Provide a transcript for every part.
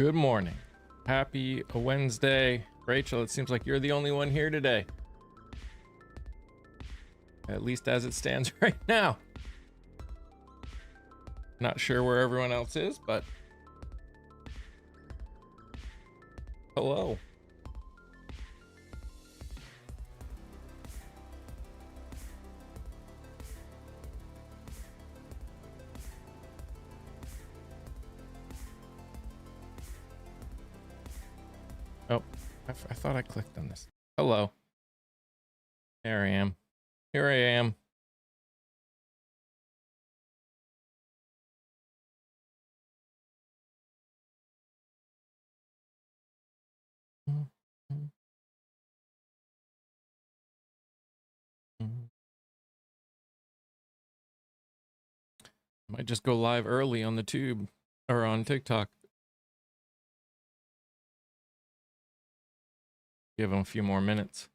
Good morning. Happy Wednesday. Rachel, it seems like you're the only one here today. At least as it stands right now. Not sure where everyone else is, but hello. Oh, I thought I clicked on this. Hello. There I am. Here I am. Might just go live early on the tube or on TikTok. Give them a few more minutes.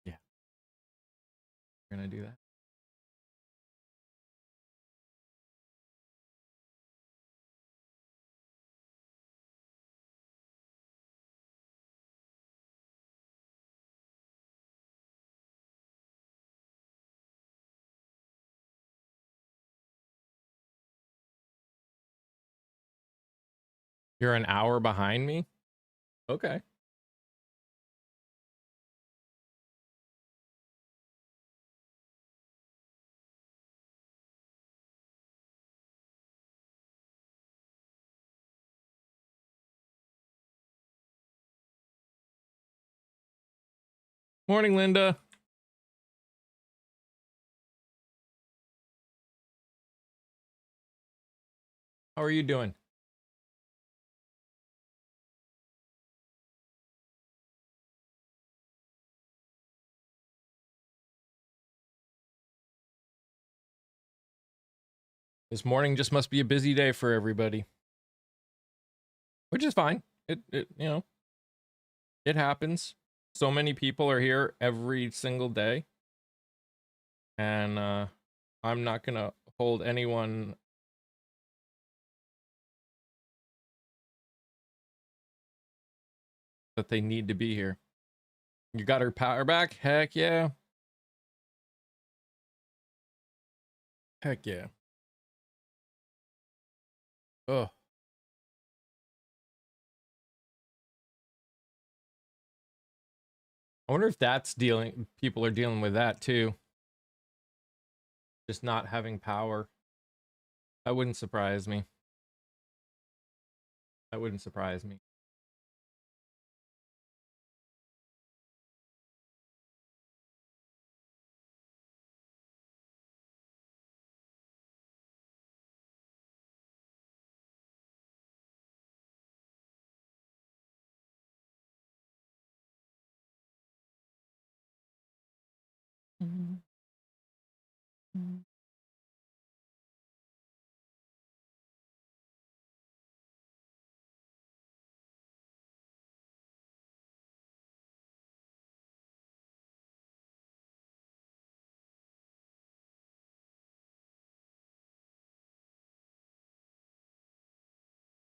Yeah, we're gonna do that. You're an hour behind me? Okay. Morning, Linda. How are you doing? This morning just must be a busy day for everybody. Which is fine. It you know, it happens. So many people are here every single day. And I'm not going to hold anyone that they need to be here. You got her power back? Heck yeah. Heck yeah. Oh. I wonder if people are dealing with that too. Just not having power. That wouldn't surprise me. That wouldn't surprise me.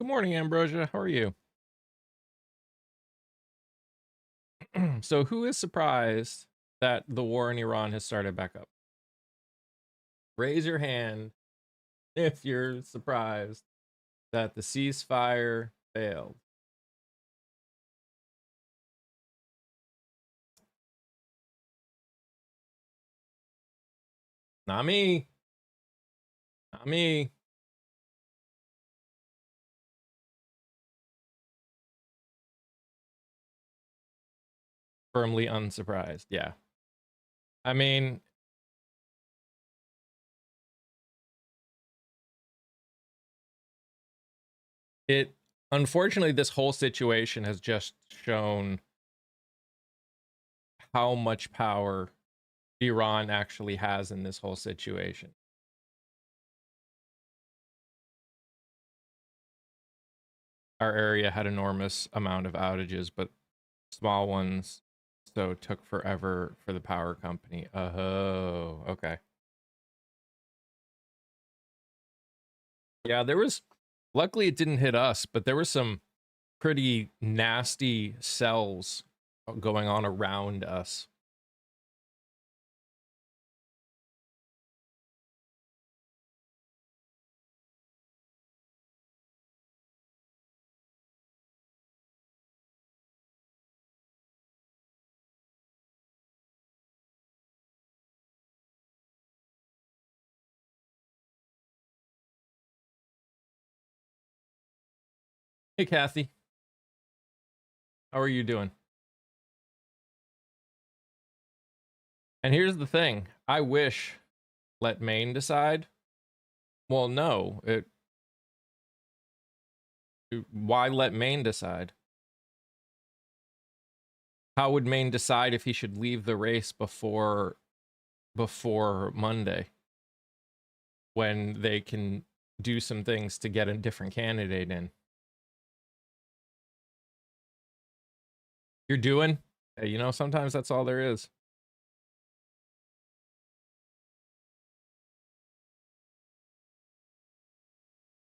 Good morning, Ambrosia. How are you? So who is surprised that the war in Iran has started back up? Raise your hand if you're surprised that the ceasefire failed. Not me. Not me. Firmly unsurprised. Yeah. I mean, unfortunately, this whole situation has just shown how much power Iran actually has in this whole situation. Our area had enormous amount of outages, but small ones, so it took forever for the power company. Oh, okay. Yeah, there was, luckily it didn't hit us, but there were some pretty nasty cells going on around us. Hey, Kathy. How are you doing? And here's the thing. I wish let Maine decide. Well, no. Why let Maine decide? How would Maine decide if he should leave the race before Monday when they can do some things to get a different candidate in? You're doing? Hey, you know, sometimes that's all there is.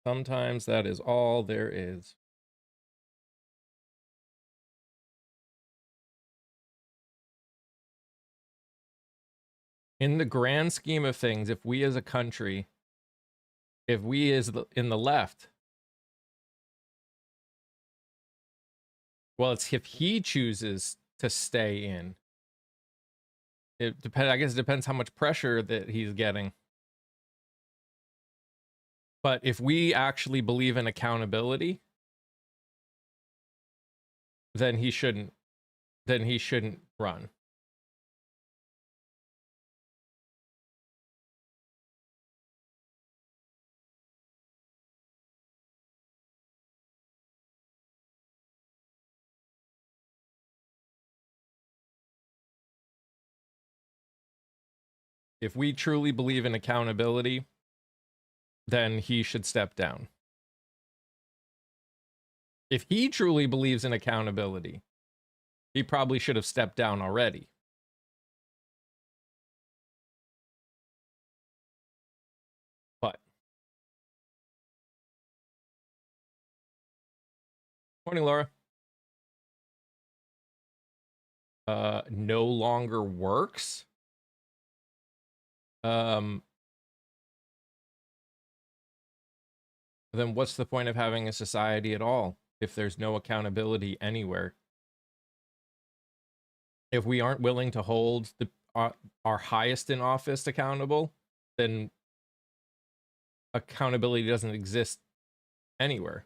Sometimes that is all there is. In the grand scheme of things, if we as a country, if we as in the left, well, it's if he chooses to stay in. It depends. I guess it depends how much pressure that he's getting. But if we actually believe in accountability, then he shouldn't. Then he shouldn't run. If we truly believe in accountability, then he should step down. If he truly believes in accountability, he probably should have stepped down already. But morning, Laura. No longer works. Then what's the point of having a society at all if there's no accountability anywhere? If we aren't willing to hold our highest in office accountable, then accountability doesn't exist anywhere.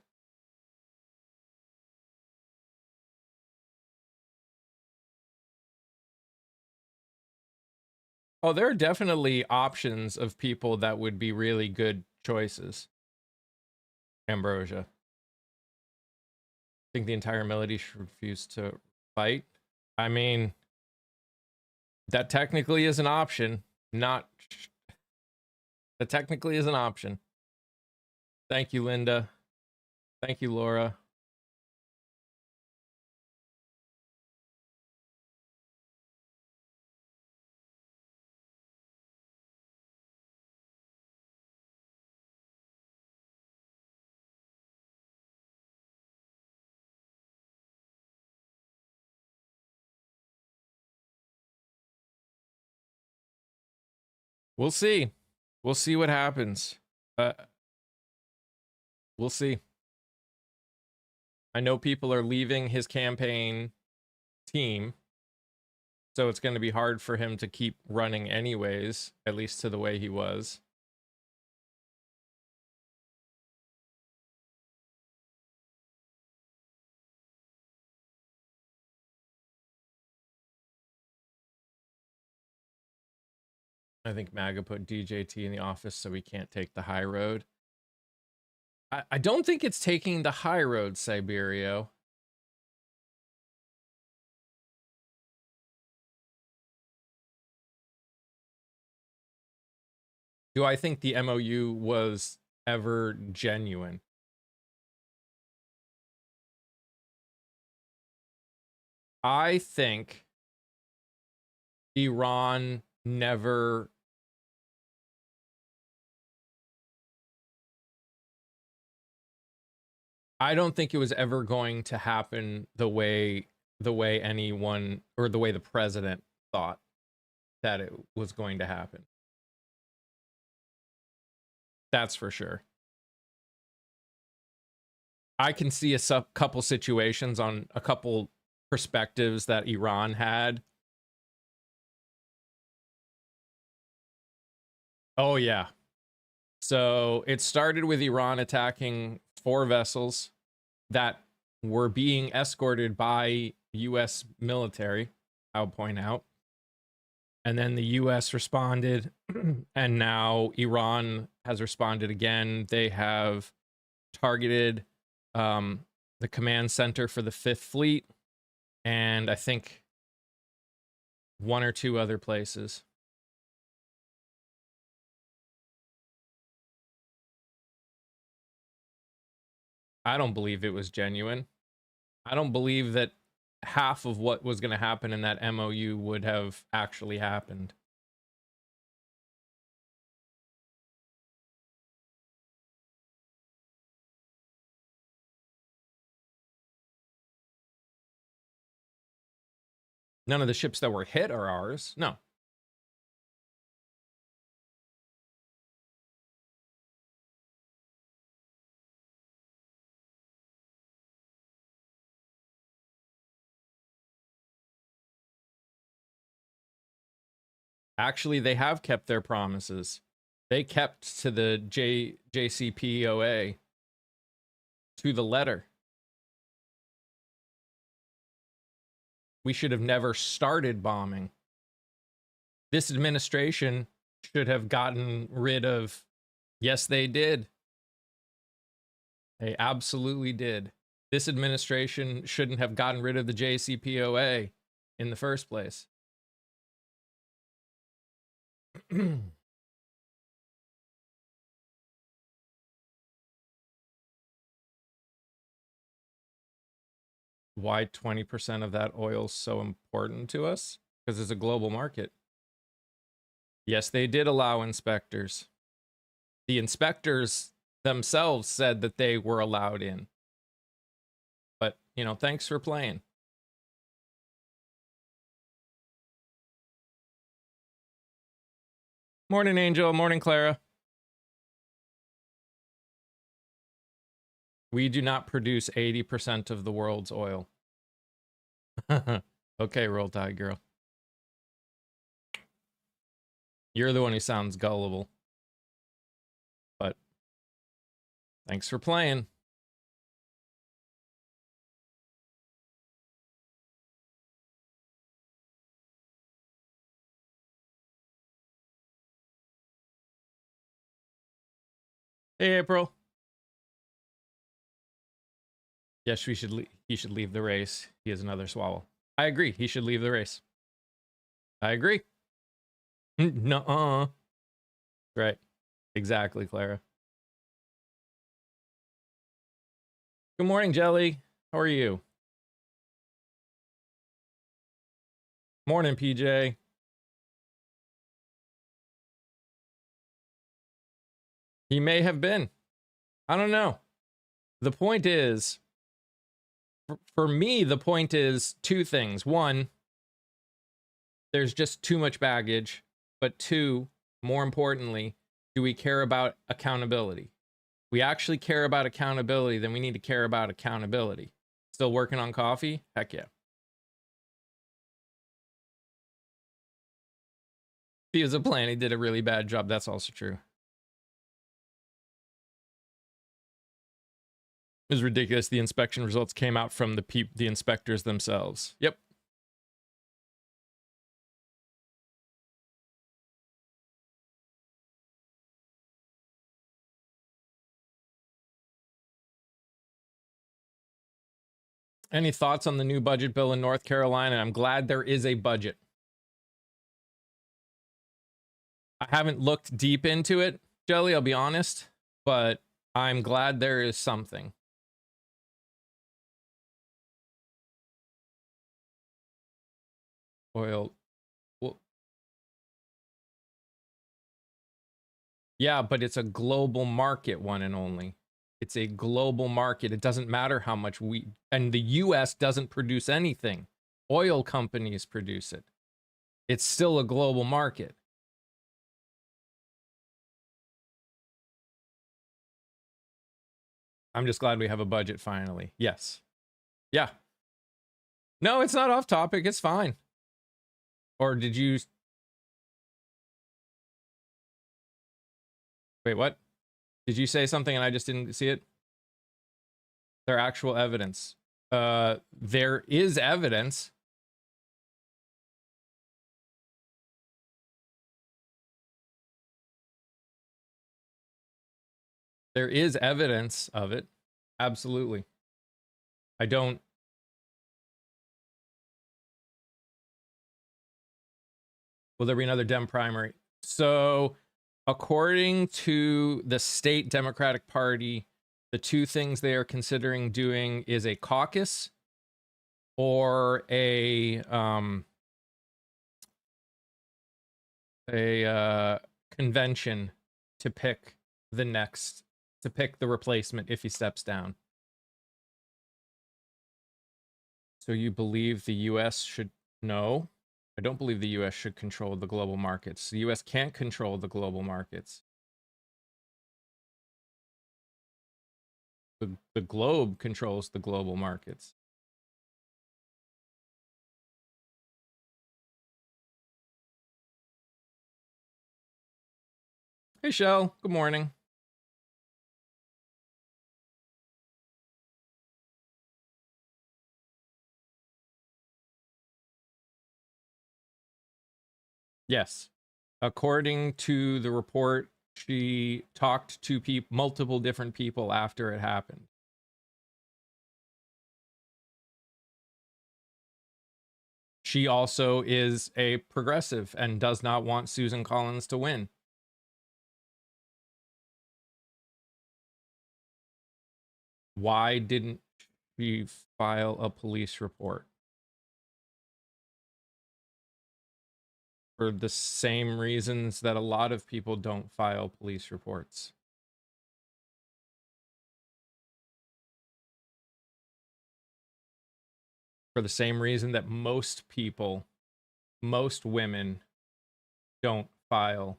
Oh, there are definitely options of people that would be really good choices. Ambrosia. I think the entire military should refuse to fight. I mean, that technically is an option. That technically is an option. Thank you, Linda. Thank you, Laura. We'll see. We'll see what happens. We'll see. I know people are leaving his campaign team, so it's going to be hard for him to keep running anyways, at least to the way he was. I think MAGA put DJT in the office so we can't take the high road. I don't think it's taking the high road, Siberio. Do I think the MOU was ever genuine? I think Iran never I don't think it was ever going to happen the way anyone or the way the president thought that it was going to happen. That's for sure. I can see a couple situations on a couple perspectives that Iran had. Oh yeah. So it started with Iran attacking 4 vessels that were being escorted by US military, I'll point out. And then the US responded, and now Iran has responded again. They have targeted the command center for the 5th Fleet, and I think 1 or 2 other places. I don't believe it was genuine. I don't believe that half of what was going to happen in that MOU would have actually happened. None of the ships that were hit are ours. No. Actually, they have kept their promises. They kept to the JCPOA to the letter. We should have never started bombing. This administration should have gotten rid of. Yes, they did. They absolutely did. This administration shouldn't have gotten rid of the JCPOA in the first place. Why 20% of that oil is so important to us? Because it's a global market. Yes, they did allow inspectors. The inspectors themselves said that they were allowed in. But, you know, thanks for playing. Morning, Angel. Morning, Clara. We do not produce 80% of the world's oil. Okay, Roll Tide Girl. You're the one who sounds gullible. But thanks for playing. Hey, April. Yes, he should leave the race. He is another swallow. I agree. He should leave the race. I agree. Nuh-uh. Right. Exactly, Clara. Good morning, Jelly. How are you? Morning, PJ. He may have been. I don't know. The point is, for me, the point is 2 things. 1, there's just too much baggage. But 2, more importantly, do we care about accountability? We actually care about accountability, then we need to care about accountability. Still working on coffee? Heck yeah. If he was a plan, he did a really bad job. That's also true. It was ridiculous. The inspection results came out from the inspectors themselves. Yep. Any thoughts on the new budget bill in North Carolina? I'm glad there is a budget. I haven't looked deep into it, Jelly, I'll be honest, but I'm glad there is something. Oil. Well, yeah, but it's a global market, one and only. It's a global market. It doesn't matter how much we, and the US doesn't produce anything. Oil companies produce it. It's still a global market. I'm just glad we have a budget finally. Yes. Yeah. No, it's not off topic. It's fine. Or did you... Wait, what? Did you say something and I just didn't see it? Their actual evidence. There is evidence. There is evidence of it. Absolutely. I don't... Will there be another Dem primary? So, according to the state Democratic Party, the two things they are considering doing is a caucus or a convention to pick the replacement if he steps down. So you believe the US should... No, I don't believe the US should control the global markets. The US can't control the global markets. The globe controls the global markets. Hey, Shell. Good morning. Yes. According to the report, she talked to multiple different people after it happened. She also is a progressive and does not want Susan Collins to win. Why didn't she file a police report? For the same reasons that a lot of people don't file police reports. For the same reason that most people, most women, don't file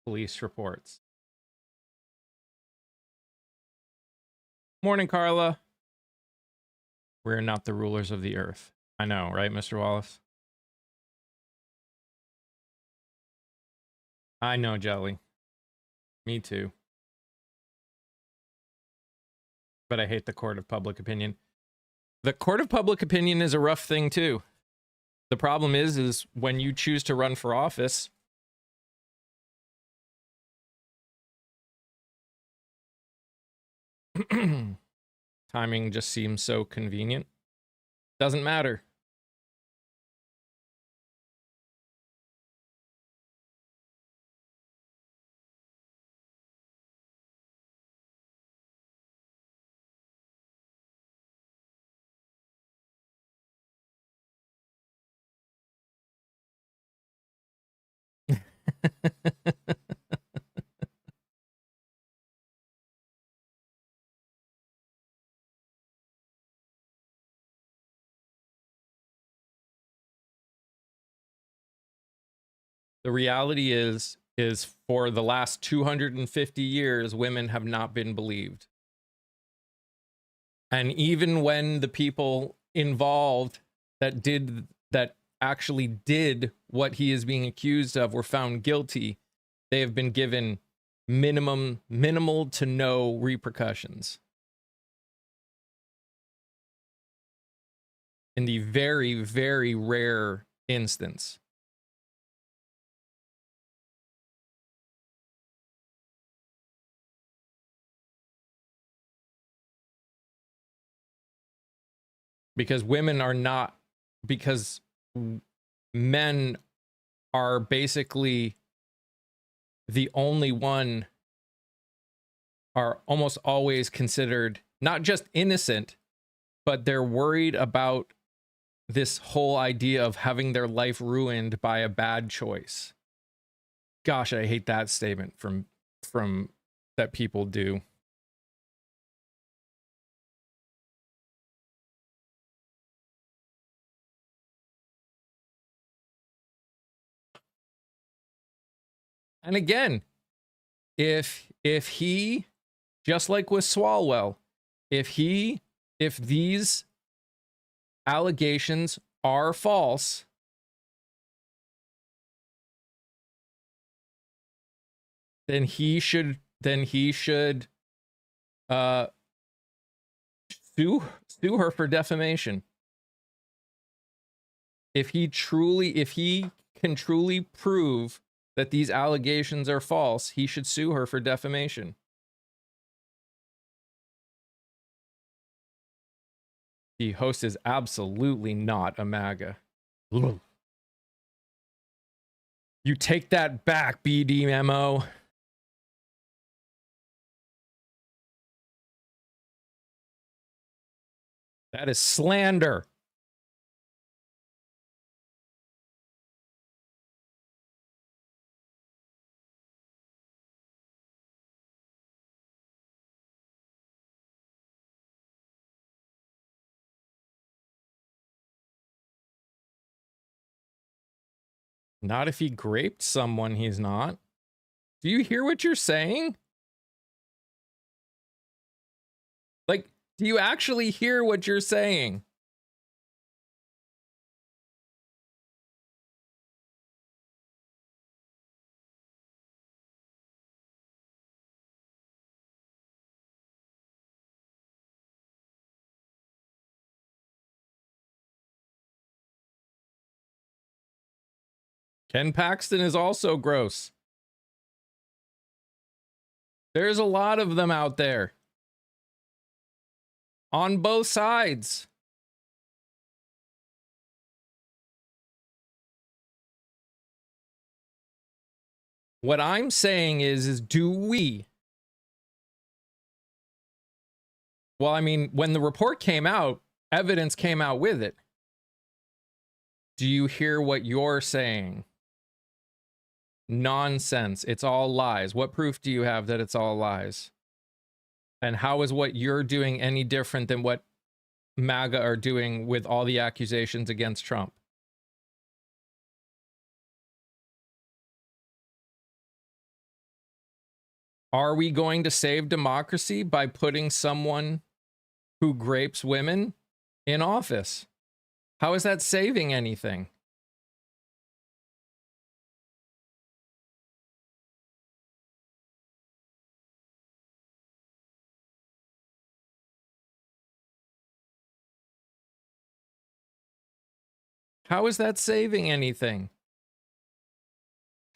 police reports. Morning, Carla. We're not the rulers of the earth. I know, right, Mr. Wallace? I know, Jelly. Me too. But I hate the court of public opinion. The court of public opinion is a rough thing too. The problem is when you choose to run for office, timing just seems so convenient. Doesn't matter. The reality is for the last 250 years, women have not been believed. And even when the people involved that actually did what he is being accused of were found guilty, they have been given minimal to no repercussions. In the very, very rare instance. Because women are not, because men are basically the only one are almost always considered not just innocent, but they're worried about this whole idea of having their life ruined by a bad choice. Gosh, I hate that statement from that people do. And again, if he, just like with Swalwell, if these allegations are false, then he should sue her for defamation. If he can truly prove that these allegations are false, he should sue her for defamation. The host is absolutely not a MAGA. You take that back, BDMO. That is slander. Not if he raped someone, he's not. Do you hear what you're saying? Like, do you actually hear what you're saying? Ken Paxton is also gross. There's a lot of them out there. On both sides. What I'm saying is do we? Well, I mean, when the report came out, evidence came out with it. Do you hear what you're saying? Nonsense. It's all lies. What proof do you have that it's all lies? And how is what you're doing any different than what MAGA are doing with all the accusations against Trump? Are we going to save democracy by putting someone who grapes women in office? How is that saving anything? How is that saving anything?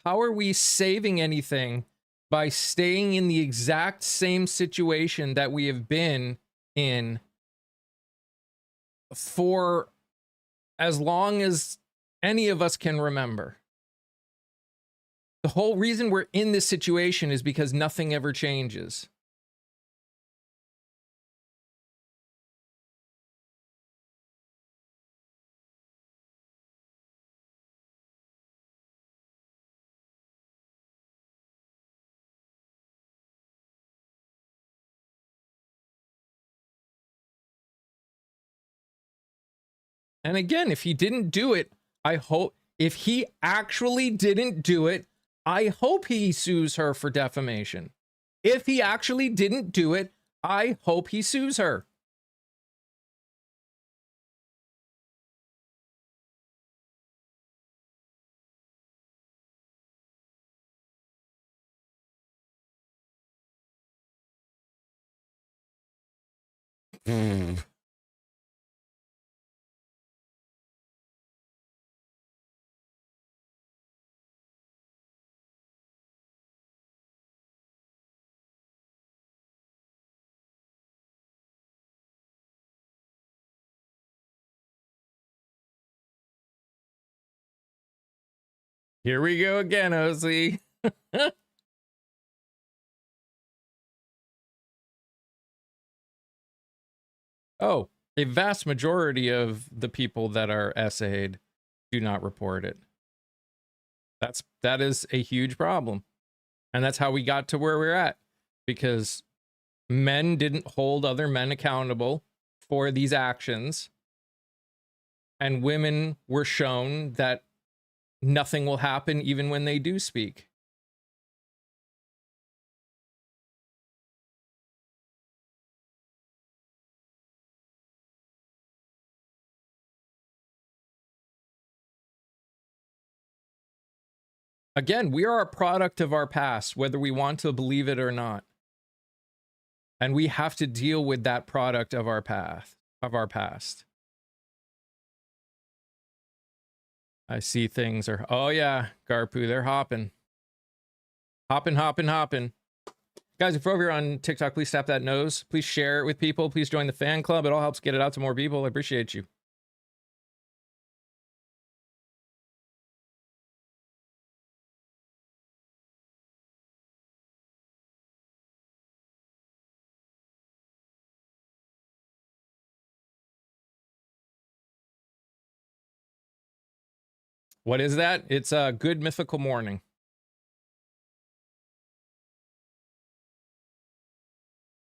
How are we saving anything by staying in the exact same situation that we have been in for as long as any of us can remember? The whole reason we're in this situation is because nothing ever changes. And again, if he didn't do it, if he actually didn't do it, I hope he sues her for defamation. If he actually didn't do it, I hope he sues her. Here we go again, OC. Oh, a vast majority of the people that are essayed do not report it. That is a huge problem. And that's how we got to where we're at, because men didn't hold other men accountable for these actions, and women were shown that nothing will happen even when they do speak. Again, we are a product of our past, whether we want to believe it or not. And we have to deal with that product of our past. I see things are, oh yeah, Garpu, they're hopping. Hopping. Guys, if you're over here on TikTok, please tap that nose. Please share it with people. Please join the fan club. It all helps get it out to more people. I appreciate you. What is that? It's a Good Mythical Morning.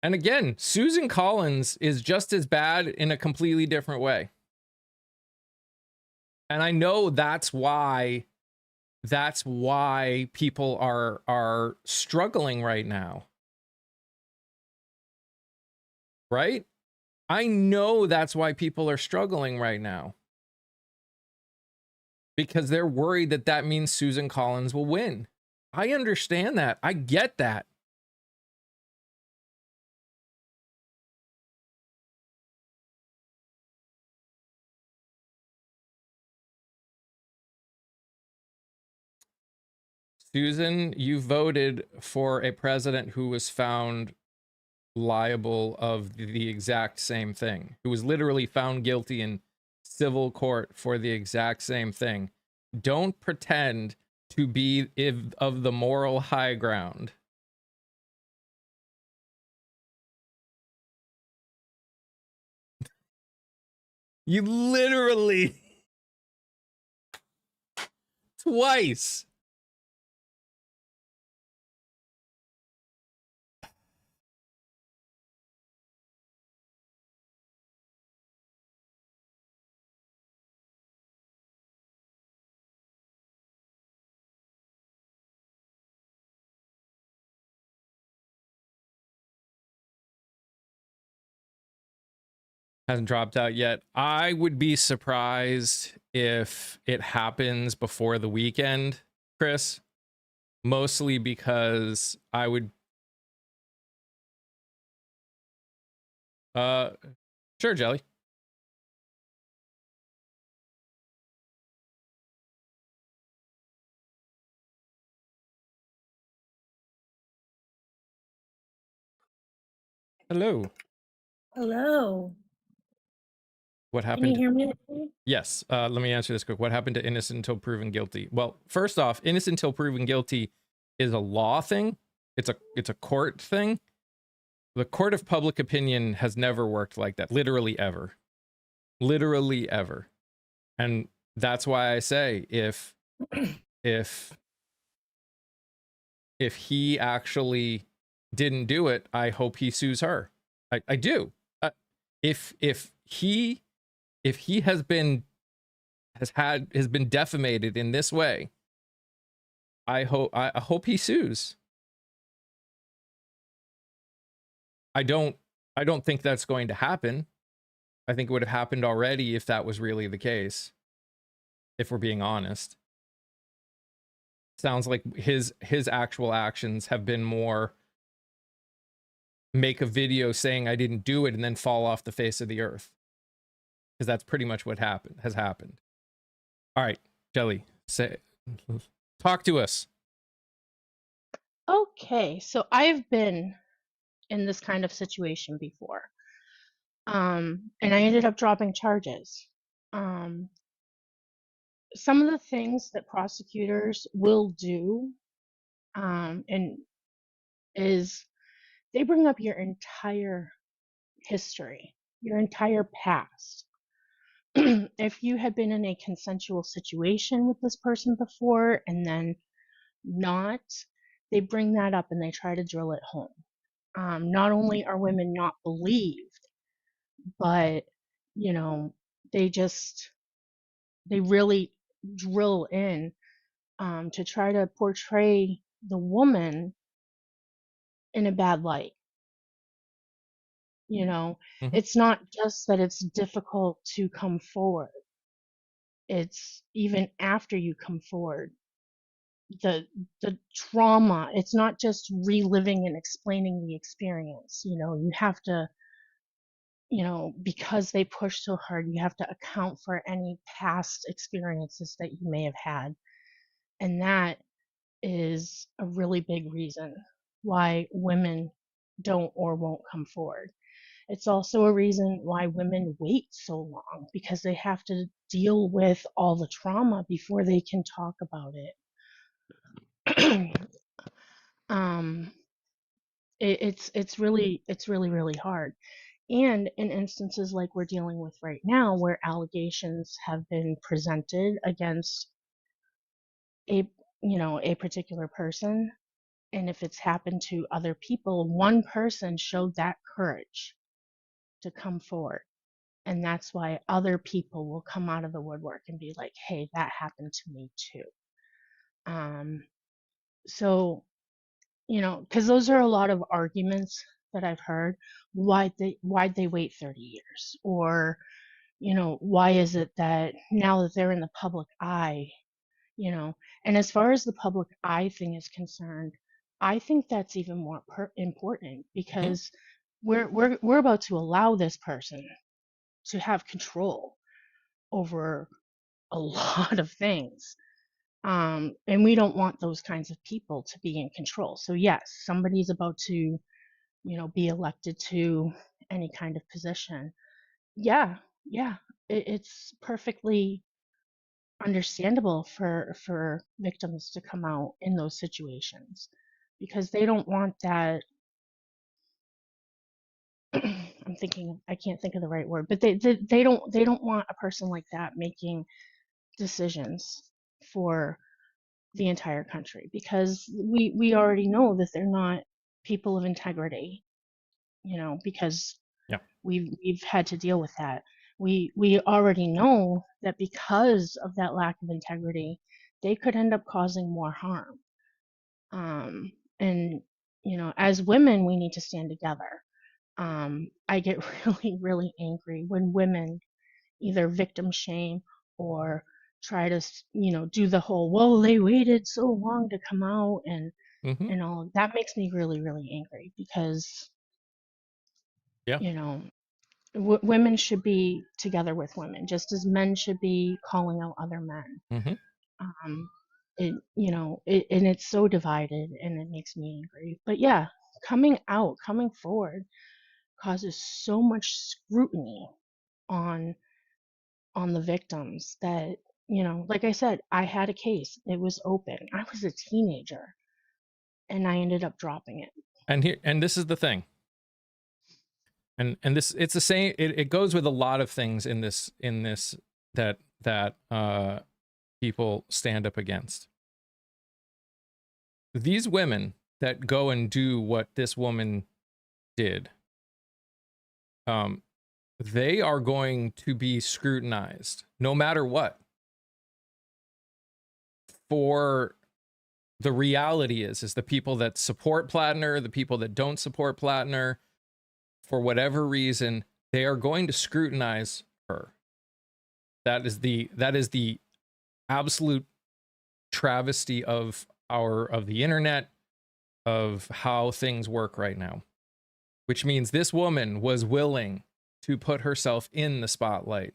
And again, Susan Collins is just as bad in a completely different way. And I know that's why people are struggling right now. Right? I know that's why people are struggling right now. Because they're worried that that means Susan Collins will win. I understand that. I get that. Susan, you voted for a president who was found liable of the exact same thing, who was literally found guilty in civil court for the exact same thing. Don't pretend to be of the moral high ground. You literally twice. Hasn't dropped out yet. I would be surprised if it happens before the weekend, Chris. Mostly because I would sure, Jelly. Hello. Hello. What Can you happened? hear me? Yes. Let me answer this quick. What happened to innocent until proven guilty? Well, first off, innocent until proven guilty is a law thing. It's a court thing. The court of public opinion has never worked like that. Literally ever. Literally ever. And that's why I say if he actually didn't do it, I hope he sues her. I do. If he has been defamated in this way, I hope he sues. I don't think that's going to happen. I think it would have happened already if that was really the case. If we're being honest. Sounds like his actual actions have been more make a video saying I didn't do it and then fall off the face of the earth. Because that's pretty much what has happened. All right, Jelly, talk to us. Okay, so I've been in this kind of situation before. And I ended up dropping charges. Some of the things that prosecutors will do and is they bring up your entire history. your entire past. If you had been in a consensual situation with this person before and then not, they bring that up and they try to drill it home. Not only are women not believed, but, you know, they just, they really drill in to try to portray the woman in a bad light. You know, Hmm. it's not just that it's difficult to come forward, it's even after you come forward, the trauma, it's not just reliving and explaining the experience. You know, you have to, you know, because they push so hard, you have to account for any past experiences that you may have had. And that is a really big reason why women don't or won't come forward. It's also a reason why women wait so long because they have to deal with all the trauma before they can talk about it. um, it's really hard. And in instances like we're dealing with right now, where allegations have been presented against a a particular person, and if it's happened to other people, one person showed that courage to come forward. And that's why other people will come out of the woodwork and be like, hey, that happened to me too. Um, so, because those are a lot of arguments that I've heard. Why'd they wait 30 years? Or, why is it that now that they're in the public eye, you know, and as far as the public eye thing is concerned, I think that's even more important Hmm. because we're about to allow this person to have control over a lot of things. And we don't want those kinds of people to be in control. So yes, somebody's about to, be elected to any kind of position. Yeah, yeah, it's perfectly understandable for victims to come out in those situations because they don't want that. I can't think of the right word, but they don't want a person like that making decisions for the entire country because we already know that they're not people of integrity, because Yeah. we've had to deal with that. We already know that because of that lack of integrity, they could end up causing more harm. And as women, we need to stand together. I get really angry when women either victim shame or try to do the whole, well, they waited so long to come out, and Hmm. all that makes me really angry because Yeah. you know women should be together with women just as men should be calling out other men. Hmm. um and it's so divided and it makes me angry, but yeah, coming forward causes so much scrutiny on the victims that, like I said, I had a case, it was open, I was a teenager, and I ended up dropping it. And this is the thing. And this, it's the same, it goes with a lot of things in this that people stand up against. These women that go and do what this woman did, um, they are going to be scrutinized no matter what. For the reality is the people that support Plattner, the people that don't support Plattner, for whatever reason, they are going to scrutinize her. That is the absolute travesty of the internet, of how things work right now. Which means this woman was willing to put herself in the spotlight,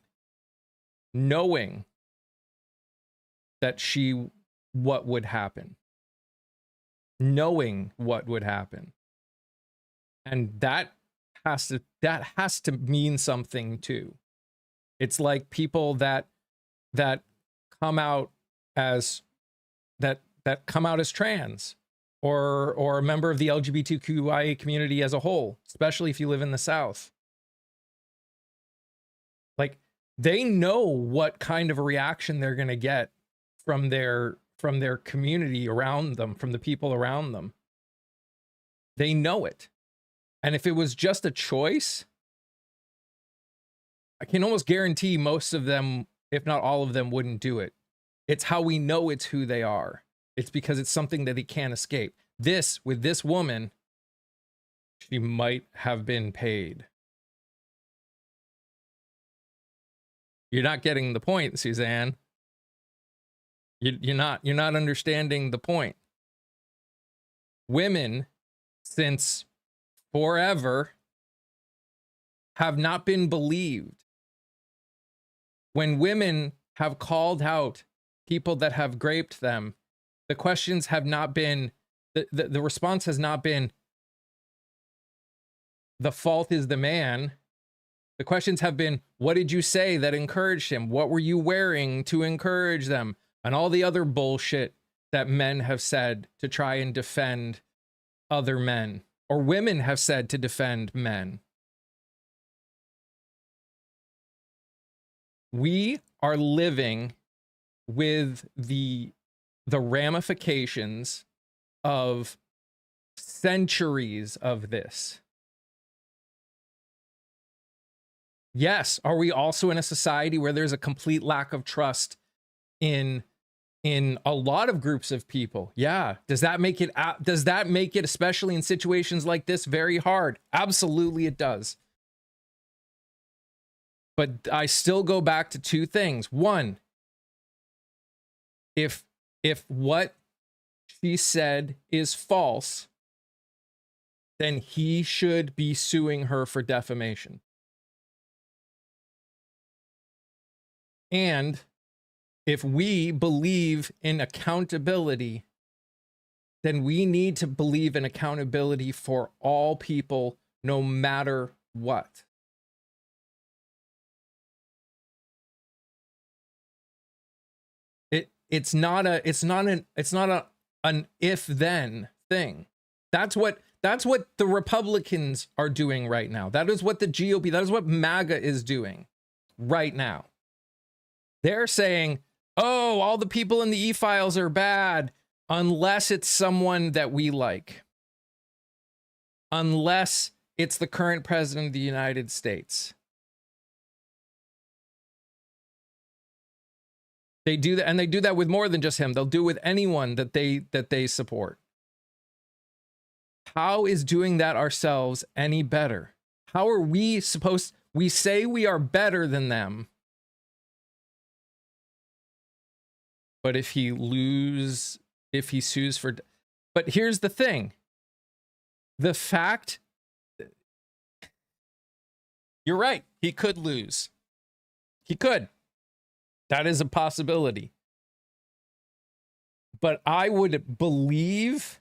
knowing that what would happen, knowing what would happen. And that has to mean something too. It's like people that come out as come out as trans, or a member of the LGBTQIA community as a whole, especially if you live in the South. They know what kind of a reaction they're going to get from their community around them, from the people around them. They know it. And if it was just a choice, I can almost guarantee most of them, if not all of them, wouldn't do it. It's how we know it's who they are. It's because it's something that they can't escape. This, with this woman, she might have been paid. You're not getting the point, Suzanne. You're not understanding the point. Women, since forever, have not been believed. When women have called out people that have raped them, the questions have not been, the response has not been, the fault is the man. The questions have been, what did you say that encouraged him? What were you wearing to encourage them? And all the other bullshit that men have said to try and defend other men, or women have said to defend men. We are living with the ramifications of centuries of this. Yes, are we also in a society where there's a complete lack of trust in a lot of groups of people? Yeah. Does that make it, especially in situations like this, very hard? Absolutely it does. But I still go back to two things. One, if what she said is false, then he should be suing her for defamation. And if we believe in accountability, then we need to believe in accountability for all people, no matter what. It's not an if then thing. That's what the Republicans are doing right now. That is what the GOP, that is what MAGA is doing right now. They're saying, oh, all the people in the e-files are bad unless it's someone that we like. Unless it's the current president of the United States. They do that, and they do that with more than just him. They'll do it with anyone that they support. How is doing that ourselves any better? How are we supposed, we say we are better than them, but if he sues for, but here's the thing. The fact, you're right, he could lose. He could. That is a possibility. But I would at least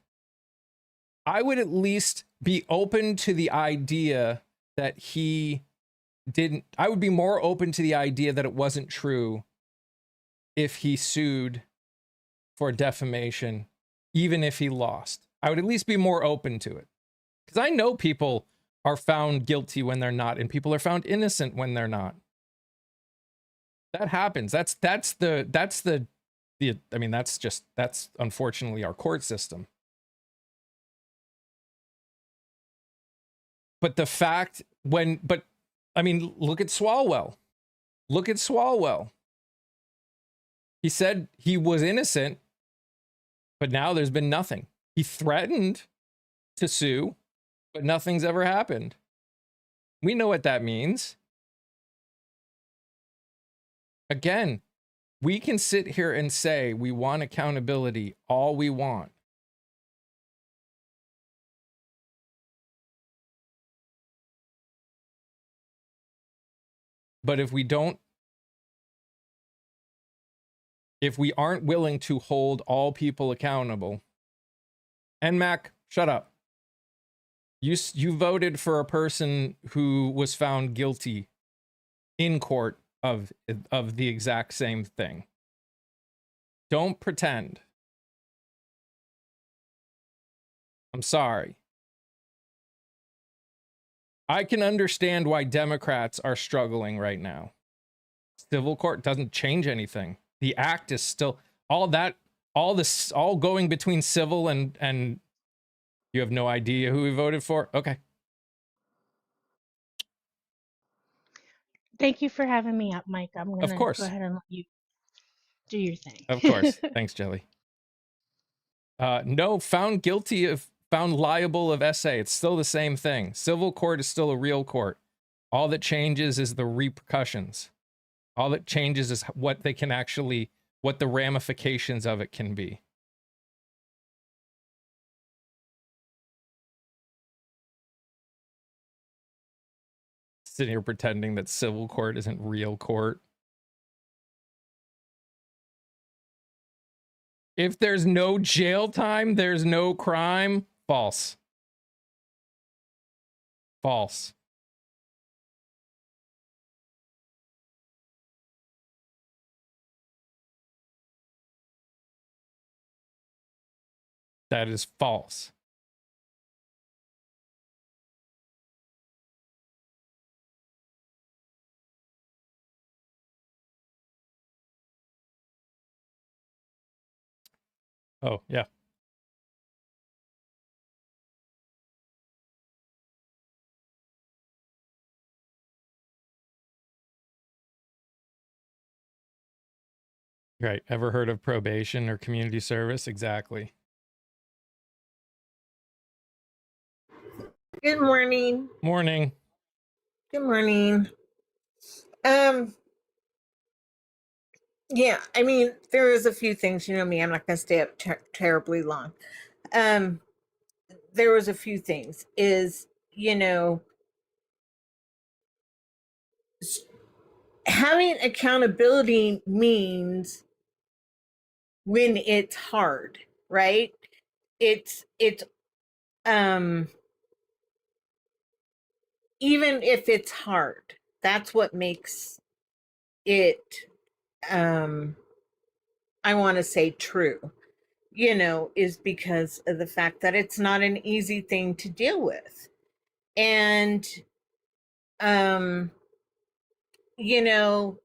be open to the idea that he didn't, I would be more open to the idea that it wasn't true if he sued for defamation, even if he lost. I would at least be more open to it. Because I know people are found guilty when they're not, and people are found innocent when they're not. That happens. That's unfortunately our court system. But the fact look at Swalwell. Look at Swalwell. He said he was innocent, but now there's been nothing. He threatened to sue, but nothing's ever happened. We know what that means. Again, we can sit here and say we want accountability all we want. But if we aren't willing to hold all people accountable, and Mac, shut up. You voted for a person who was found guilty in court of the exact same thing. Don't pretend. I'm sorry. I can understand why Democrats are struggling right now. Civil court doesn't change anything. The act is still all that, all this, all going between civil and you have no idea who we voted for. Okay. Thank you for having me up, Mike. I'm Of gonna go course. ahead and let you do your thing. Of course. Thanks, Jelly. No, found guilty of, found liable of SA. It's still the same thing. Civil court is still a real court. All that changes is the repercussions. All that changes is what they can actually, what the ramifications of it can be. Sitting here pretending that civil court isn't real court. If there's no jail time, there's no crime. False. False. That is false. Oh, yeah. Right. Ever heard of probation or community service? Exactly. Good morning. Morning. Good morning. Yeah, I mean, there is a few things, you know me, I'm not going to stay up terribly long. There was a few things is, you know, having accountability means when it's hard, right? It's even if it's hard, that's what makes it I want to say true, you know, is because of the fact that it's not an easy thing to deal with. And you know,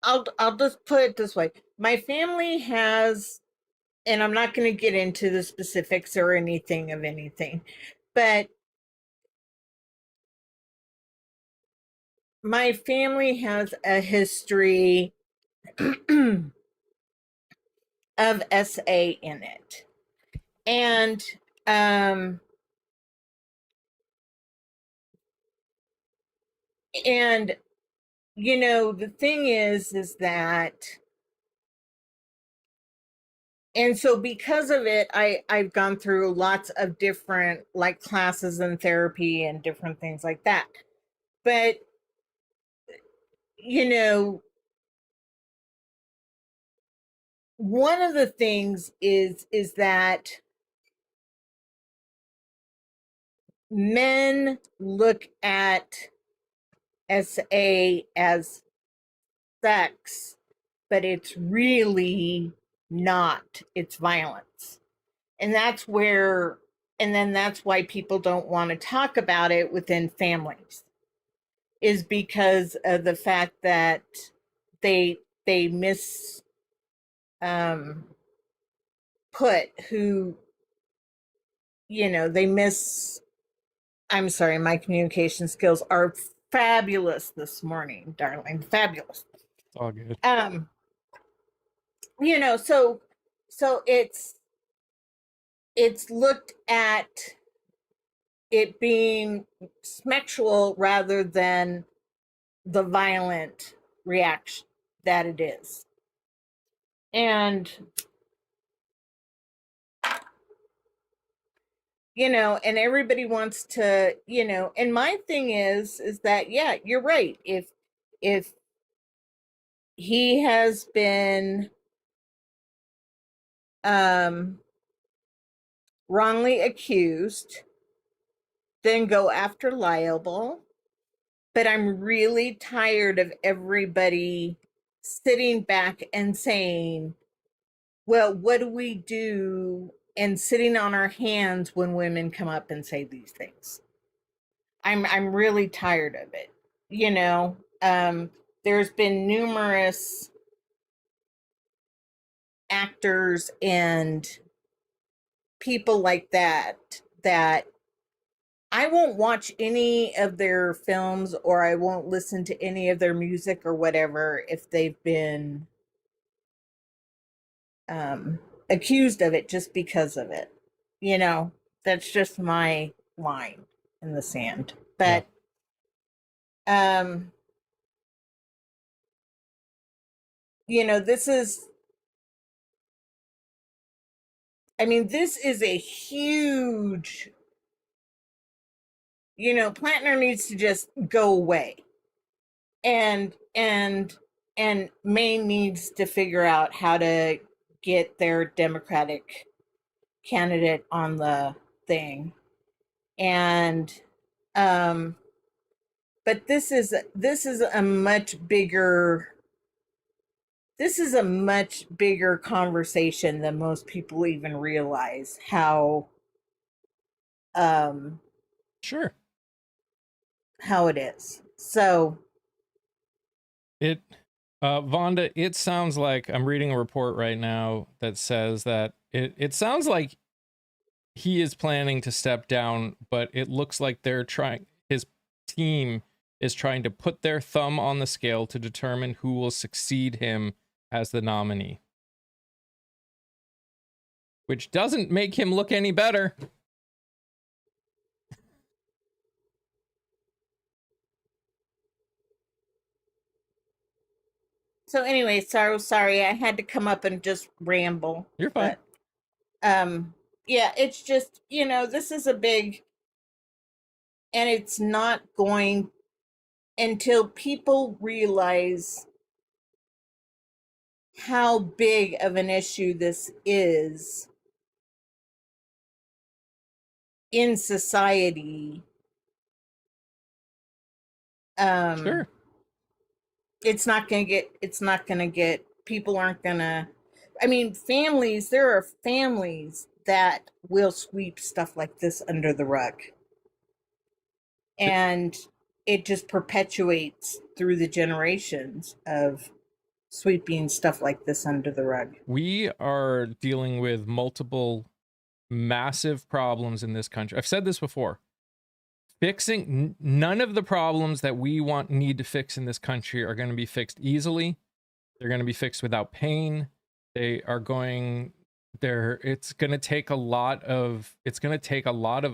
I'll just put it this way. My family has, and I'm not going to get into the specifics or anything of anything, but my family has a history of SA in it. And you know, the thing is that, and so because of it, I've gone through lots of different like classes and therapy and different things like that. But you know, one of the things is that men look at SA as sex, but it's really not. It's violence. And that's where, and then that's why people don't want to talk about it within families, is because of the fact that they miss put who, you know, they miss, I'm sorry, my communication skills are fabulous this morning, darling, fabulous. It's all good. You know, so it's looked at it being sexual rather than the violent reaction that it is. And you know, and everybody wants to, you know, and my thing is that yeah, you're right. If he has been wrongly accused, then go after liable. But I'm really tired of everybody sitting back and saying, well, what do we do? And sitting on our hands when women come up and say these things. I'm really tired of it. You know, there's been numerous actors and people like that I won't watch any of their films or I won't listen to any of their music or whatever if they've been um, accused of it just because of it. You know, that's just my line in the sand. Yeah. But um, you know, this is a huge, you know, Plantner needs to just go away. And Maine needs to figure out how to get their Democratic candidate on the thing. And but this is a much bigger conversation than most people even realize um Sure. how it is. So It, Vonda, it sounds like I'm reading a report right now that says that it sounds like he is planning to step down, but it looks like his team is trying to put their thumb on the scale to determine who will succeed him as the nominee. Which doesn't make him look any better. anyway, sorry, I had to come up and just ramble. You're fine. But yeah, it's just, you know, this is a big, and it's not going until people realize how big of an issue this is in society. Sure. It's not going to get, people aren't going to, I mean, there are families that will sweep stuff like this under the rug. And it just perpetuates through the generations of sweeping stuff like this under the rug. We are dealing with multiple massive problems in this country. I've said this before. None of the problems that we need to fix in this country are going to be fixed easily. They're going to be fixed without pain. It's going to take a lot of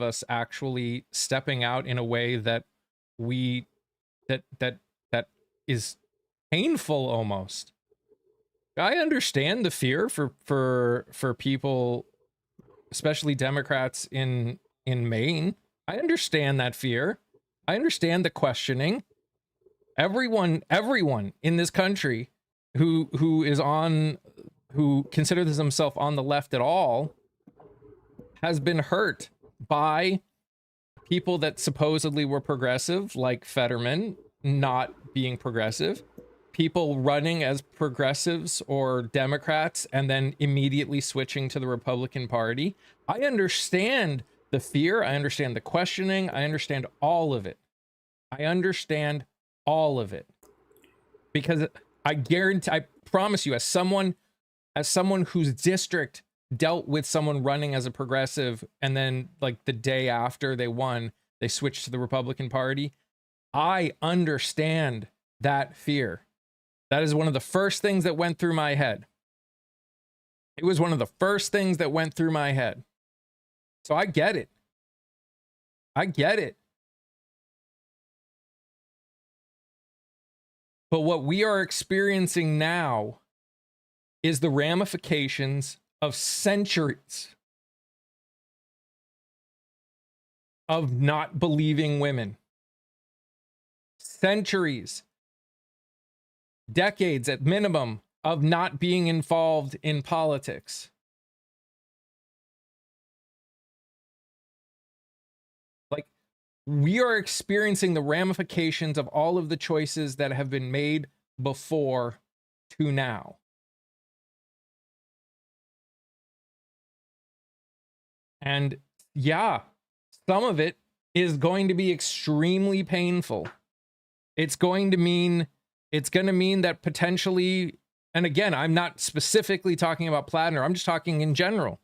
us actually stepping out in a way that is painful almost. I understand the fear for people, especially Democrats in Maine. I understand that fear. I understand the questioning. Everyone in this country who considers himself on the left at all has been hurt by people that supposedly were progressive, like Fetterman not being progressive, people running as progressives or Democrats and then immediately switching to the Republican Party. I understand the fear. I understand the questioning. I understand all of it. Because I promise you, as someone whose district dealt with someone running as a progressive and then like the day after they won, they switched to the Republican Party, I understand that fear. That is one of the first things that went through my head. It was one of the first things that went through my head. So I get it. But what we are experiencing now is the ramifications of centuries of not believing women. Centuries, decades at minimum, of not being involved in politics. Like, we are experiencing the ramifications of all of the choices that have been made before to now. And yeah, some of it is going to be extremely painful. It's going to mean that potentially, and again, I'm not specifically talking about Plattner, I'm just talking in general.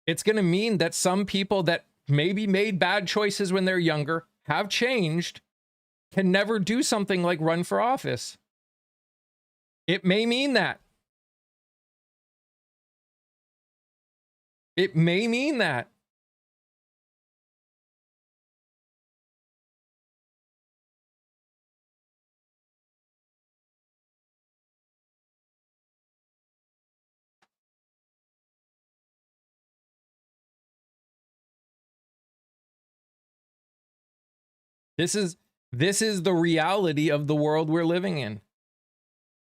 It's going to mean that some people that maybe made bad choices when they're younger, have changed, can never do something like run for office. It may mean that. It may mean that. This is the reality of the world we're living in.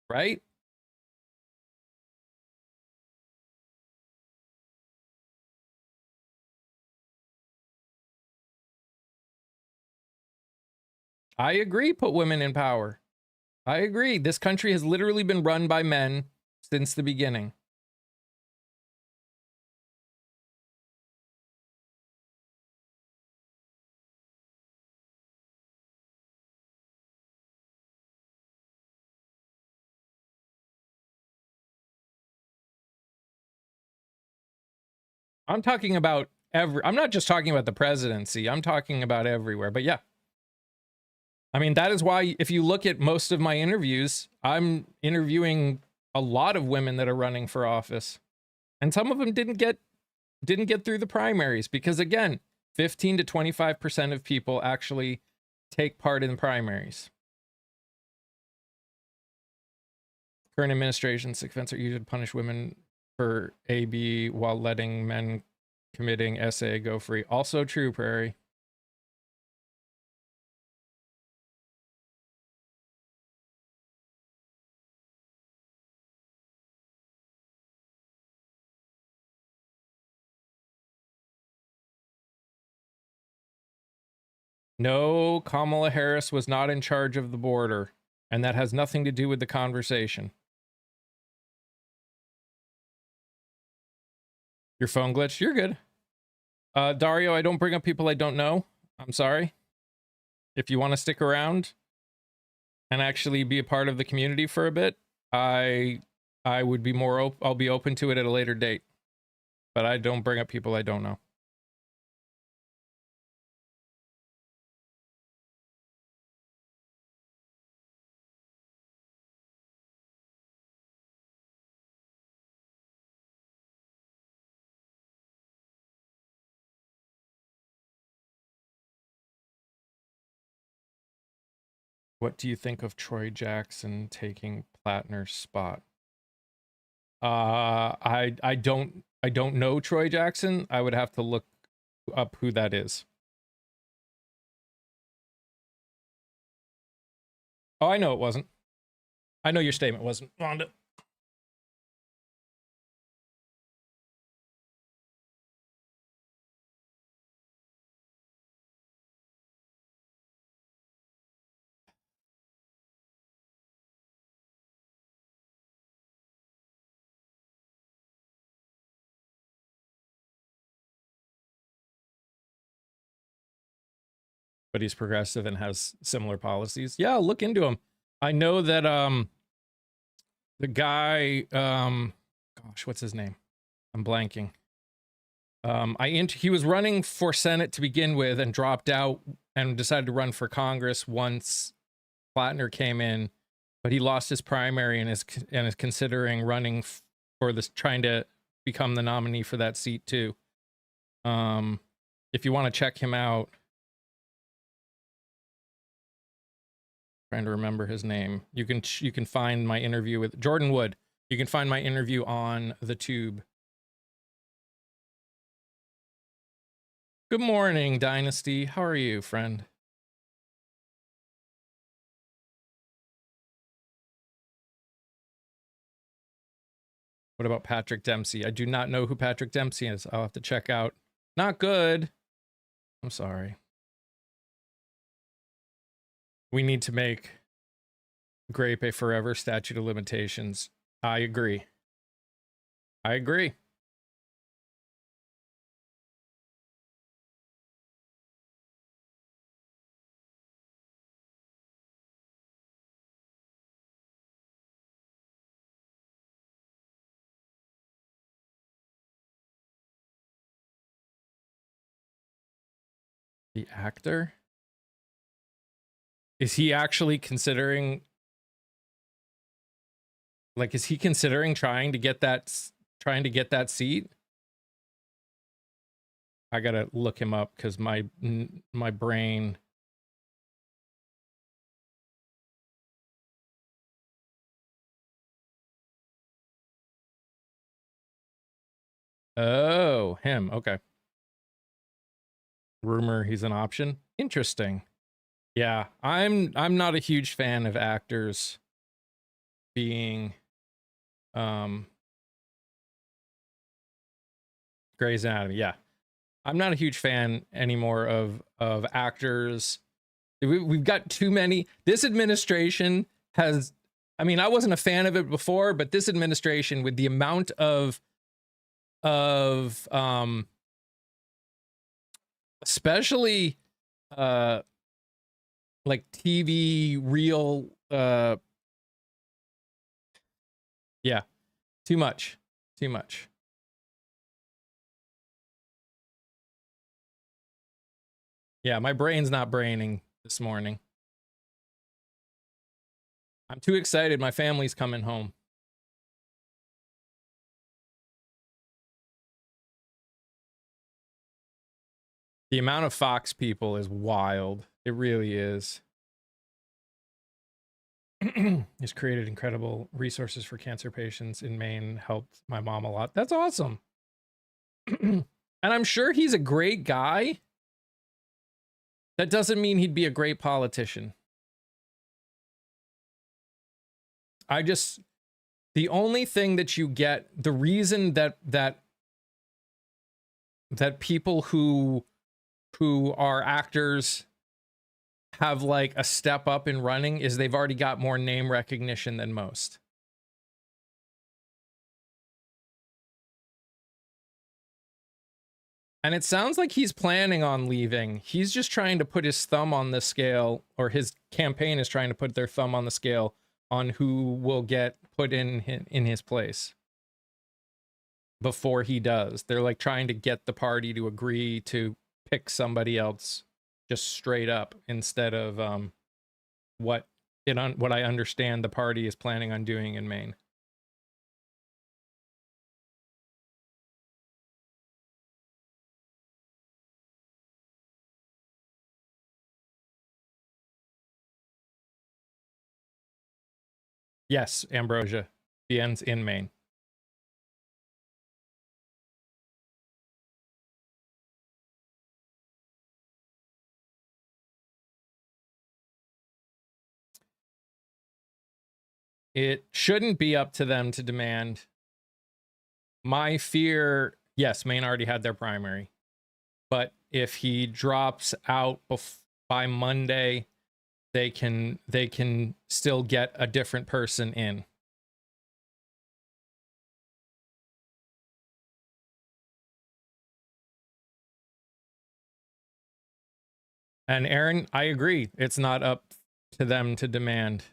Right? I agree, put women in power. I agree. This country has literally been run by men since the beginning. I'm talking about I'm not just talking about the presidency. I'm talking about everywhere. But yeah. I mean, that is why if you look at most of my interviews, I'm interviewing a lot of women that are running for office. And some of them didn't get through the primaries because again, 15 to 25% of people actually take part in primaries. Current administration's offense are used to punish women for AB while letting men committing SA go free. Also true, Prairie. No, Kamala Harris was not in charge of the border, and that has nothing to do with the conversation. Your phone glitched? You're good. Dario, I don't bring up people I don't know. I'm sorry. If you want to stick around and actually be a part of the community for a bit, I would be more I'll be open to it at a later date. But I don't bring up people I don't know. What do you think of Troy Jackson taking Plattner's spot? I don't know Troy Jackson. I would have to look up who that is. Oh, I know it wasn't. I know your statement wasn't, Wanda. But he's progressive and has similar policies. Yeah, look into him. I know that the guy gosh, what's his name? I'm blanking. He was running for Senate to begin with and dropped out and decided to run for Congress once Plattner came in, but he lost his primary and is considering running for this, trying to become the nominee for that seat too. If you want to check him out, trying to remember his name. You can find my interview with Jordan Wood. You can find my interview on the tube. Good morning, Dynasty. How are you, friend? What about Patrick Dempsey? I do not know who Patrick Dempsey is. I'll have to check out. Not good. I'm sorry. We need to make Grape a forever statute of limitations. I agree. I agree. The actor? Is he actually considering, like, is he considering trying to get that seat? I gotta look him up because my brain. Oh, him. Okay. Rumor he's an option. Interesting. Yeah, I'm not a huge fan of actors being Grey's Anatomy. Yeah. I'm not a huge fan anymore of actors. We've got too many. This administration has, I mean, I wasn't a fan of it before, but this administration, with the amount of especially like TV real yeah, too much. Yeah, my brain's not braining this morning. I'm too excited. My family's coming home. The amount of Fox people is wild. It really is. He's created incredible resources for cancer patients in Maine, helped my mom a lot. That's awesome. And I'm sure he's a great guy. That doesn't mean he'd be a great politician. The only thing that you get, the reason that people who are actors have like a step up in running is they've already got more name recognition than most. And it sounds like he's planning on leaving. He's just trying to put his thumb on the scale, or his campaign is trying to put their thumb on the scale on who will get put in his place before he does. They're like trying to get the party to agree to pick somebody else just straight up, instead of what I understand the party is planning on doing in Maine. Yes, Ambrosia. The end's in Maine. It shouldn't be up to them to demand. My fear, yes, Maine already had their primary. But if he drops out by Monday, they can still get a different person in. And Aaron, I agree. It's not up to them to demand.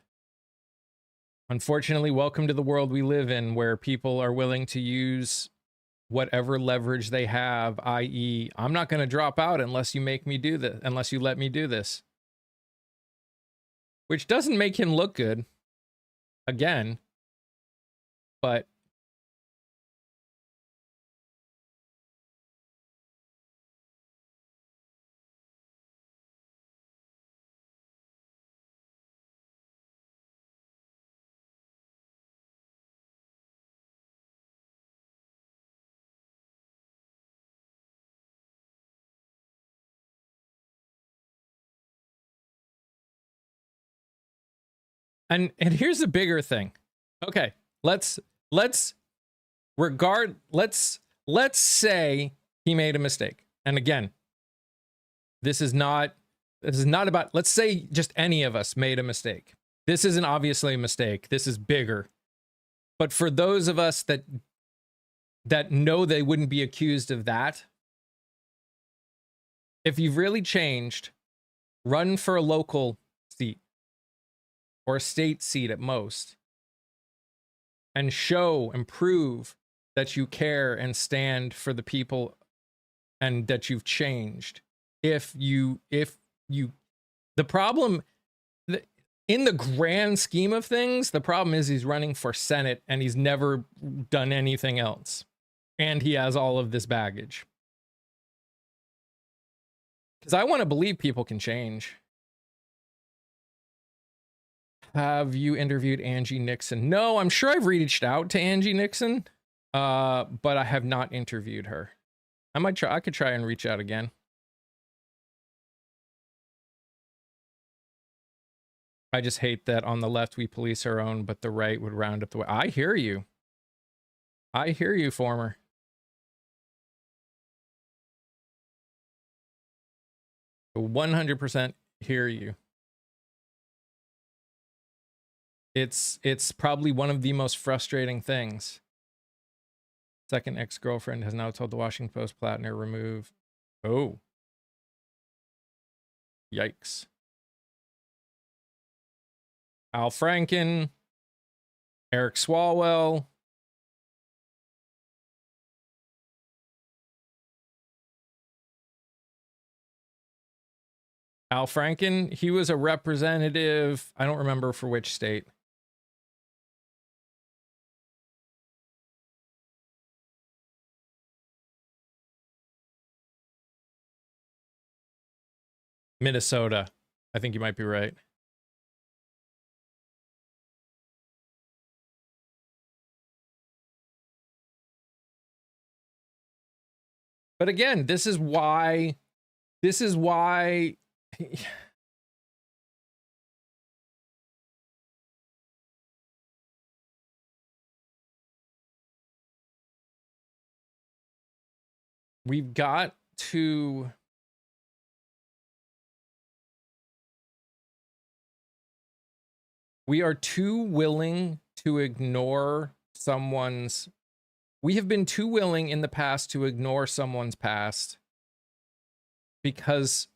Unfortunately, welcome to the world we live in, where people are willing to use whatever leverage they have, i.e., I'm not going to drop out unless you make me do this, unless you let me do this. Which doesn't make him look good, again, but and here's the bigger thing. Okay, let's say he made a mistake. And again, this is not about, let's say just any of us made a mistake. This isn't obviously a mistake. This is bigger. But for those of us that know they wouldn't be accused of that, if you've really changed, run for a local seat or a state seat at most, and show and prove that you care and stand for the people and that you've changed. if you the problem in the grand scheme of things, the problem is he's running for Senate and he's never done anything else. And he has all of this baggage. Because I want to believe people can change. Have you interviewed Angie Nixon? No, I'm sure I've reached out to Angie Nixon, but I have not interviewed her. I could try and reach out again. I just hate that on the left we police our own, but the right would round up the way. I hear you. I hear you, former. I 100% hear you. It's probably one of the most frustrating things. Second ex-girlfriend has now told the Washington Post Platner remove. Oh. Yikes. Al Franken, Eric Swalwell. Al Franken, he was a representative, I don't remember for which state. Minnesota. I think you might be right. But again, this is why we've got to we are too willing to ignore someone's we have been too willing in the past to ignore someone's past because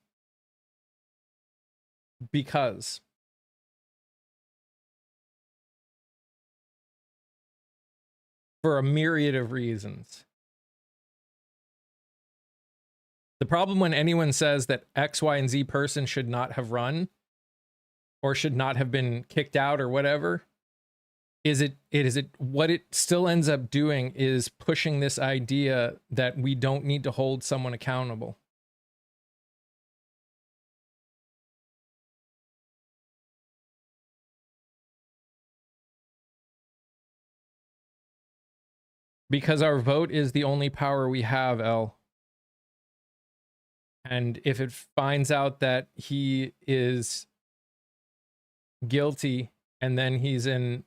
for a myriad of reasons. The problem when anyone says that X, Y, and Z person should not have run or should not have been kicked out or whatever, is what it still ends up doing is pushing this idea that we don't need to hold someone accountable. Because our vote is the only power we have, El. And if it finds out that he is guilty and then he's in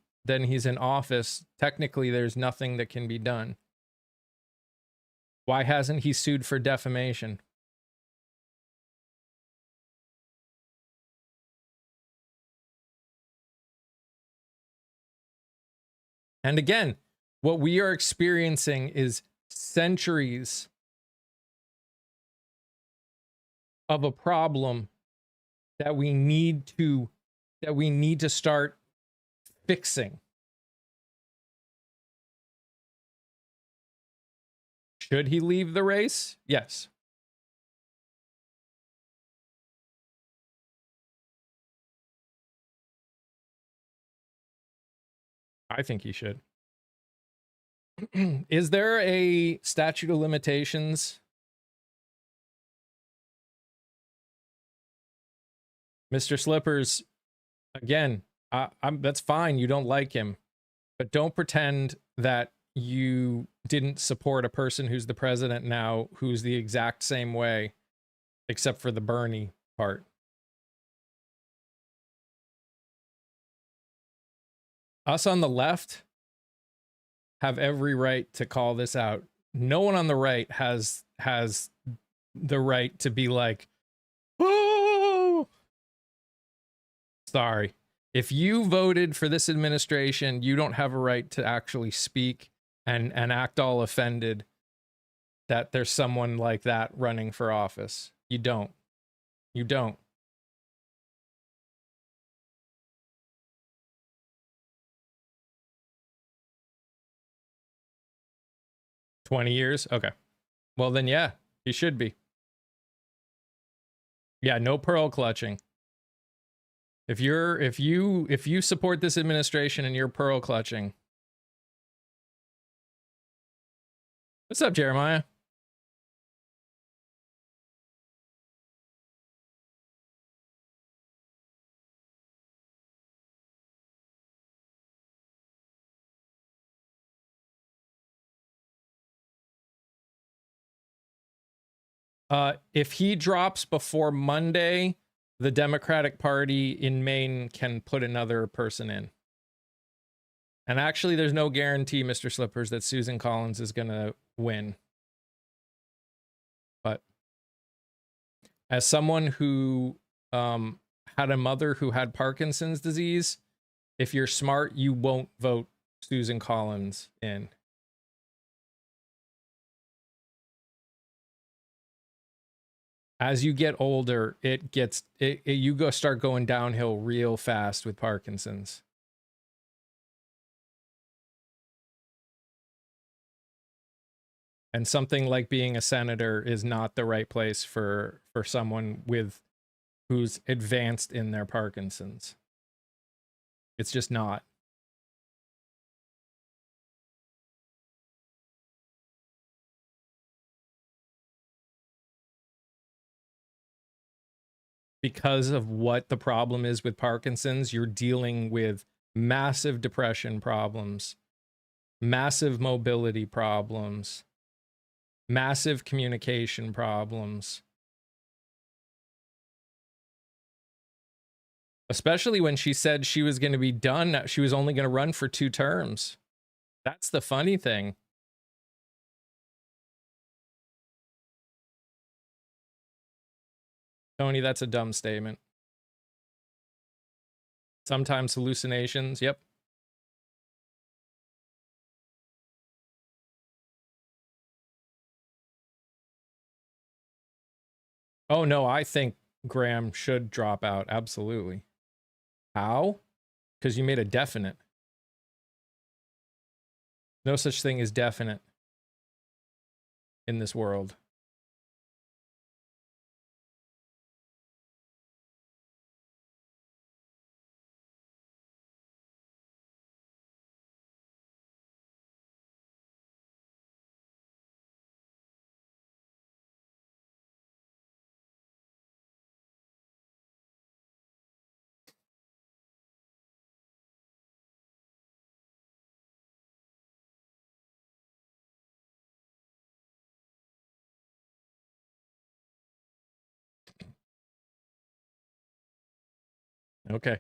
office, technically there's nothing that can be done. Why hasn't he sued for defamation? And again, what we are experiencing is centuries of a problem that we need to start fixing. Should he leave the race? Yes. I think he should. Is there a statute of limitations? Mr. Slippers, again, that's fine. You don't like him, but don't pretend that you didn't support a person who's the president now, who's the exact same way, except for the Bernie part. Us on the left have every right to call this out. No one on the right has the right to be like, oh, sorry. If you voted for this administration, you don't have a right to actually speak and act all offended that there's someone like that running for office. You don't. You don't. $20 years? Okay. Well, then, yeah, he should be. Yeah, no pearl clutching. If you support this administration and you're pearl clutching. What's up, Jeremiah? If he drops before Monday, the Democratic Party in Maine can put another person in. And actually, there's no guarantee, Mr. Slippers, that Susan Collins is going to win. But as someone who had a mother who had Parkinson's disease, if you're smart, you won't vote Susan Collins in. As you get older, you start going downhill real fast with Parkinson's. And something like being a senator is not the right place for someone who's advanced in their Parkinson's. It's just not. Because of what the problem is with Parkinson's, you're dealing with massive depression problems, massive mobility problems, massive communication problems. Especially when she said she was going to be done. She was only going to run for 2 terms. That's the funny thing. Tony, that's a dumb statement. Sometimes hallucinations. Yep. Oh, no, I think Graham should drop out. Absolutely. How? Because you made a definite. No such thing as definite in this world. Okay.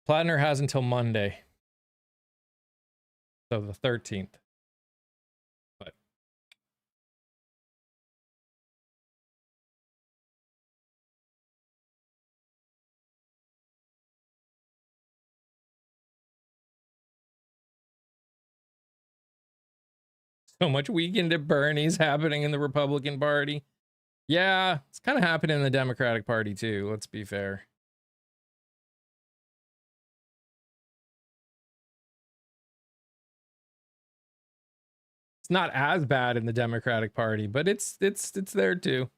Plattner has until Monday. So the 13th. But so much weekend at Bernie's happening in the Republican Party. Yeah, it's kind of happening in the Democratic Party too, let's be fair. It's not as bad in the Democratic Party, but it's there too.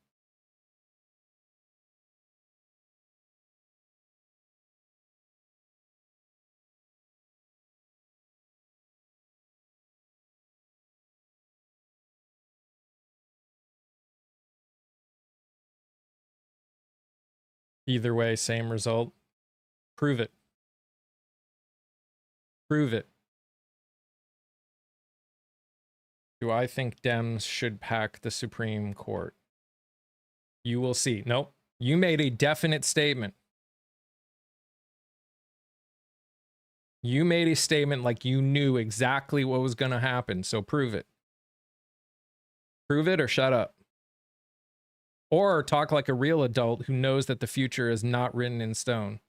Either way, same result. Prove it. Prove it. Do I think Dems should pack the Supreme Court? You will see. Nope. You made a definite statement. You made a statement like you knew exactly what was going to happen, so prove it. Prove it or shut up. Or talk like a real adult who knows that the future is not written in stone.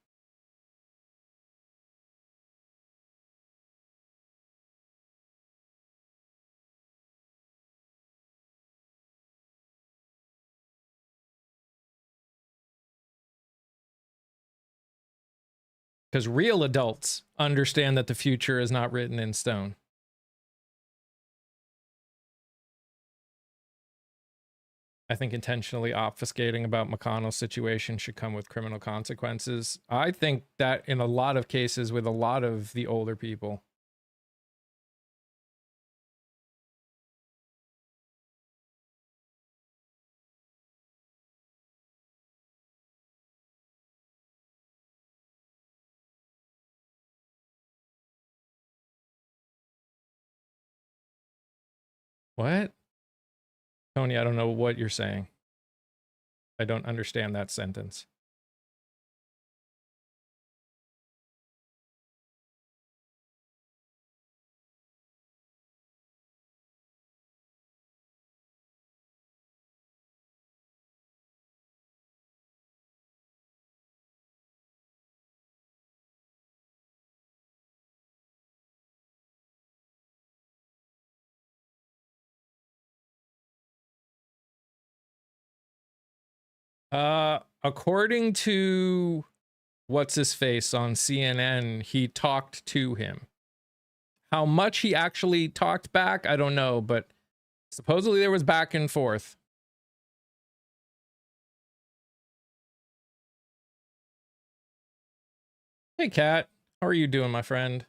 Because real adults understand that the future is not written in stone. I think intentionally obfuscating about McConnell's situation should come with criminal consequences. I think that in a lot of cases with a lot of the older people. What? Tony, I don't know what you're saying. I don't understand that sentence. According to what's his face on CNN, he talked to him. How much he actually talked back, I don't know, but supposedly there was back and forth. Hey, Kat. How are you doing, my friend?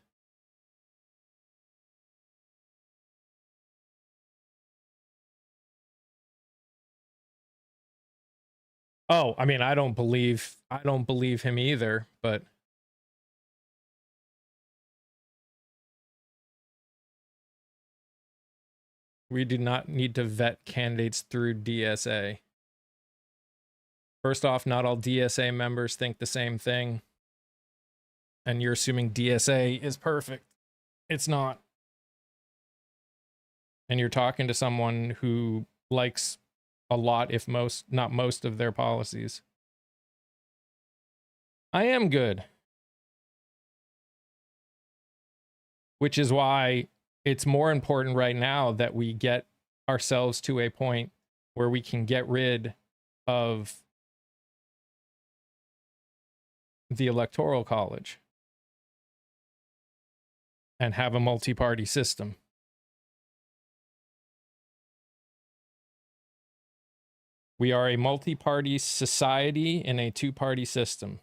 Oh, I mean, I don't believe him either, but we do not need to vet candidates through DSA. First off, not all DSA members think the same thing. And you're assuming DSA is perfect. It's not. And you're talking to someone who likes a lot, if most, not most of their policies. I am good. Which is why it's more important right now that we get ourselves to a point where we can get rid of the Electoral College and have a multi-party system. We are a multi-party society in a two-party system.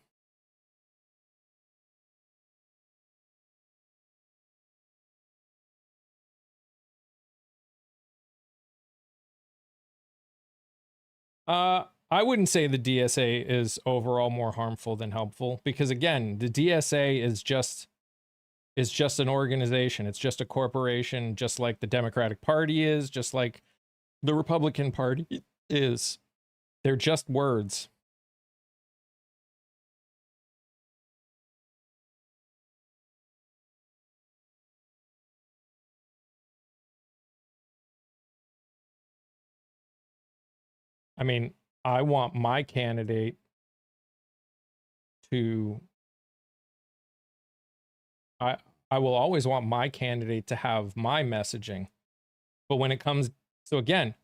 I wouldn't say the DSA is overall more harmful than helpful, because again, the DSA is just an organization. It's just a corporation, just like the Democratic Party is, just like the Republican Party is. They're just words. I mean, I want my candidate to I will always want my candidate to have my messaging. But when it comes, so again,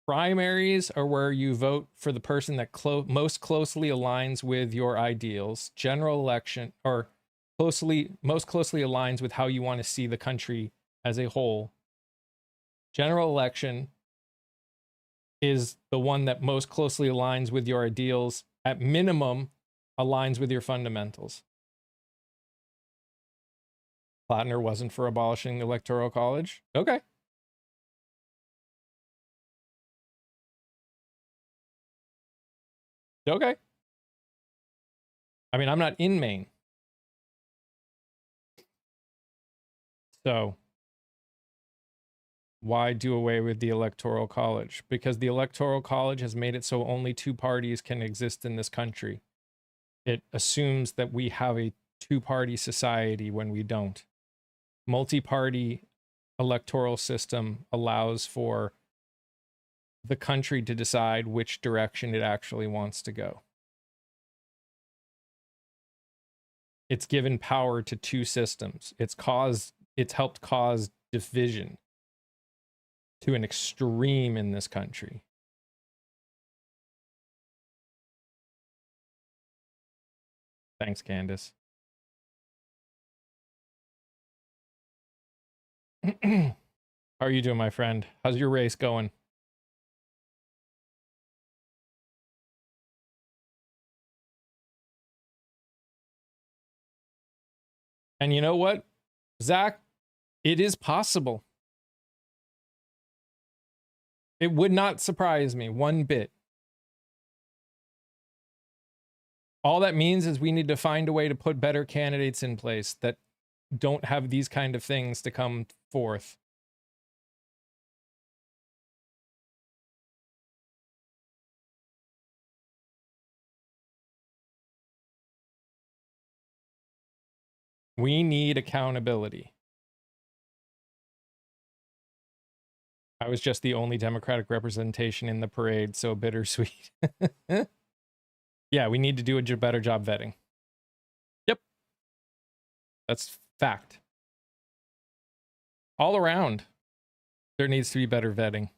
primaries are where you vote for the person that most closely aligns with your ideals. General election, or most closely aligns with how you want to see the country as a whole. General election is the one that most closely aligns with your ideals, at minimum aligns with your fundamentals. Plattner wasn't for abolishing the Electoral College. Okay. Okay. I mean, I'm not in Maine. So why do away with the Electoral College? Because the Electoral College has made it so only two parties can exist in this country. It assumes that we have a two-party society when we don't. Multi-party electoral system allows for the country to decide which direction it actually wants to go. It's given power to two systems. It's helped cause division to an extreme in this country. Thanks, Candace. How are you doing, my friend? How's your race going? And you know what, Zach? It is possible. It would not surprise me one bit. All that means is we need to find a way to put better candidates in place that don't have these kind of things to come forth. We need accountability. I was just the only Democratic representation in the parade, so bittersweet. Yeah, we need to do a better job vetting. Yep. That's fact. All around, there needs to be better vetting.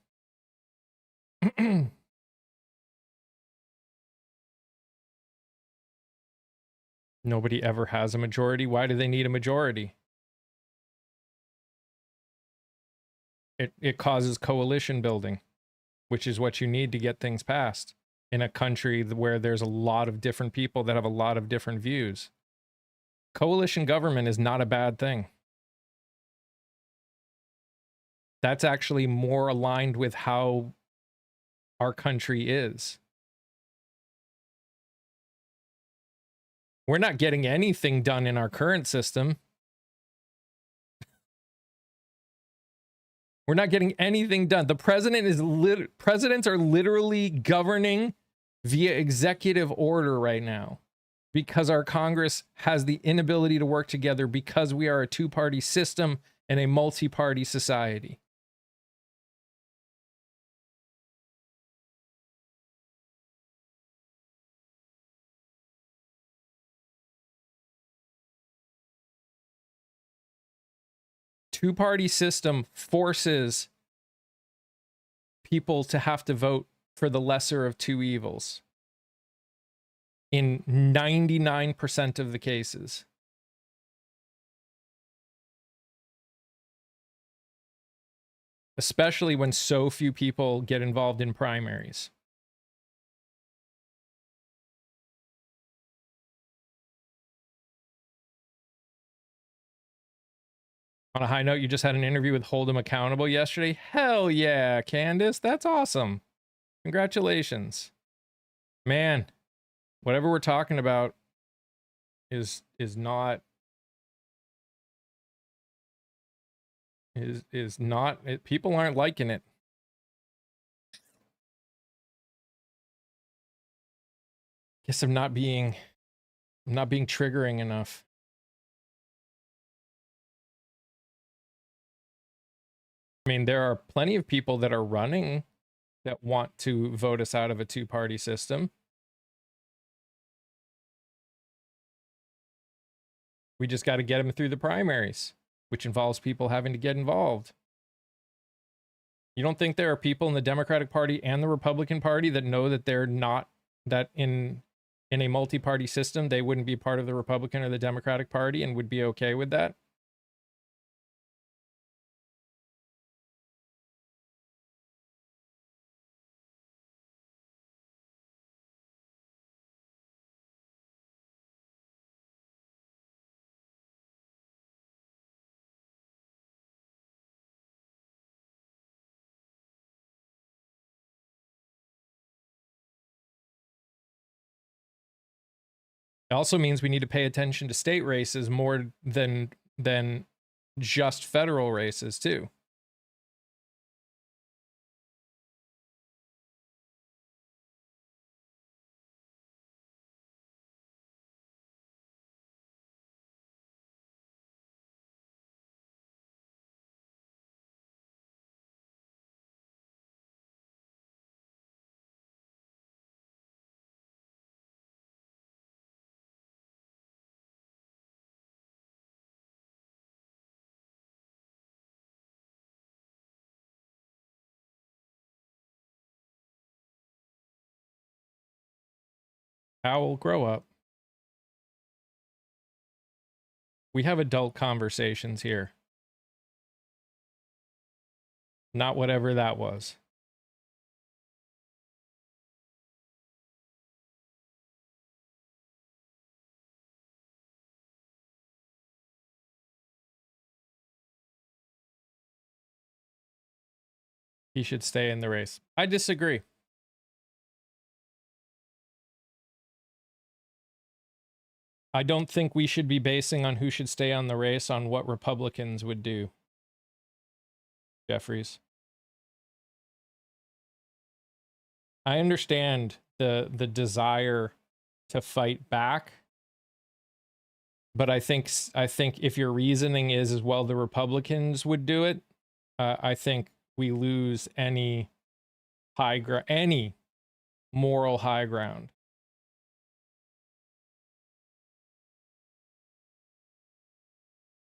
Nobody ever has a majority. Why do they need a majority? It causes coalition building, which is what you need to get things passed in a country where there's a lot of different people that have a lot of different views. Coalition government is not a bad thing. That's actually more aligned with how our country is. We're not getting anything done in our current system. We're not getting anything done. The president is presidents are literally governing via executive order right now because our Congress has the inability to work together because we are a two-party system and a multi-party society. Two-party system forces people to have to vote for the lesser of two evils in 99% of the cases. Especially when so few people get involved in primaries. On a high note, you just had an interview with Hold 'em Accountable yesterday. Hell yeah, Candace. That's awesome. Congratulations. Man, whatever we're talking about is not people aren't liking it. Guess I'm not being triggering enough. I mean, there are plenty of people that are running that want to vote us out of a two-party system. We just got to get them through the primaries, which involves people having to get involved. You don't think there are people in the Democratic Party and the Republican Party that know that they're not, that in a multi-party system, they wouldn't be part of the Republican or the Democratic Party and would be okay with that? It also means we need to pay attention to state races more than just federal races too. Owl, grow up. We have adult conversations here. Not whatever that was. He should stay in the race. I disagree. I don't think we should be basing on who should stay on the race on what Republicans would do. Jeffries. I understand the desire to fight back, but I think if your reasoning is as well the Republicans would do it, I think we lose any moral high ground.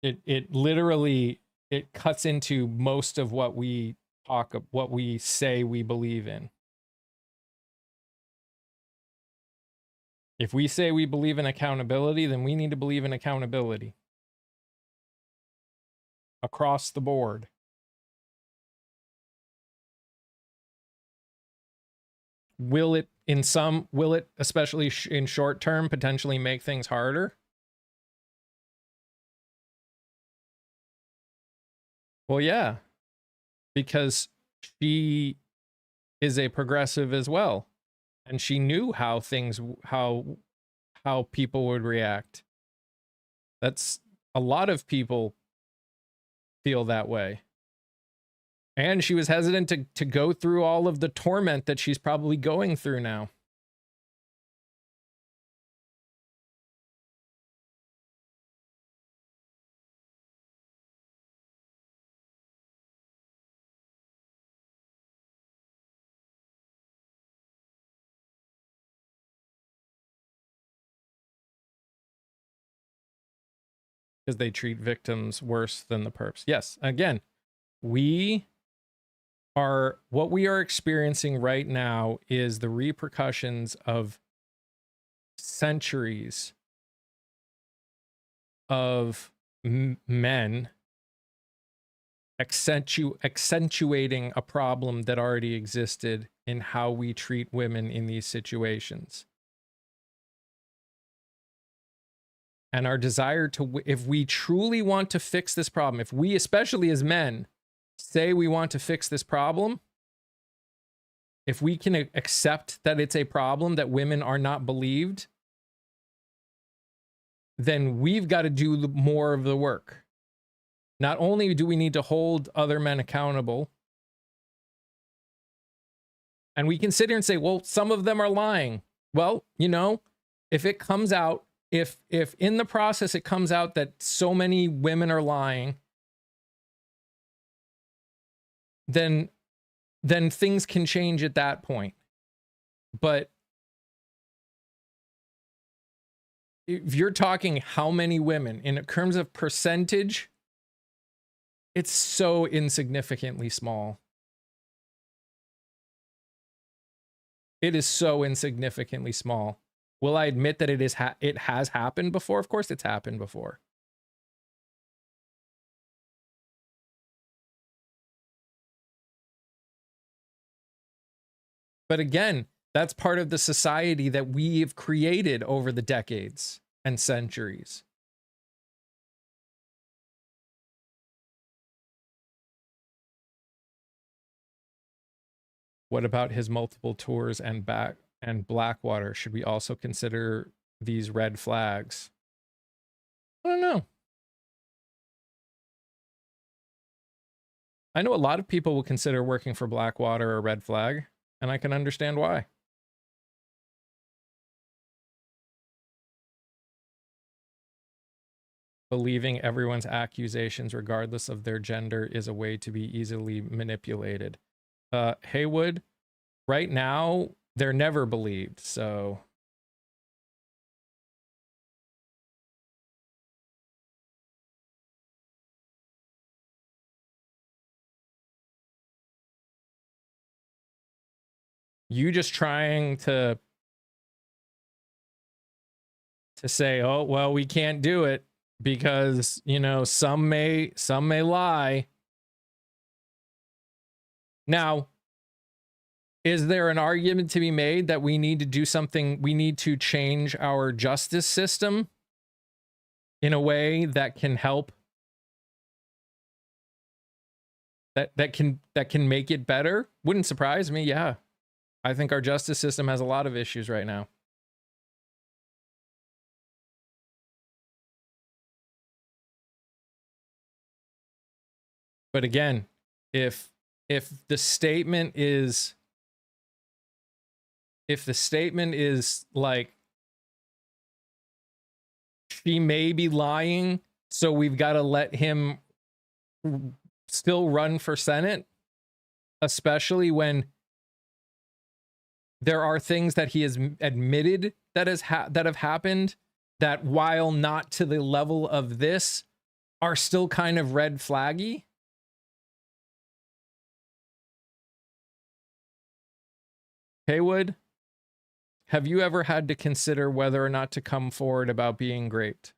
It literally cuts into most of what we say we believe in. If we say we believe in accountability, then we need to believe in accountability across the board. Will it, especially in short term, potentially make things harder? Well, yeah, because she is a progressive as well. And she knew how people would react. That's a lot of people feel that way. And she was hesitant to go through all of the torment that she's probably going through now. Because they treat victims worse than the perps. Yes, again, what we are experiencing right now is the repercussions of centuries of men accentuating a problem that already existed in how we treat women in these situations. And our desire if we truly want to fix this problem, if we, especially as men, say we want to fix this problem, if we can accept that it's a problem, that women are not believed, then we've got to do more of the work. Not only do we need to hold other men accountable, and we can sit here and say, well, some of them are lying. Well, if it comes out, if in the process it comes out that so many women are lying, then things can change at that point. But if you're talking how many women in terms of percentage, it's so insignificantly small. It is so insignificantly small. Will I admit that it has happened before? Of course it's happened before. But again, that's part of the society that we've created over the decades and centuries. What about his multiple tours and Blackwater? Should we also consider these red flags? I don't know. I know a lot of people will consider working for Blackwater a red flag, and I can understand why. Believing everyone's accusations, regardless of their gender, is a way to be easily manipulated. Haywood, right now, they're never believed, so... You just trying to say, oh, well, we can't do it because, some may lie. Now, is there an argument to be made that we need to do something? We need to change our justice system in a way that can help, that can make it better? Wouldn't surprise me. Yeah, I think our justice system has a lot of issues right now. But again, if the statement is like, she may be lying, so we've got to let him still run for Senate, especially when there are things that he has admitted that have happened that, while not to the level of this, are still kind of red flaggy. Haywood, have you ever had to consider whether or not to come forward about being raped?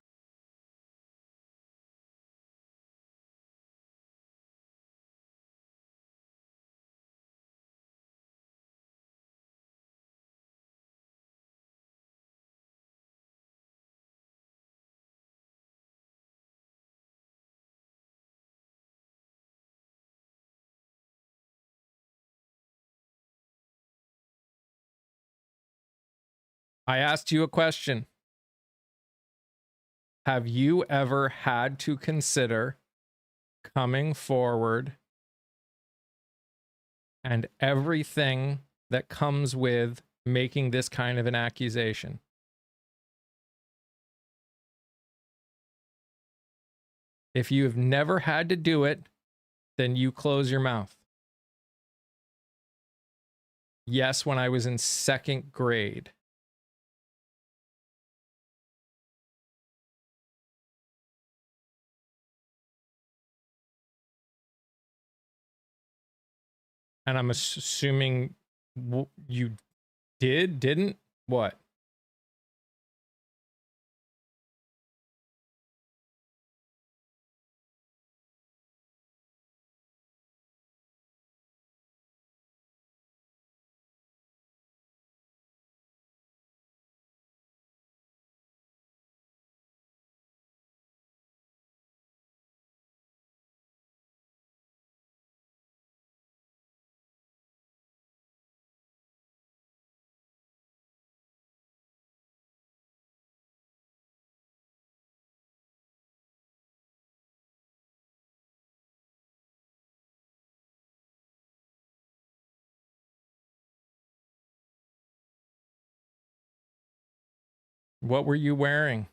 I asked you a question. Have you ever had to consider coming forward and everything that comes with making this kind of an accusation? If you have never had to do it, then you close your mouth. Yes, when I was in 2nd grade. And I'm assuming you didn't? What? What were you wearing?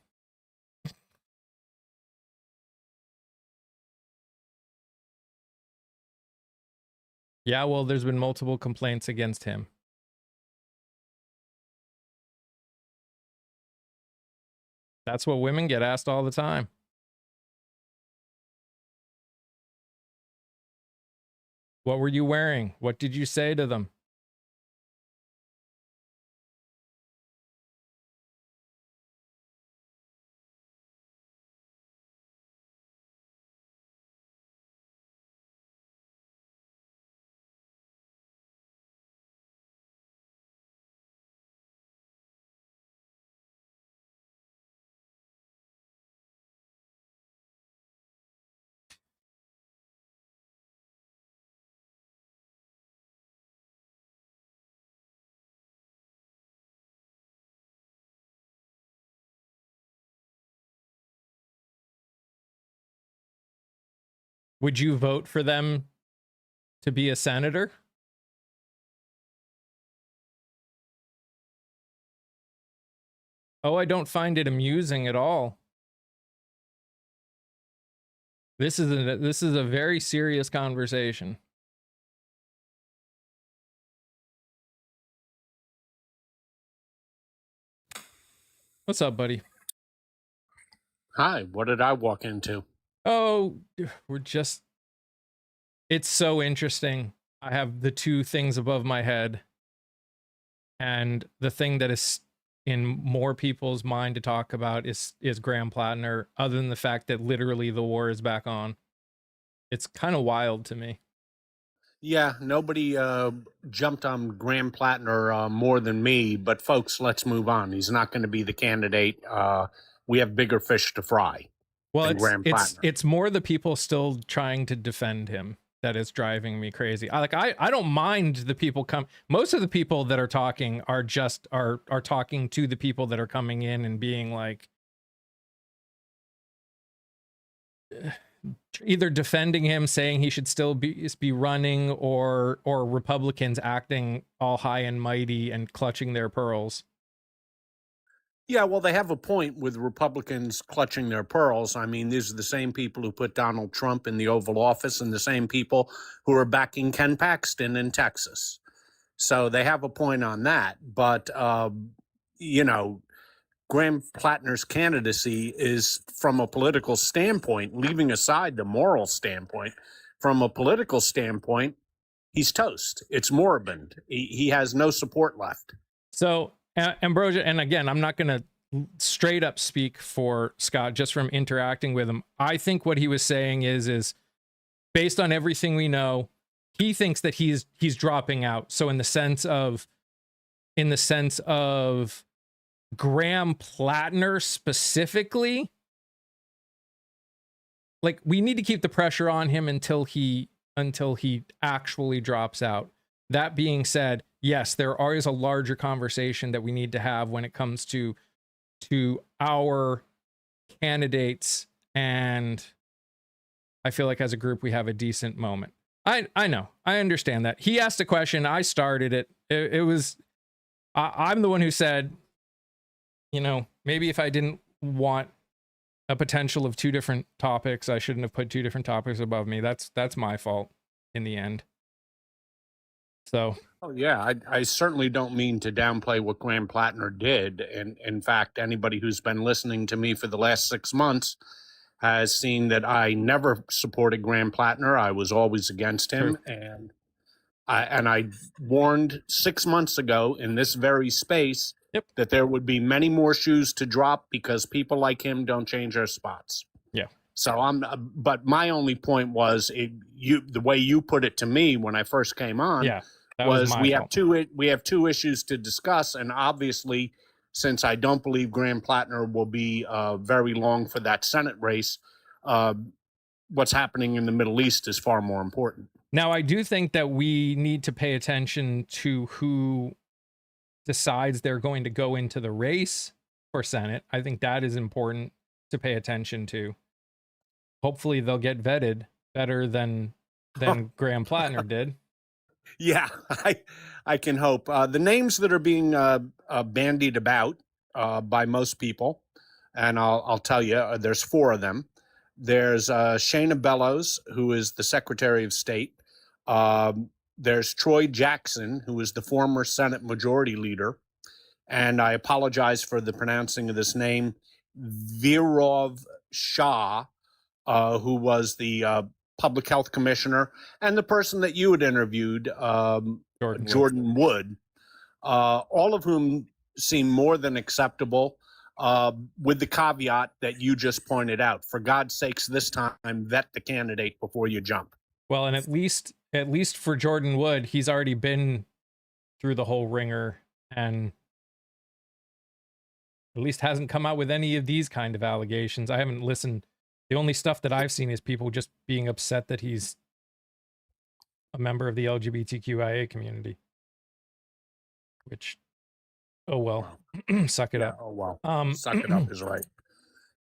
Yeah, well, there's been multiple complaints against him. That's what women get asked all the time. What were you wearing? What did you say to them? Would you vote for them to be a senator? Oh, I don't find it amusing at all. This is a very serious conversation. What's up, buddy? Hi, what did I walk into? Oh, it's so interesting. I have the two things above my head, and the thing that is in more people's mind to talk about is Graham Plattner, other than the fact that literally the war is back on. It's kind of wild to me. Yeah, nobody jumped on Graham Plattner more than me, but folks, let's move on. He's not going to be the candidate. We have bigger fish to fry Well, than it's Graham it's Plattner. it's more the people still trying to defend him that is driving me crazy. I don't mind the people most of the people that are talking are just are talking to the people that are coming in and being like either defending him, saying he should still be running, or Republicans acting all high and mighty and clutching their pearls. Yeah, well, they have a point with Republicans clutching their pearls. I mean, these are the same people who put Donald Trump in the Oval Office and the same people who are backing Ken Paxton in Texas. So they have a point on that. But, you know, Graham Plattner's candidacy is, from a political standpoint, leaving aside the moral standpoint, from a political standpoint, he's toast. It's moribund. He has no support left. So, Ambrosia, and again, I'm not going to straight up speak for Scott just from interacting with him. I think what he was saying is based on everything we know, he thinks that he's dropping out. So in the sense of Graham Plattner specifically, like, we need to keep the pressure on him until he actually drops out. That being said, yes, there is a larger conversation that we need to have when it comes to our candidates, and I feel like as a group we have a decent moment. I know, I understand that. He asked a question, I started it. It was I'm the one who said, you know, maybe if I didn't want a potential of two different topics, I shouldn't have put two different topics above me. That's my fault in the end. So, oh yeah, I certainly don't mean to downplay what Graham Plattner did. And in fact, anybody who's been listening to me for the last 6 months has seen that I never supported Graham Plattner. I was always against him. True. And I warned 6 months ago in this very space that there would be many more shoes to drop because people like him don't change their spots. Yeah. So but my only point was the way you put it to me when I first came on. Yeah, was we fault. have two issues to discuss, and obviously, since I don't believe Graham Plattner will be very long for that Senate race, what's happening in the Middle East is far more important. Now, I do think that we need to pay attention to who decides they're going to go into the race for Senate. I think that is important to pay attention to. Hopefully they'll get vetted better than Graham Plattner did. Yeah, I can hope. The names that are being bandied about by most people, and I'll tell you, there's 4 of them. There's Shayna Bellows, who is the Secretary of State. There's Troy Jackson, who is the former Senate Majority Leader. And I apologize for the pronouncing of this name, Virov Shah, who was the Public Health Commissioner, and the person that you had interviewed, Jordan Wood, all of whom seem more than acceptable, with the caveat that you just pointed out. For God's sakes, this time, vet the candidate before you jump. Well, and at least for Jordan Wood, he's already been through the whole ringer and at least hasn't come out with any of these kind of allegations. I haven't listened. The only stuff that I've seen is people just being upset that he's a member of the LGBTQIA community. Which, oh well, suck it up. Oh well, suck it up is right.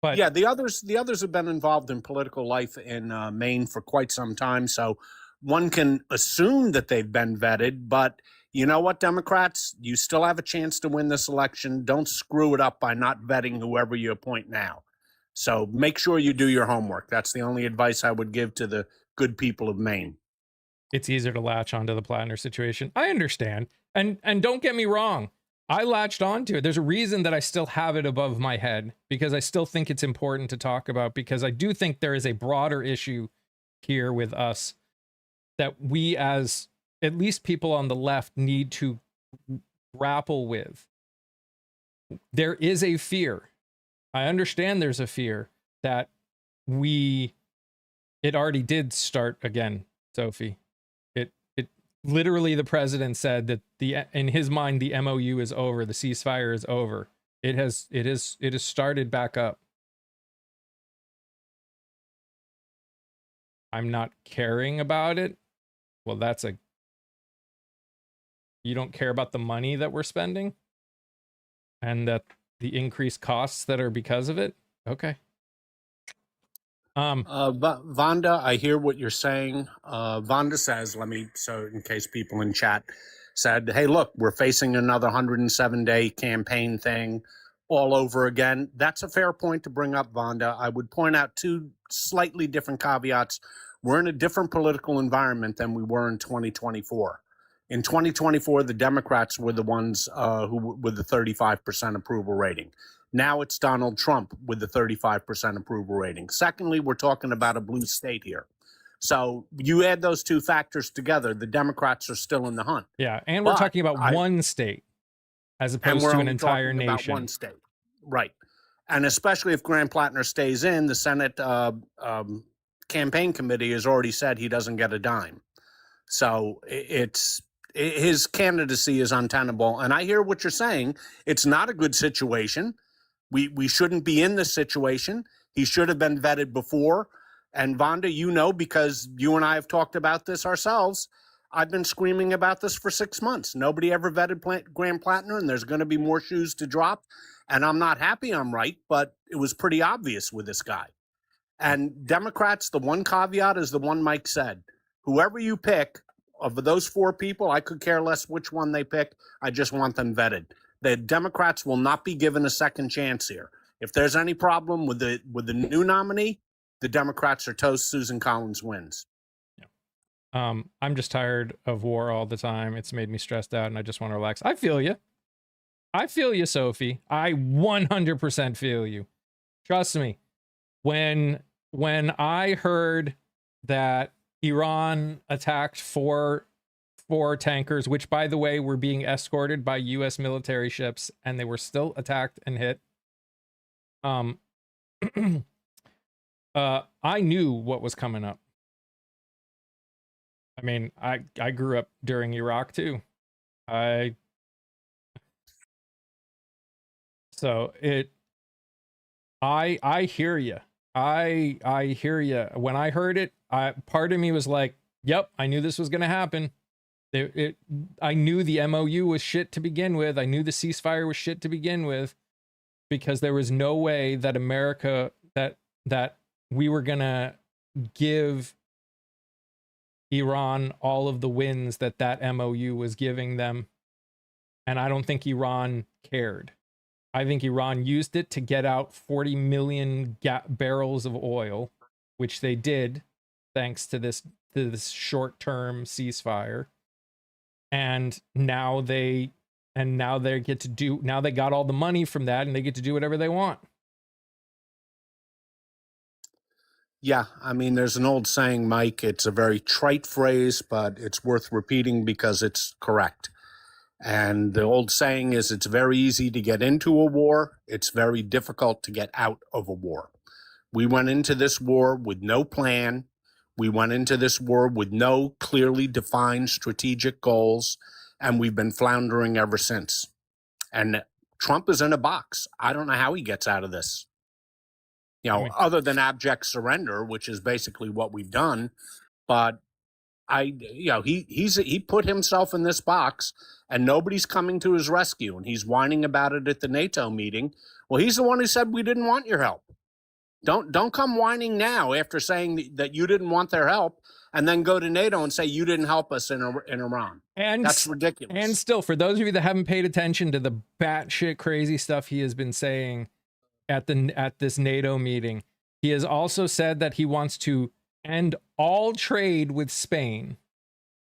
But yeah, the others have been involved in political life in Maine for quite some time, so one can assume that they've been vetted. But you know what, Democrats, you still have a chance to win this election. Don't screw it up by not vetting whoever you appoint now. So make sure you do your homework. That's the only advice I would give to the good people of Maine. It's easier to latch onto the Plattner situation. I understand. And don't get me wrong. I latched onto it. There's a reason that I still have it above my head, because I still think it's important to talk about, because I do think there is a broader issue here with us that we, as at least people on the left, need to grapple with. There is a fear. I understand there's a fear that it already did start again, Sophie. literally the president said that in his mind the MOU is over, the ceasefire is over. It has started back up. I'm not caring about it. Well, you don't care about the money that we're spending and that the increased costs that are because of it. Okay. Vonda, I hear what you're saying. Vonda says, so in case people in chat said, hey, look, we're facing another 107-day campaign thing all over again. That's a fair point to bring up, Vonda. I would point out two slightly different caveats. We're in a different political environment than we were in 2024. In 2024, the Democrats were the ones who with the 35% approval rating. Now it's Donald Trump with the 35% approval rating. Secondly, we're talking about a blue state here. So you add those two factors together, the Democrats are still in the hunt. Yeah, and we're talking about one state as opposed to an entire nation. About one state, right? And especially if Graham Plattner stays in, the Senate campaign committee has already said he doesn't get a dime. So his candidacy is untenable. And I hear what you're saying. It's not a good situation. We shouldn't be in this situation. He should have been vetted before. And Vonda, you know, because you and I have talked about this ourselves, I've been screaming about this for 6 months. Nobody ever vetted Graham Plattner, and there's going to be more shoes to drop. And I'm not happy I'm right, but it was pretty obvious with this guy. And Democrats, the one caveat is the one Mike said. Whoever you pick, of those four people, I could care less which one they pick. I just want them vetted. The Democrats will not be given a second chance here. If there's any problem with the new nominee, the Democrats are toast. Susan Collins wins. Yeah. I'm just tired of war all the time. It's made me stressed out, and I just want to relax. I feel you. I feel you, Sophie. I 100% feel you. Trust me. When I heard that Iran attacked four tankers, which, by the way, were being escorted by U.S. military ships, and they were still attacked and hit. I knew what was coming up. I mean, I grew up during Iraq too. So I hear you. I hear you. When I heard it, part of me was like, yep, I knew this was going to happen. I knew the MOU was shit to begin with. I knew the ceasefire was shit to begin with, because there was no way that America, that we were going to give Iran all of the wins that MOU was giving them. And I don't think Iran cared. I think Iran used it to get out 40 million barrels of oil, which they did thanks to this short-term ceasefire. And now they get to do, now they got all the money from that, and they get to do whatever they want. Yeah, I mean, there's an old saying, Mike. It's a very trite phrase, but it's worth repeating because it's correct. And the old saying is, it's very easy to get into a war. It's very difficult to get out of a war. We went into this war with no plan. We went into this war with no clearly defined strategic goals, and we've been floundering ever since. And Trump is in a box. I don't know how he gets out of this. You know, other than abject surrender, which is basically what we've done. But he put himself in this box, and nobody's coming to his rescue. And he's whining about it at the NATO meeting. Well, he's the one who said we didn't want your help. Don't come whining now after saying that you didn't want their help, and then go to NATO and say you didn't help us in Iran. And that's ridiculous. And still, for those of you that haven't paid attention to the batshit crazy stuff he has been saying at this NATO meeting, he has also said that he wants to end all trade with Spain,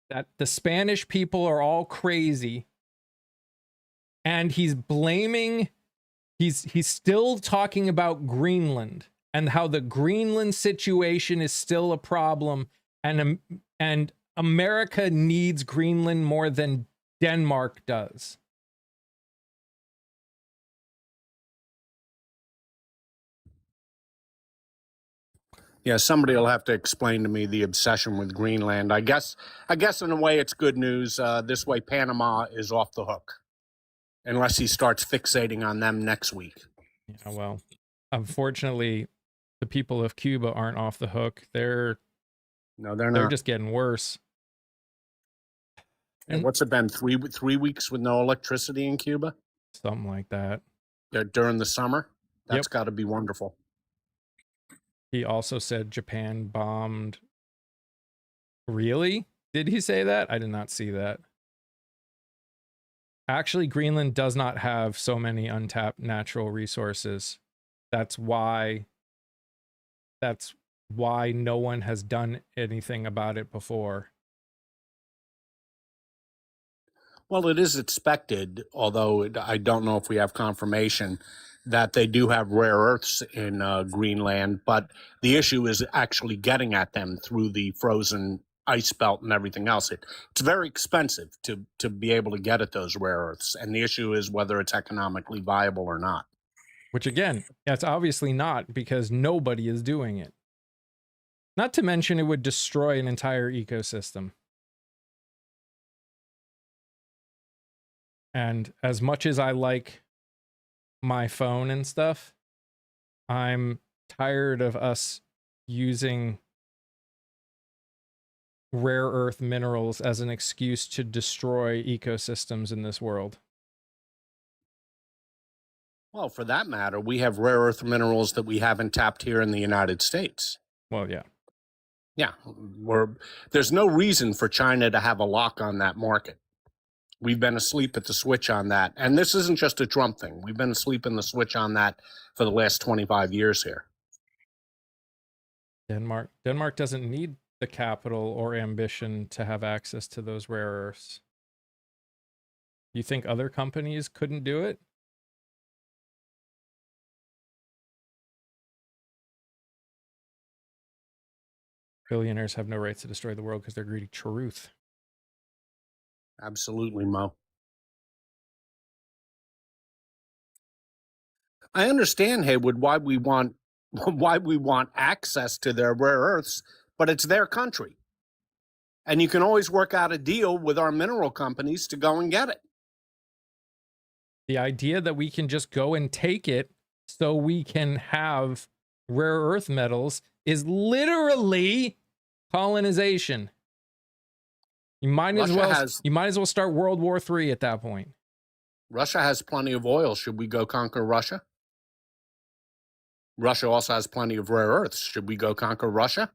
that the Spanish people are all crazy, and he's still talking about Greenland and how the Greenland situation is still a problem, and America needs Greenland more than Denmark does. Yeah, somebody will have to explain to me the obsession with Greenland. I guess in a way it's good news. This way Panama is off the hook. Unless he starts fixating on them next week. Yeah, well, unfortunately, the people of Cuba aren't off the hook. They're not. just getting worse. And what's it been, 3 weeks with no electricity in Cuba? Something like that. During the summer? That's Yep. got to be wonderful. He also said Japan bombed. Really? Did he say that? I did not see that. Actually, Greenland does not have so many untapped natural resources. That's why no one has done anything about it before. Well, it is expected, although I don't know if we have confirmation that they do have rare earths in Greenland, but the issue is actually getting at them through the frozen ice belt and everything else. It's very expensive to be able to get at those rare earths, and the issue is whether it's economically viable or not. Which again, that's obviously not, because nobody is doing it. Not to mention it would destroy an entire ecosystem. And as much as I like my phone and stuff, I'm tired of us using rare earth minerals as an excuse to destroy ecosystems in this world. Well, for that matter, we have rare earth minerals that we haven't tapped here in the United States. Well, yeah. Yeah, there's no reason for China to have a lock on that market. We've been asleep at the switch on that. And this isn't just a Trump thing. We've been asleep in the switch on that for the last 25 years here. Denmark doesn't need the capital or ambition to have access to those rare earths. You think other companies couldn't do it? Billionaires have no rights to destroy the world because they're greedy. Truth. Absolutely, Mo. I understand, Haywood, why we want access to their rare earths, but it's their country. And you can always work out a deal with our mineral companies to go and get it. The idea that we can just go and take it so we can have rare earth metals is literally colonization. You might as well start World War III at that point. Russia has plenty of oil. Should we go conquer Russia? Russia also has plenty of rare earths. Should we go conquer Russia?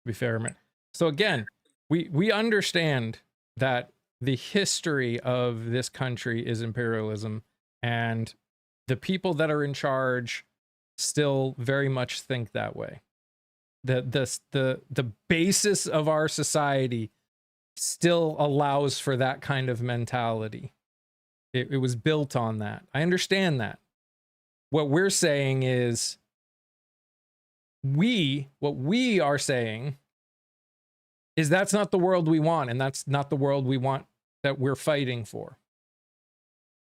Be fair, man. So again, we understand that the history of this country is imperialism, and the people that are in charge still very much think that way. The basis of our society still allows for that kind of mentality. It was built on that. I understand that. What we're saying is what we are saying is that's not the world we want, and that's not the world we want that we're fighting for.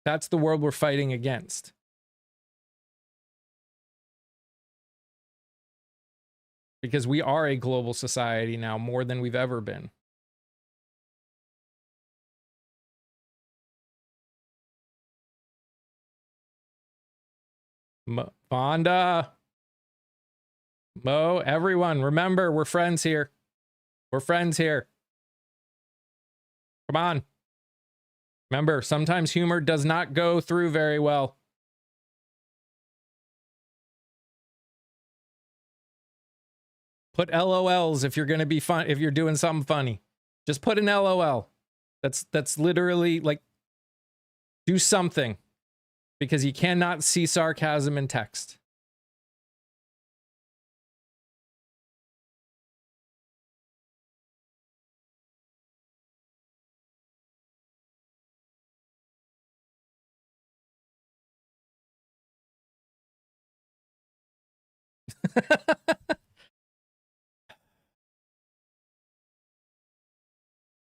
That's the world we're fighting against. Because we are a global society now more than we've ever been. Vonda, Mo, everyone, remember, we're friends here. We're friends here. Come on. Remember, sometimes humor does not go through very well. Put LOLs if you're going to be fun, if you're doing something funny. Just put an LOL. That's literally like, do something, because you cannot see sarcasm in text.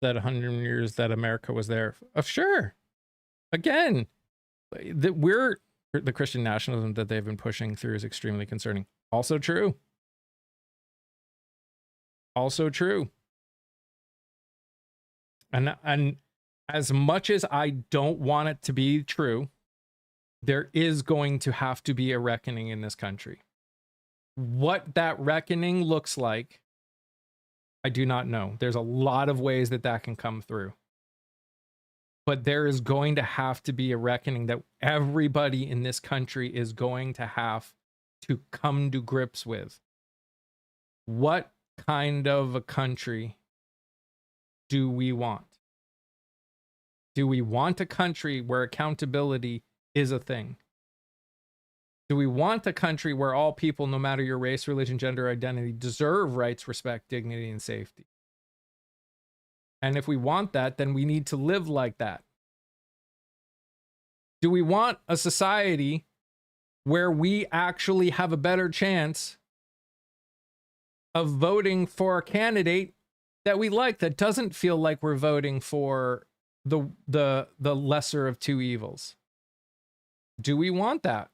That 100 years that America was there. Sure. Again, that the Christian nationalism that they've been pushing through is extremely concerning. Also true. Also true. And as much as I don't want it to be true, there is going to have to be a reckoning in this country. What that reckoning looks like, I do not know. There's a lot of ways that that can come through. But there is going to have to be a reckoning that everybody in this country is going to have to come to grips with. What kind of a country do we want? Do we want a country where accountability is a thing? Do we want a country where all people, no matter your race, religion, gender, identity, deserve rights, respect, dignity, and safety? And if we want that, then we need to live like that. Do we want a society where we actually have a better chance of voting for a candidate that we like, that doesn't feel like we're voting for the lesser of two evils? Do we want that?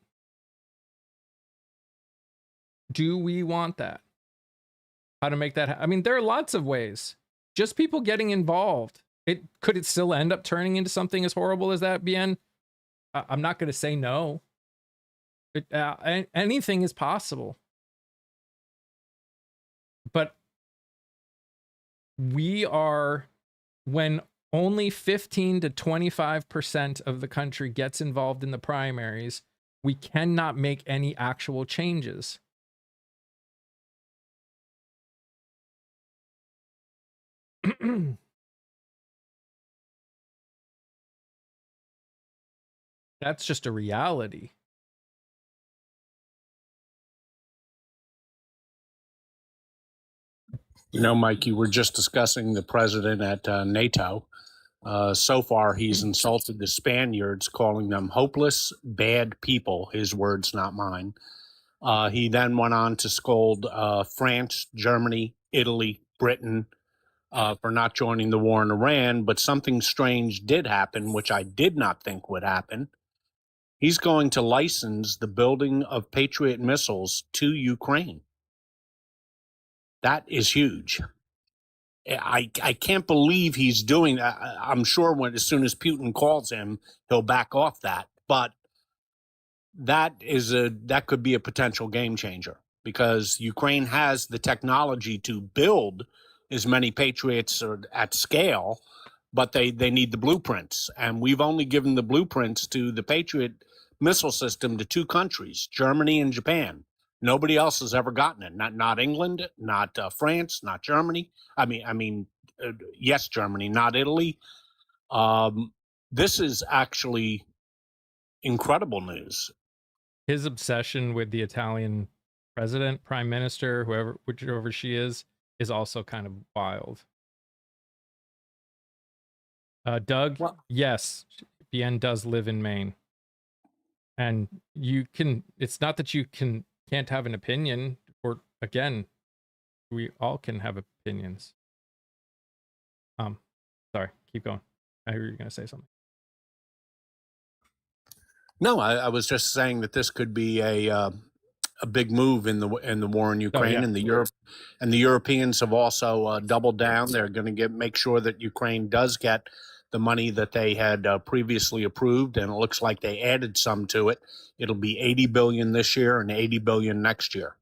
Do we want that? How to make that I mean, there are lots of ways. Just people getting involved. Could it still end up turning into something as horrible as that, Bien? I'm not going to say no. Anything is possible. But we are, when only 15 to 25% of the country gets involved in the primaries, we cannot make any actual changes. That's just a reality. You know, Mike, you were just discussing the president at NATO. So far, he's insulted the Spaniards, calling them hopeless, bad people. His words, not mine. He then went on to scold France, Germany, Italy, Britain for not joining the war in Iran. But something strange did happen, which I did not think would happen. He's going to license the building of Patriot missiles to Ukraine. That is huge. I can't believe he's doing that. I'm sure as soon as Putin calls him, he'll back off that. But that could be a potential game changer, because Ukraine has the technology to build as many Patriots at scale, but they need the blueprints. And we've only given the blueprints to the Patriot missile system to two countries, Germany and Japan. Nobody else has ever gotten it. Not England, not France, not Germany. Yes, Germany, not Italy. This is actually incredible news. His obsession with the Italian president, prime minister, whichever she is also kind of wild. Doug, well, yes, Bien does live in Maine. And it's not that you can't have an opinion, or again, we all can have opinions. Sorry, keep going. I heard you were going to say something. No, I was just saying that this could be a big move in the war in Ukraine. Oh, yeah. And the Europeans have also doubled down. They're going to make sure that Ukraine does get the money that they had previously approved, and it looks like they added some to it. It'll be $80 billion this year and $80 billion next year.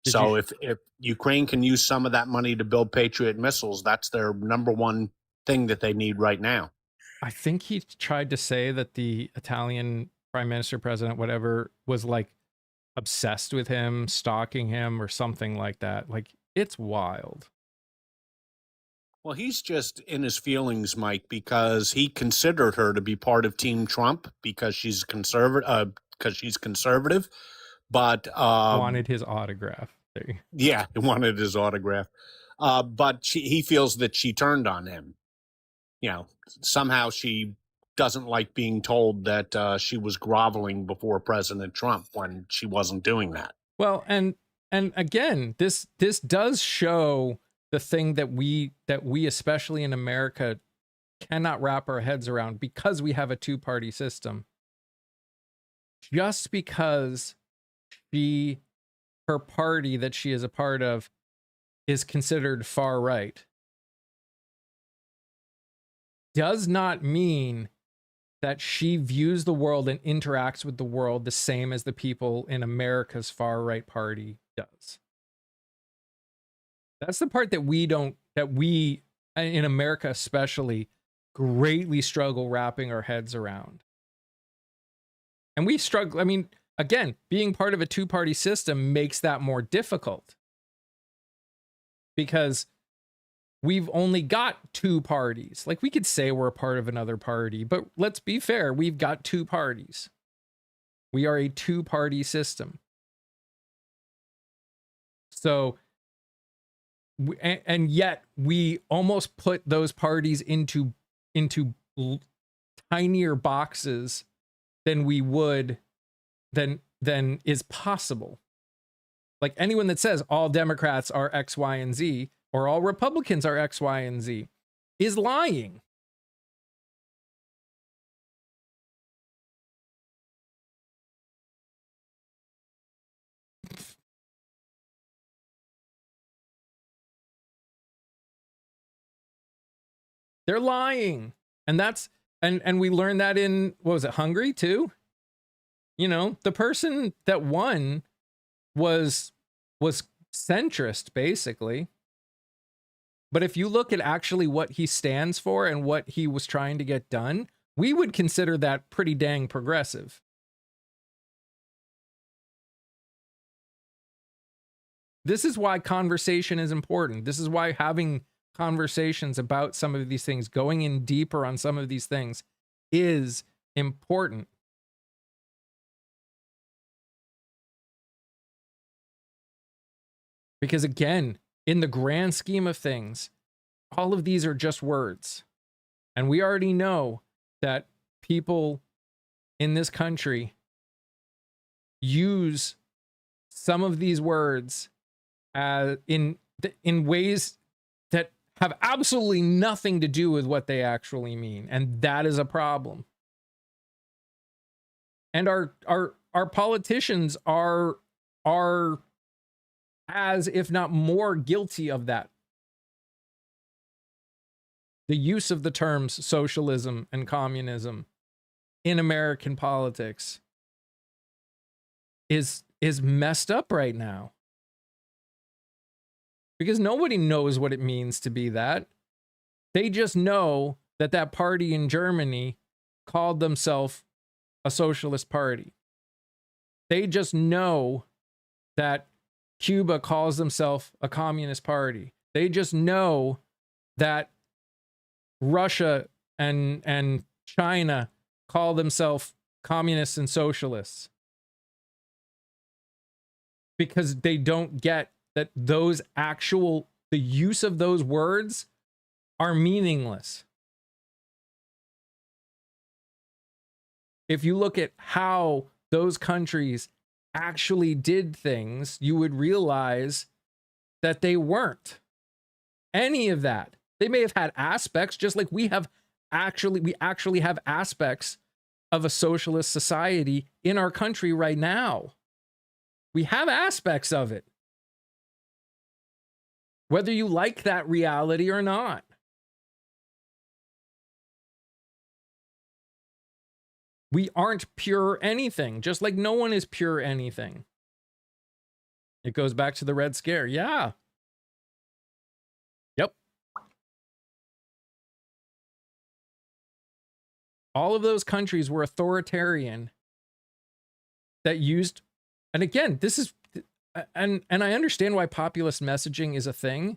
If Ukraine can use some of that money to build Patriot missiles, that's their number one thing that they need right now. I think he tried to say that the Italian prime minister, president, whatever, was like obsessed with him, stalking him, or something like that. Like, it's wild. Well, he's just in his feelings, Mike, because he considered her to be part of Team Trump because she's conservative. But wanted his autograph. Yeah, he wanted his autograph. But he feels that she turned on him. You know, somehow she doesn't like being told that she was groveling before President Trump when she wasn't doing that. Well, and again, this does show the thing that we especially in America cannot wrap our heads around because we have a two-party system. Just because her party that she is a part of is considered far right does not mean that she views the world and interacts with the world the same as the people in America's far right party does. That's the part that we in America especially greatly struggle wrapping our heads around. And we struggle, I mean, again, being part of a two-party system makes that more difficult. Because we've only got two parties. Like, we could say we're a part of another party, but let's be fair, we've got two parties. We are a two-party system. So, and yet we almost put those parties into tinier boxes than we would, than is possible. Like, anyone that says all Democrats are X, Y, and Z, or all Republicans are X, Y, and Z, is lying. They're lying. And that's, and we learned that in, what was it, Hungary too? You know, the person that won was centrist, basically. But if you look at actually what he stands for and what he was trying to get done, we would consider that pretty dang progressive. This is why conversation is important. This is why having conversations about some of these things, going in deeper on some of these things, is important. Because again, in the grand scheme of things, all of these are just words. And we already know that people in this country use some of these words in ways that have absolutely nothing to do with what they actually mean. And that is a problem. And our politicians are as, if not more, guilty of that. The use of the terms socialism and communism in American politics is messed up right now. Because nobody knows what it means to be that. They just know that that party in Germany called themselves a socialist party. They just know that Cuba calls themselves a communist party. They just know that Russia and China call themselves communists and socialists. Because they don't get that the use of those words are meaningless. If you look at how those countries actually did things, you would realize that they weren't any of that. They may have had aspects, just like we actually have aspects of a socialist society in our country right now. We have aspects of it, whether you like that reality or not. We aren't pure anything, just like no one is pure anything. It goes back to the Red Scare. Yeah. Yep. All of those countries were authoritarian that used, and again, this is, and I understand why populist messaging is a thing,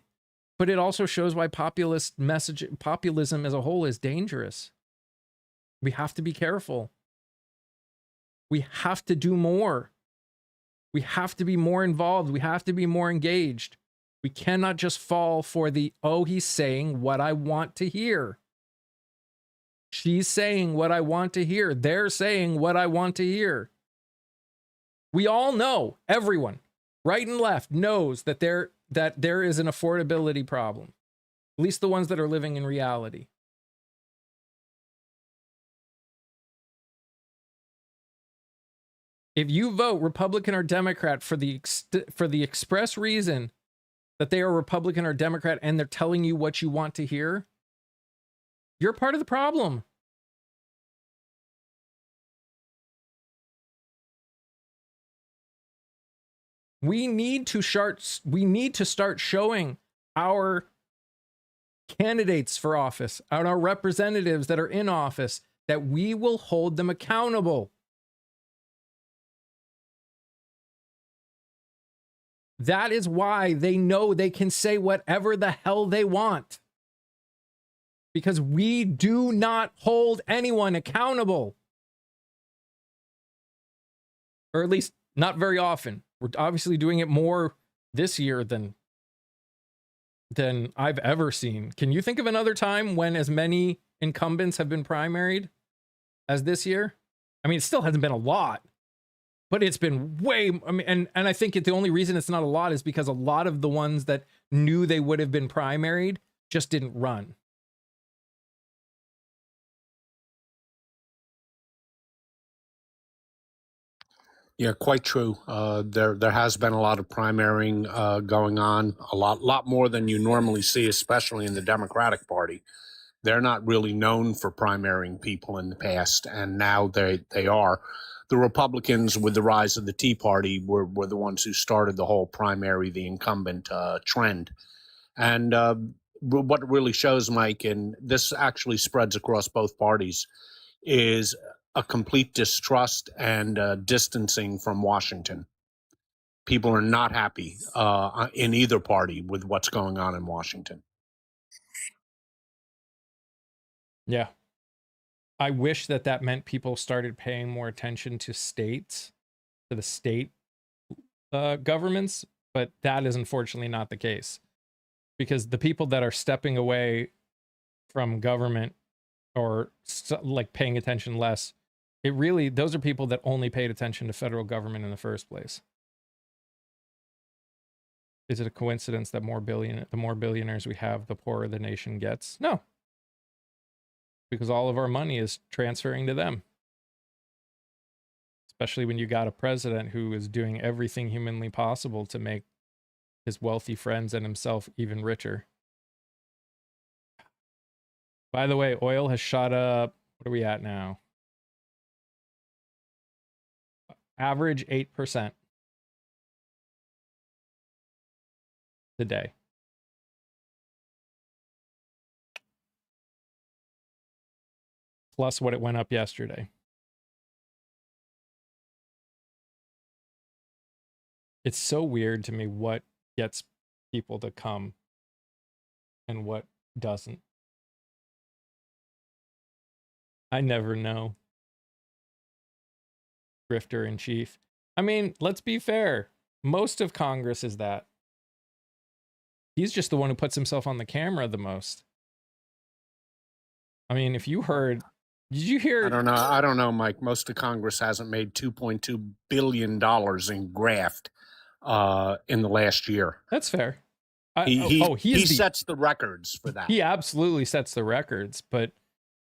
but it also shows why populism as a whole is dangerous. We have to be careful. We have to do more. We have to be more involved. We have to be more engaged. We cannot just fall for the, oh, he's saying what I want to hear. She's saying what I want to hear. They're saying what I want to hear. We all know, everyone, right and left, knows that there is an affordability problem. At least the ones that are living in reality. If you vote Republican or Democrat for the express reason that they are Republican or Democrat and they're telling you what you want to hear, you're part of the problem. We need to start showing our candidates for office and our representatives that are in office that we will hold them accountable. That is why they know they can say whatever the hell they want. Because we do not hold anyone accountable. Or at least not very often. We're obviously doing it more this year than I've ever seen. Can you think of another time when as many incumbents have been primaried as this year? I mean, it still hasn't been a lot, but it's been way, I mean, and I think the only reason it's not a lot is because a lot of the ones that knew they would have been primaried just didn't run. Yeah, quite true. There has been a lot of primarying going on, a lot more than you normally see, especially in the Democratic Party. They're not really known for primarying people in the past, and now they are. The Republicans, with the rise of the Tea Party, were the ones who started the whole primary the incumbent trend. And what it really shows, Mike, and this actually spreads across both parties, is a complete distrust and distancing from Washington. People are not happy in either party with what's going on in Washington. Yeah. I wish that meant people started paying more attention to states, to the state governments, but that is unfortunately not the case. Because the people that are stepping away from government or like paying attention less, those are people that only paid attention to federal government in the first place. Is it a coincidence that the more billionaires we have, the poorer the nation gets? No. Because all of our money is transferring to them. Especially when you got a president who is doing everything humanly possible to make his wealthy friends and himself even richer. By the way, oil has shot up. What are we at now? Average 8% today. Plus what it went up yesterday. It's so weird to me what gets people to come and what doesn't. I never know. Grifter in chief. I mean, let's be fair. Most of Congress is that. He's just the one who puts himself on the camera the most. I mean, if you heard, did you hear? I don't know, Mike. Most of Congress hasn't made $2.2 billion in graft in the last year. That's fair. He sets the records for that. He absolutely sets the records, but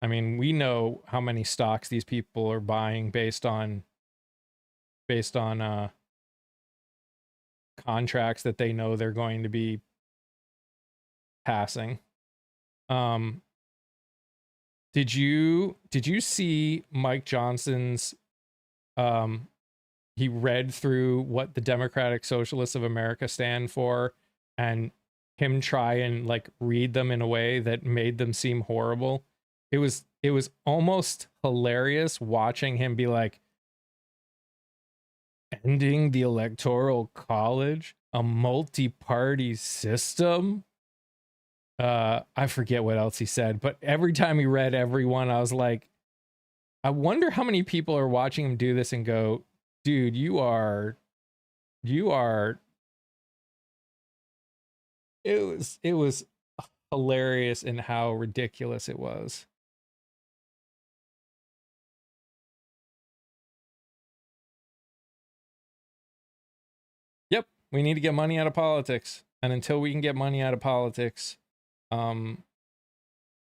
I mean, we know how many stocks these people are buying based on contracts that they know they're going to be passing. Did you see Mike Johnson's he read through what the Democratic Socialists of America stand for and him try and like read them in a way that made them seem horrible? It was almost hilarious watching him be like, ending the Electoral College, a multi-party system. I forget what else he said, but every time he read everyone, I was like, I wonder how many people are watching him do this and go, dude, you are it was hilarious in how ridiculous it was. Yep. We need to get money out of politics. And until we can get money out of politics,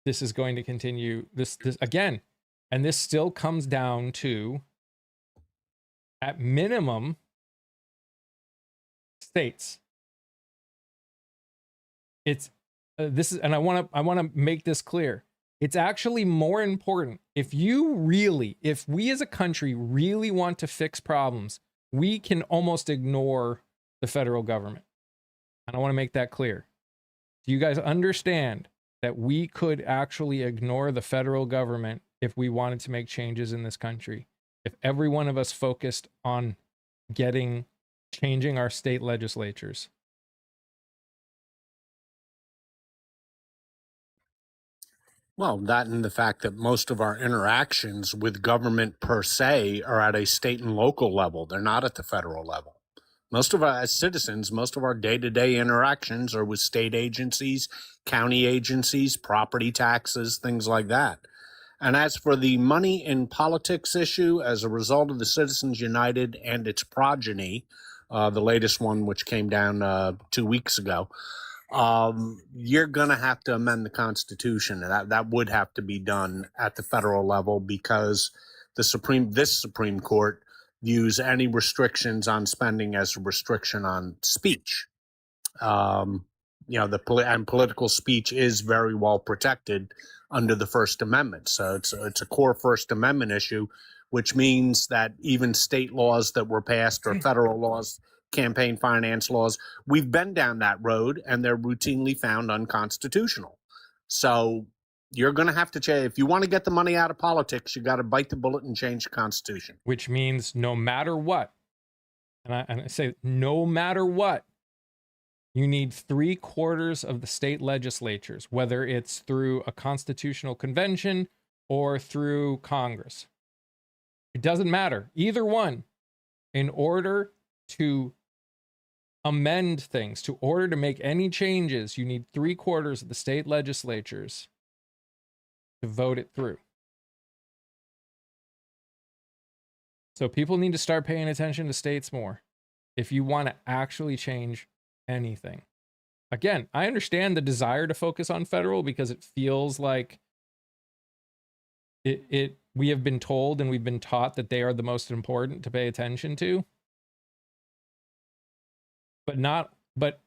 this is going to continue this again. And this still comes down to, at minimum, states. It's this is, and I want to make this clear. It's actually more important if we as a country really want to fix problems, we can almost ignore the federal government. And I want to make that clear. Do you guys understand that we could actually ignore the federal government if we wanted to make changes in this country? If every one of us focused on changing our state legislatures. Well, that and the fact that most of our interactions with government per se are at a state and local level. They're not at the federal level. Most of our, as citizens, most of our day-to-day interactions are with state agencies, county agencies, property taxes, things like that. And as for the money in politics issue, as a result of the Citizens United and its progeny, the latest one, which came down 2 weeks ago, you're going to have to amend the Constitution. And that would have to be done at the federal level because this Supreme Court views any restrictions on spending as a restriction on speech. Political speech is very well protected under the First Amendment. So it's a core First Amendment issue, which means that even state laws that were passed or federal laws, campaign finance laws, we've been down that road and they're routinely found unconstitutional. So you're going to have to change. If you want to get the money out of politics, you got to bite the bullet and change the Constitution. Which means no matter what, and I say no matter what, you need 3/4 of the state legislatures, whether it's through a constitutional convention or through Congress. It doesn't matter. Either one. In order to amend things, to order to make any changes, you need 3/4 of the state legislatures to vote it through. So people need to start paying attention to states more if you want to actually change anything. Again, I understand the desire to focus on federal because it feels like we have been told and we've been taught that they are the most important to pay attention to. But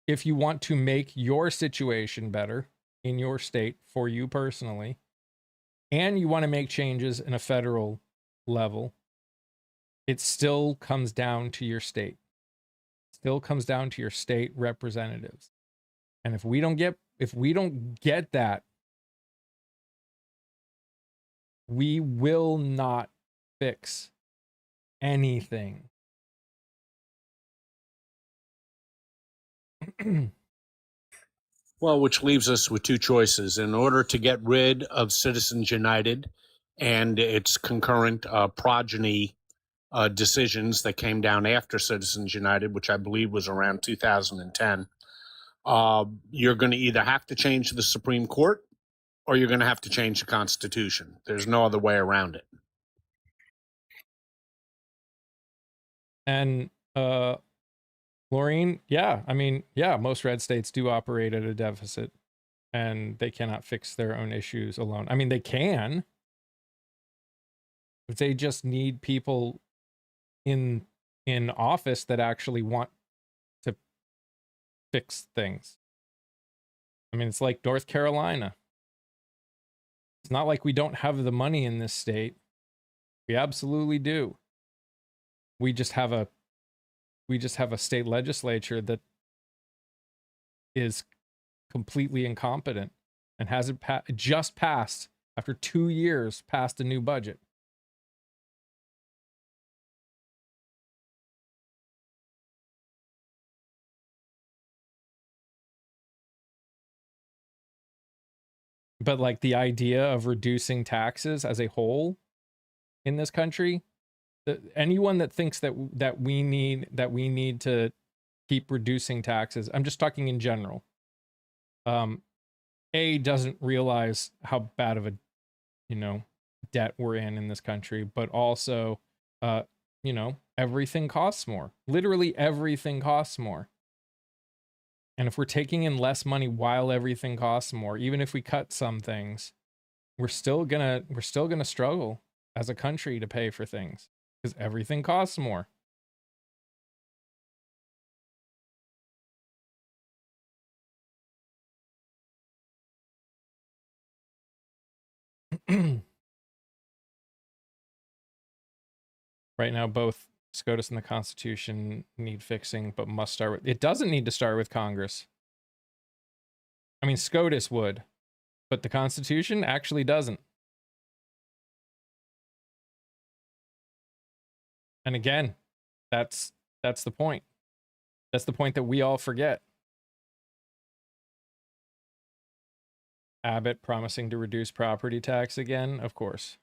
if you want to make your situation better in your state for you personally, and you want to make changes in a federal level, it still comes down to your state. It still comes down to your state representatives. And if we don't get that, we will not fix anything. Well, which leaves us with two choices. In order to get rid of Citizens United and its concurrent progeny decisions that came down after Citizens United, which I believe was around 2010, you're going to either have to change the Supreme Court or you're going to have to change the Constitution. There's no other way around it. And Laureen, most red states do operate at a deficit and they cannot fix their own issues alone. I mean, they can, but they just need people in office that actually want to fix things. I mean, it's like North Carolina. It's not like we don't have the money in this state. We absolutely do. We just have a state legislature that is completely incompetent and hasn't just passed, after 2 years, passed a new budget. But like the idea of reducing taxes as a whole in this country, anyone that thinks that we need to keep reducing taxes, I'm just talking in general, doesn't realize how bad of a debt we're in this country, but also you know, everything costs more. Literally everything costs more. And if we're taking in less money while everything costs more, even if we cut some things, we're still gonna struggle as a country to pay for things because everything costs more. Right now, both SCOTUS and the Constitution need fixing, but must start with. It doesn't need to start with Congress. I mean, SCOTUS would, but the Constitution actually doesn't. And again, that's the point. That's the point that we all forget. Abbott promising to reduce property tax again, of course.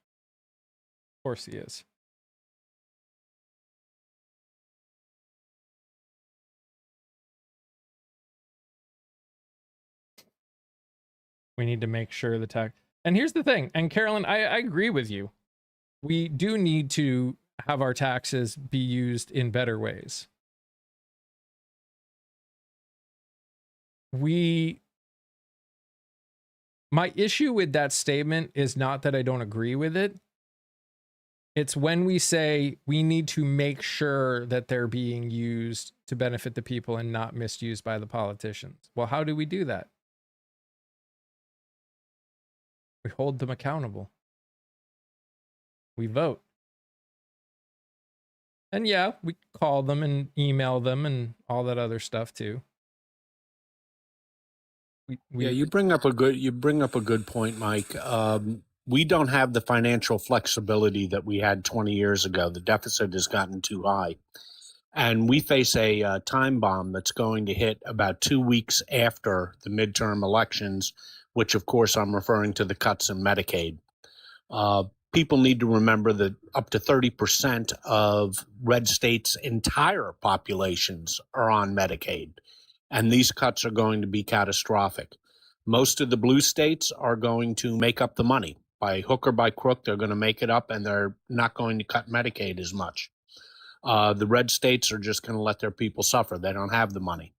Of course he is. We need to make sure the tax. And here's the thing, and Carolyn, I agree with you. We do need to have our taxes be used in better ways. My issue with that statement is not that I don't agree with it. It's when we say we need to make sure that they're being used to benefit the people and not misused by the politicians. Well, how do we do that? We hold them accountable. We vote. And yeah, we call them and email them and all that other stuff too. Yeah, you bring up a good point, Mike. We don't have the financial flexibility that we had 20 years ago. The deficit has gotten too high. And we face a time bomb that's going to hit about 2 weeks after the midterm elections, which, of course, I'm referring to the cuts in Medicaid. People need to remember that up to 30% of red states' entire populations are on Medicaid, and these cuts are going to be catastrophic. Most of the blue states are going to make up the money. By hook or by crook, they're going to make it up, and they're not going to cut Medicaid as much. The red states are just going to let their people suffer. They don't have the money.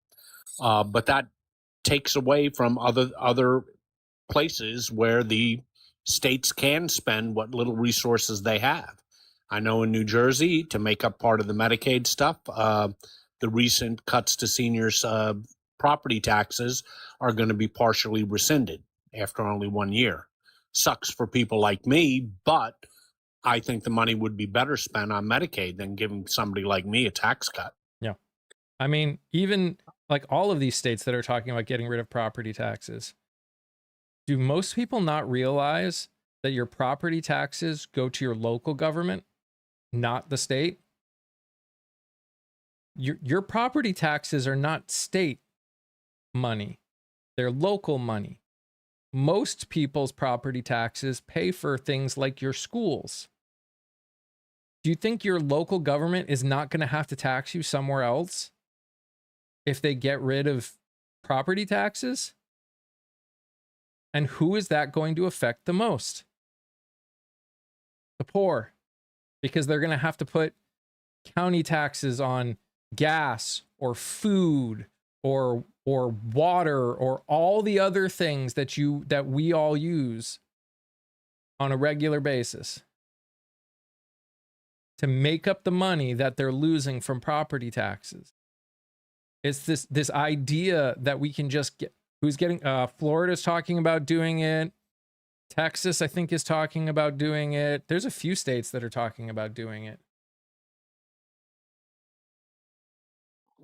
But that takes away from other places where the states can spend what little resources they have. I know in New Jersey, to make up part of the Medicaid stuff, the recent cuts to seniors' property taxes are going to be partially rescinded after only 1 year. Sucks for people like me, but I think the money would be better spent on Medicaid than giving somebody like me a tax cut. Yeah. I mean, even like all of these states that are talking about getting rid of property taxes, do most people not realize that your property taxes go to your local government, not the state? Your property taxes are not state money. They're local money. Most people's property taxes pay for things like your schools. Do you think your local government is not going to have to tax you somewhere else if they get rid of property taxes? And who is that going to affect the most? The poor, because they're going to have to put county taxes on gas or food or water or all the other things that we all use on a regular basis to make up the money that they're losing from property taxes. It's this idea that we can just get. Who's getting? Florida's talking about doing it. Texas, I think, is talking about doing it. There's a few states that are talking about doing it.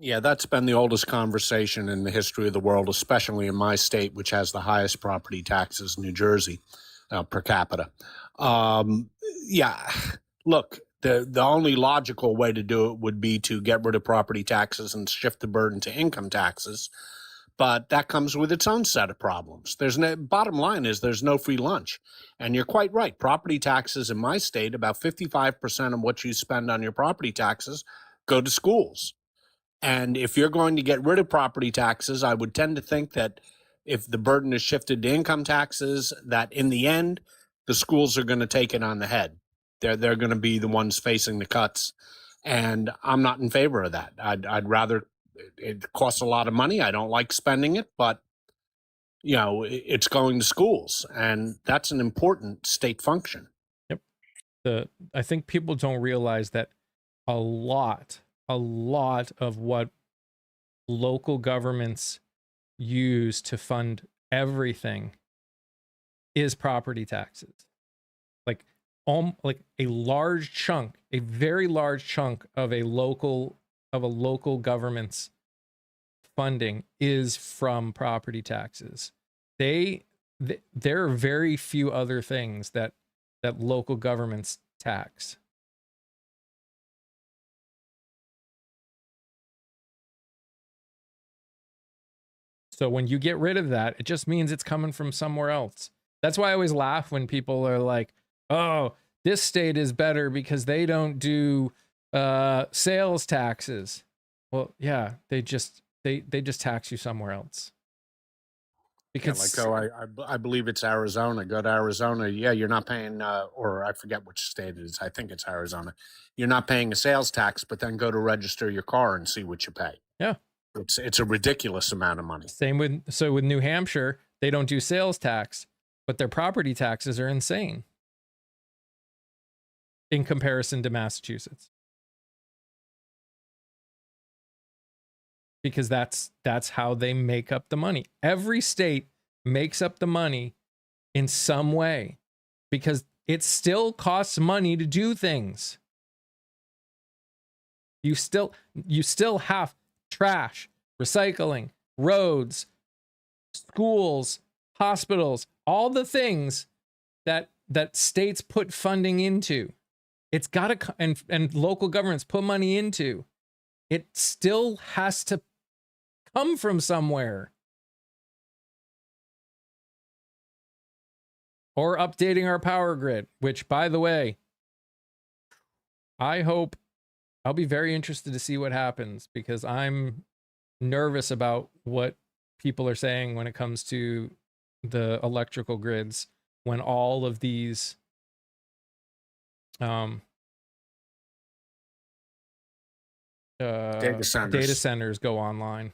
Yeah, that's been the oldest conversation in the history of the world, especially in my state, which has the highest property taxes, New Jersey, per capita. Yeah, look, the only logical way to do it would be to get rid of property taxes and shift the burden to income taxes. But that comes with its own set of problems. Bottom line is there's no free lunch. And you're quite right. Property taxes in my state, about 55% of what you spend on your property taxes go to schools. And if you're going to get rid of property taxes, I would tend to think that if the burden is shifted to income taxes, that in the end, the schools are going to take it on the head. They're going to be the ones facing the cuts. And I'm not in favor of that. I'd rather, it costs a lot of money. I don't like spending it, but it's going to schools, and that's an important state function. Yep. I think people don't realize that a lot of what local governments use to fund everything is property taxes. Like a large chunk, a very large chunk of a local government's funding is from property taxes. There are very few other things that local governments tax. So when you get rid of that, it just means it's coming from somewhere else. That's why I always laugh when people are like, oh, this state is better because they don't do sales taxes. Well, yeah, they just tax you somewhere else. Because I believe it's Arizona. Go to Arizona. Yeah, you're not paying, or I forget which state it is. I think it's Arizona. You're not paying a sales tax, but then go to register your car and see what you pay. Yeah. It's a ridiculous amount of money. Same with New Hampshire, they don't do sales tax, but their property taxes are insane in comparison to Massachusetts. Because that's how they make up the money. Every state makes up the money in some way because it still costs money to do things. You still have trash, recycling, roads, schools, hospitals, all the things that states put funding into. It's got to, and local governments put money into. It still has to come from somewhere. Or updating our power grid, which, by the way, I'll be very interested to see what happens because I'm nervous about what people are saying when it comes to the electrical grids when all of these data centers go online.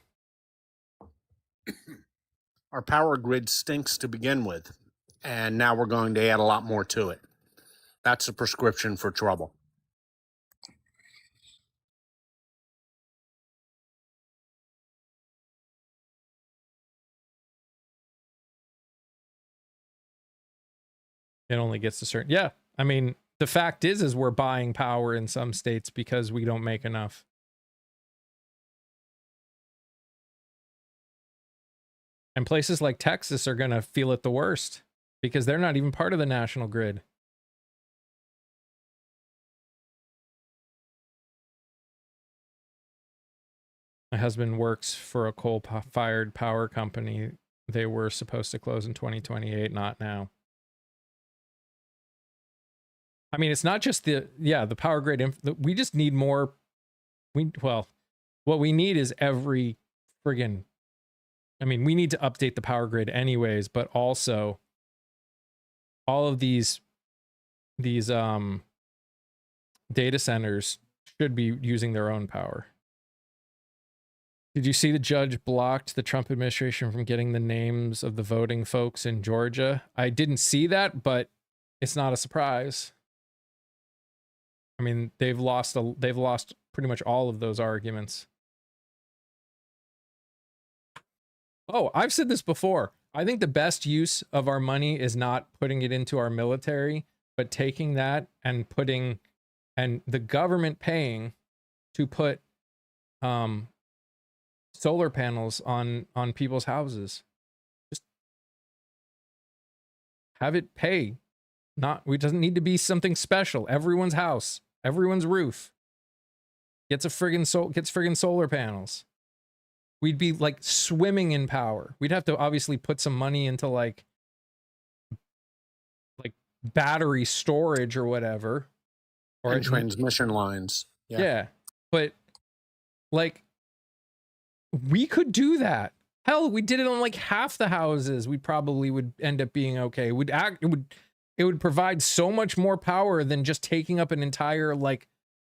Our power grid stinks to begin with, and now we're going to add a lot more to it. That's a prescription for trouble. It only gets to certain. Yeah. I mean, the fact is we're buying power in some states because we don't make enough. And places like Texas are going to feel it the worst because they're not even part of the national grid. My husband works for a coal-fired power company. They were supposed to close in 2028, not now. I mean, it's not just the power grid. We just need more. What we need is every friggin'. I mean, we need to update the power grid anyways, but also all of these data centers should be using their own power. Did you see the judge blocked the Trump administration from getting the names of the voting folks in Georgia? I didn't see that, but it's not a surprise. I mean, they've lost pretty much all of those arguments. Oh, I've said this before. I think the best use of our money is not putting it into our military, but taking that and the government paying to put solar panels on people's houses. Just have it pay. It doesn't need to be something special. Everyone's house, everyone's roof gets friggin' solar panels. We'd be like swimming in power. We'd have to obviously put some money into like battery storage or whatever. Or transmission lines. Yeah. But like we could do that. Hell, we did it on like half the houses. We probably would end up being okay. It would provide so much more power than just taking up an entire like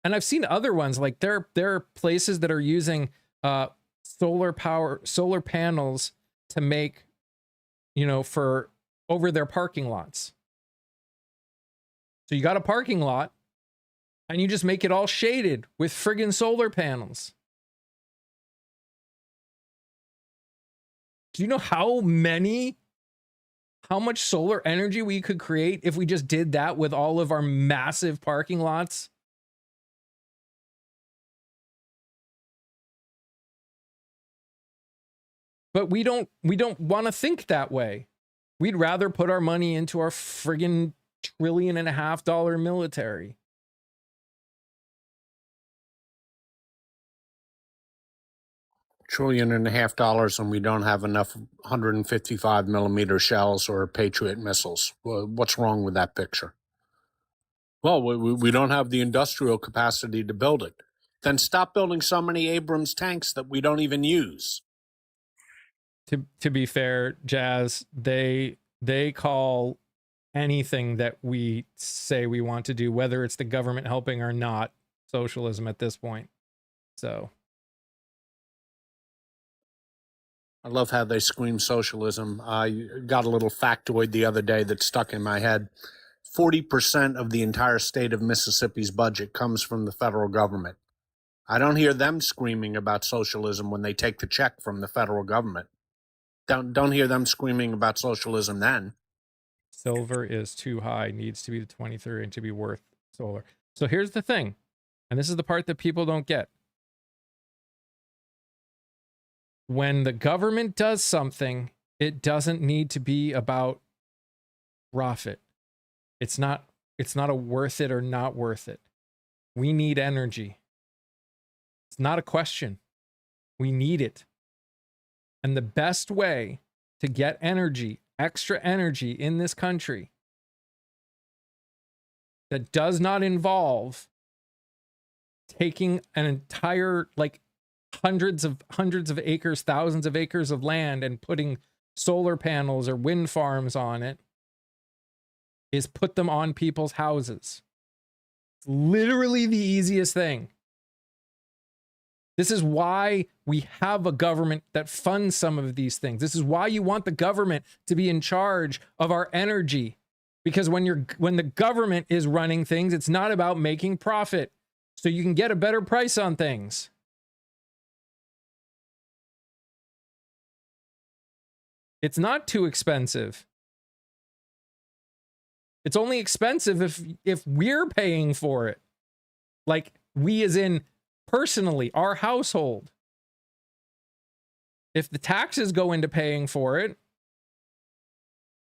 And I've seen other ones, like there are places that are using solar panels to make, for over their parking lots. So you got a parking lot and you just make it all shaded with friggin' solar panels. Do you know how much solar energy we could create if we just did that with all of our massive parking lots? But we don't want to think that way. We'd rather put our money into our friggin' $1.5 trillion military. $1.5 trillion, and we don't have enough 155 millimeter shells or Patriot missiles. Well, what's wrong with that picture? Well, we don't have the industrial capacity to build it. Then stop building so many Abrams tanks that we don't even use. To be fair, Jazz, they call anything that we say we want to do, whether it's the government helping or not, socialism at this point. So I love how they scream socialism. I got a little factoid the other day that stuck in my head. 40% of the entire state of Mississippi's budget comes from the federal government. I don't hear them screaming about socialism when they take the check from the federal government. Don't hear them screaming about socialism then. silver is too high, needs to be the 23 and to be worth solar. So here's the thing, and this is the part that people don't get. When the government does something, it doesn't need to be about profit. It's not a worth it or not worth it. We need energy. It's not a question. We need it. And the best way to get energy, extra energy in this country that does not involve taking an entire, like, hundreds of acres, thousands of acres of land and putting solar panels or wind farms on it, is put them on people's houses. It's literally the easiest thing. This is why we have a government that funds some of these things. This is why you want the government to be in charge of our energy. Because when the government is running things, it's not about making profit. So you can get a better price on things. It's not too expensive. It's only expensive if we're paying for it. Like, we as in personally, our household. If the taxes go into paying for it,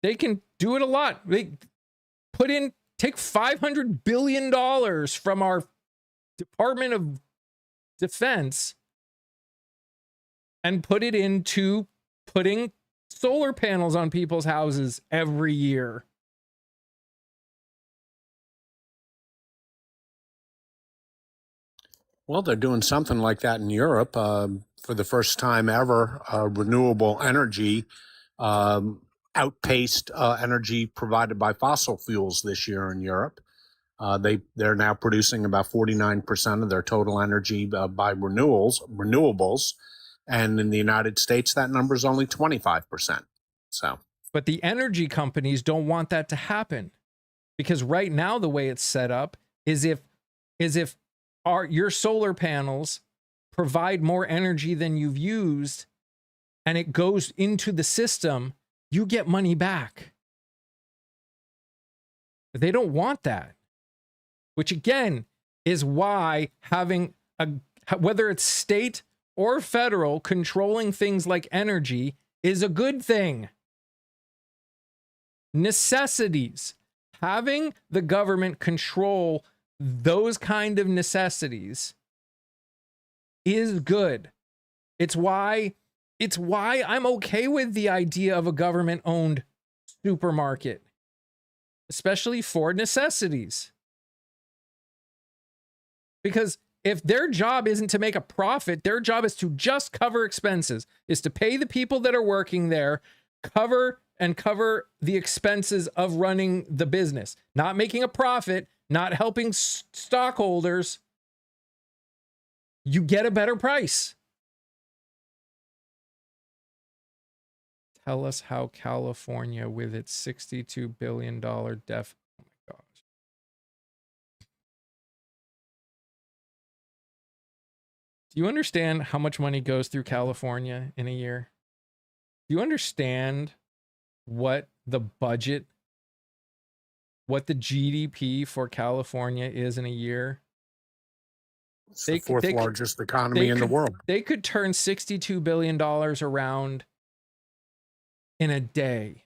they can do it a lot. They take $500 billion from our Department of Defense and put it into putting solar panels on people's houses every year. Well, they're doing something like that in Europe. For the first time ever, renewable energy outpaced energy provided by fossil fuels this year in Europe. They're now producing about 49% of their total energy by renewables. And in the United States, that number is only 25%. So, but the energy companies don't want that to happen, because right now the way it's set up is if your solar panels provide more energy than you've used and it goes into the system, you get money back. But they don't want that, which again is why having whether it's state or federal controlling things like energy is a good thing. Necessities. Having the government control those kind of necessities is good. It's why I'm okay with the idea of a government-owned supermarket, especially for necessities. Because if their job isn't to make a profit, their job is to just cover expenses, is to pay the people that are working there, cover the expenses of running the business, not making a profit, not helping stockholders, you get a better price. Tell us how California, with its $62 billion deficit. Oh my gosh. Do you understand how much money goes through California in a year? Do you understand what the budget, what the GDP for California is in a year? It's the fourth largest economy in the world. They could turn $62 billion around in a day.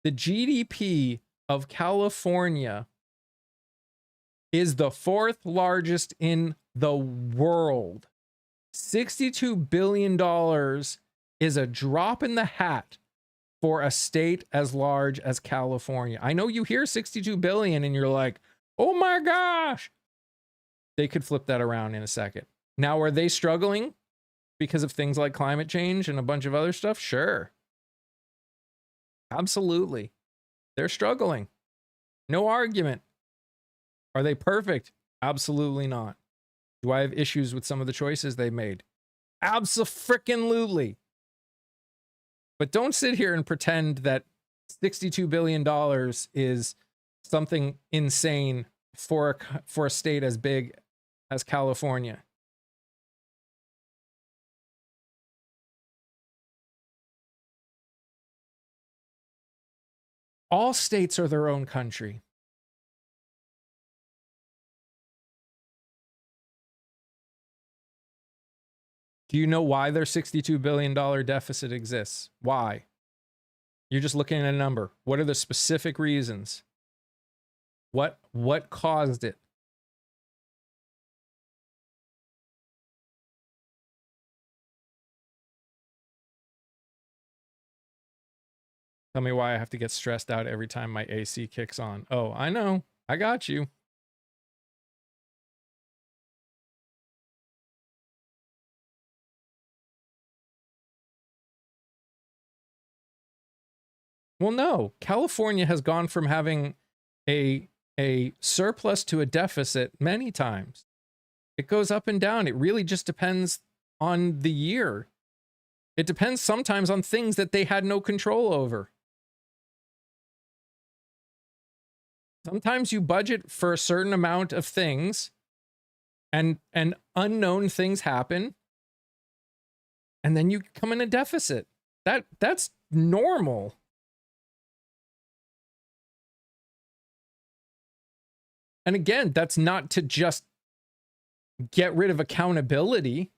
The GDP of California is the fourth largest in the world. $62 billion is a drop in the hat for a state as large as California. I know you hear $62 billion and you're like, oh my gosh. They could flip that around in a second. Now, are they struggling because of things like climate change and a bunch of other stuff? Sure. Absolutely. They're struggling. No argument. Are they perfect? Absolutely not. Do I have issues with some of the choices they made? Abso-frickin-lutely. But don't sit here and pretend that $62 billion is something insane for a state as big as California. All states are their own country. Do you know why their $62 billion deficit exists? Why? You're just looking at a number. What are the specific reasons? What caused it? Tell me why I have to get stressed out every time my AC kicks on. Oh, I know. I got you. Well, no. California has gone from having a surplus to a deficit many times. It goes up and down. It really just depends on the year. It depends sometimes on things that they had no control over. Sometimes you budget for a certain amount of things and unknown things happen. And then you come in a deficit. That's normal. And again, that's not to just get rid of accountability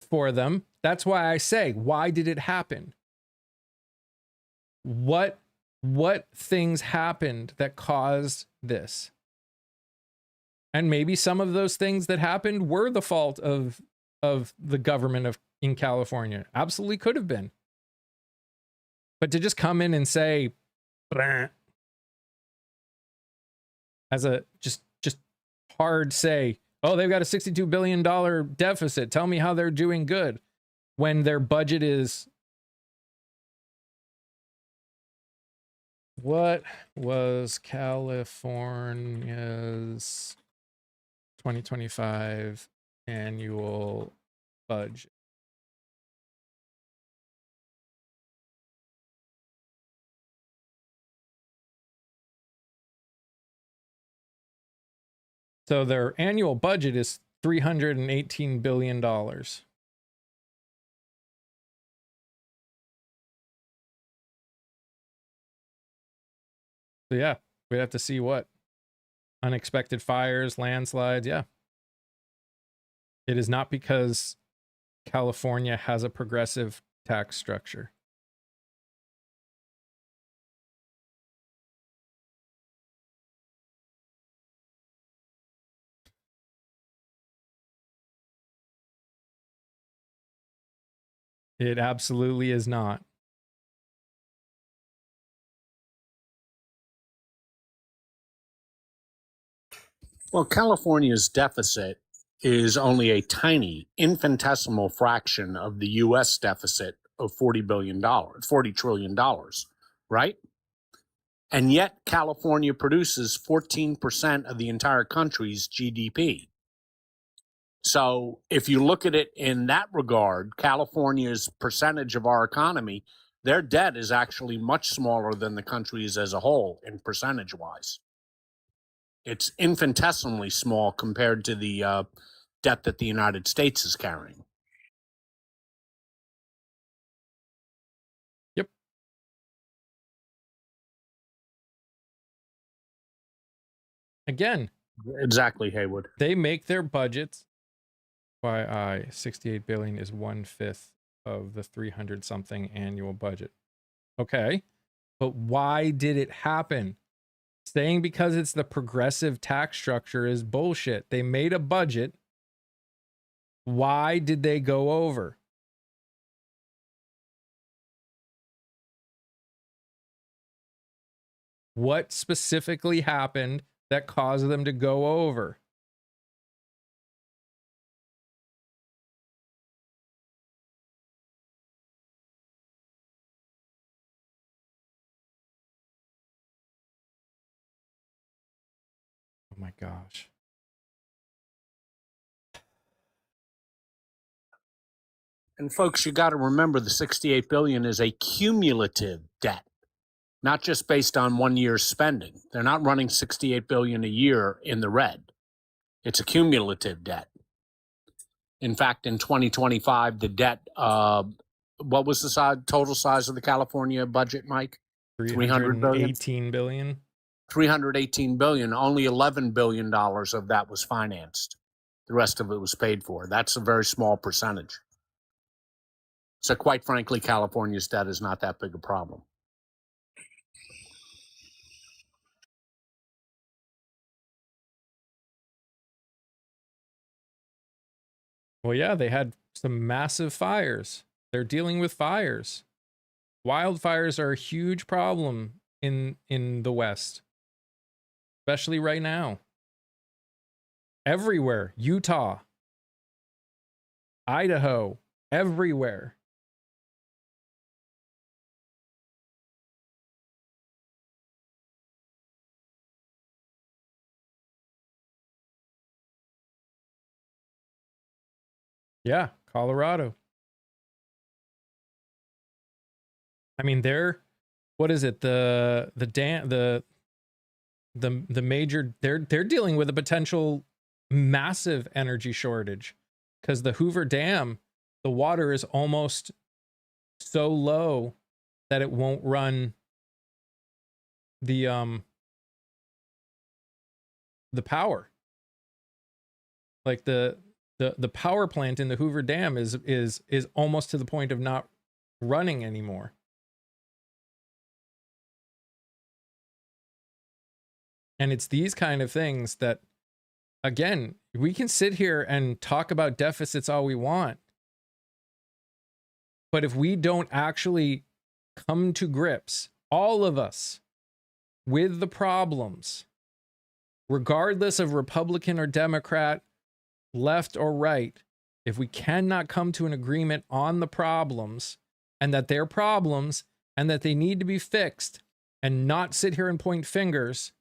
for them. That's why I say, why did it happen? What things happened that caused this? And maybe some of those things that happened were the fault of the government in California. Absolutely could have been. But to just come in and say, "Bleh," as a just hard say, oh, they've got a $62 billion deficit. Tell me how they're doing good when their budget is. What was California's 2025 annual budget? So their annual budget is $318 billion. So yeah, we'd have to see what unexpected fires, landslides. Yeah. It is not because California has a progressive tax structure. It absolutely is not. Well, California's deficit is only a tiny, infinitesimal fraction of the U.S. deficit of $40 trillion, right? And yet California produces 14% of the entire country's GDP. So if you look at it in that regard, California's percentage of our economy, their debt is actually much smaller than the country's as a whole in percentage wise. It's infinitesimally small compared to the debt that the United States is carrying. Yep. Again, Exactly, Haywood. they make their budgets. FYI, 68 billion is 1/5 of the 300 something annual budget. Okay. But why did it happen? Saying because it's the progressive tax structure is bullshit. They made a budget. Why did they go over? What specifically happened that caused them to go over? Oh my gosh. And folks, you got to remember the 68 billion is a cumulative debt, not just based on 1 year's spending. They're not running 68 billion a year in the red. It's a cumulative debt. In fact, in 2025, the debt, what was the total size of the California budget, Mike? 300 billion? 318 billion. 318 billion. Only $11 billion of that was financed. The rest of it was paid for. That's a very small percentage. So quite frankly, California's debt is not that big a problem. Well, yeah, they had some massive fires. They're dealing with fires. Wildfires are a huge problem in the West, especially right now. Everywhere, Utah, Idaho, everywhere. Yeah, Colorado. I mean, what is it? The major, they're dealing with a potential massive energy shortage because the Hoover Dam, the water is almost so low that it won't run the power. Like the power plant in the Hoover Dam is almost to the point of not running anymore. And it's these kind of things that, again, we can sit here and talk about deficits all we want. But if we don't actually come to grips, all of us, with the problems, regardless of Republican or Democrat, left or right, if we cannot come to an agreement on the problems and that they're problems and that they need to be fixed and not sit here and point fingers,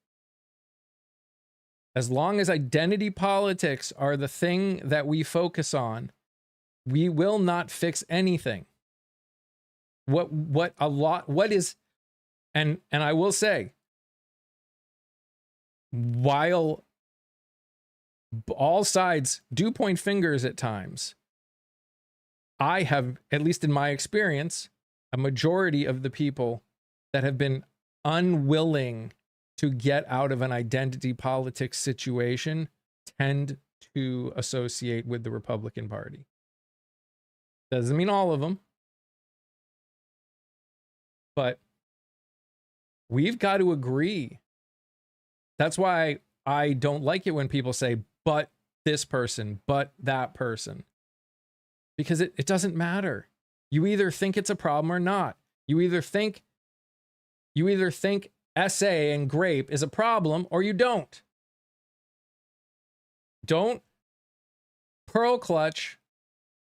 as long as identity politics are the thing that we focus on, we will not fix anything. What is, and I will say, while all sides do point fingers at times, I have, at least in my experience, a majority of the people that have been unwilling to get out of an identity politics situation tend to associate with the Republican Party. Doesn't mean all of them, but we've got to agree. That's why I don't like it when people say, but this person, but that person. Because it doesn't matter. You either think it's a problem or not. You either think SA and grape is a problem or you don't. Don't pearl clutch.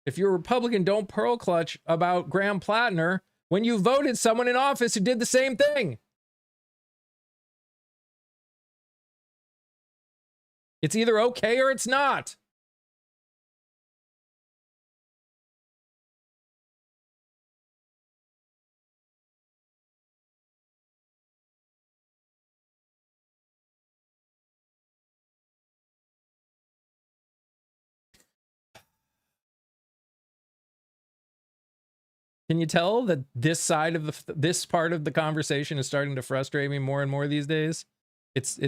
If you're a Republican, don't pearl clutch about Graham Plattner when you voted someone in office who did the same thing. It's either okay or it's not. Can you tell that this side of this part of the conversation is starting to frustrate me more and more these days? It's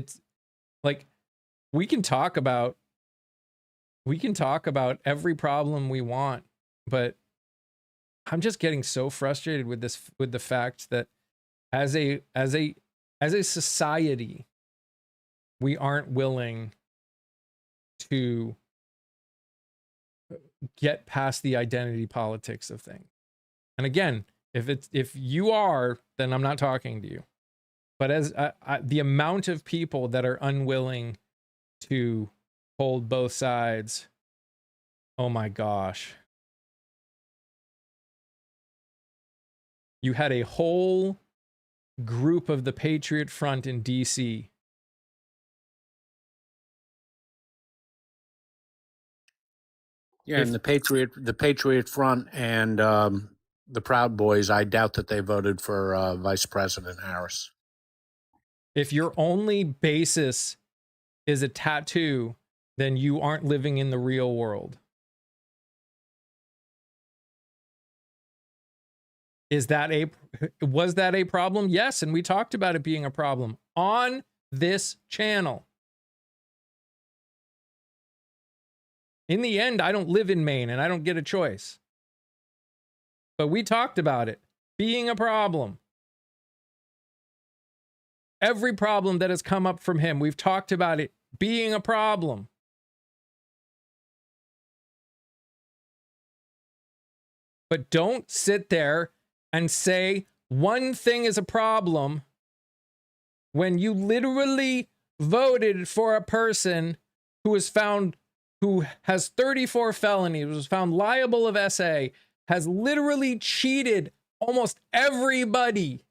like we can talk about every problem we want, but I'm just getting so frustrated with the fact that as a society, we aren't willing to get past the identity politics of things. And again, if you are, then I'm not talking to you. But as the amount of people that are unwilling to hold both sides, oh my gosh. You had a whole group of the Patriot Front in DC. Yeah, and the Patriot Front and the Proud Boys, I doubt that they voted for Vice President Harris. If your only basis is a tattoo, then you aren't living in the real world. Was that a problem? Yes, and we talked about it being a problem on this channel. In the end, I don't live in Maine and I don't get a choice. But we talked about it being a problem. Every problem that has come up from him, we've talked about it being a problem. But don't sit there and say one thing is a problem when you literally voted for a person who has 34 felonies, was found liable of SA, has literally cheated almost everybody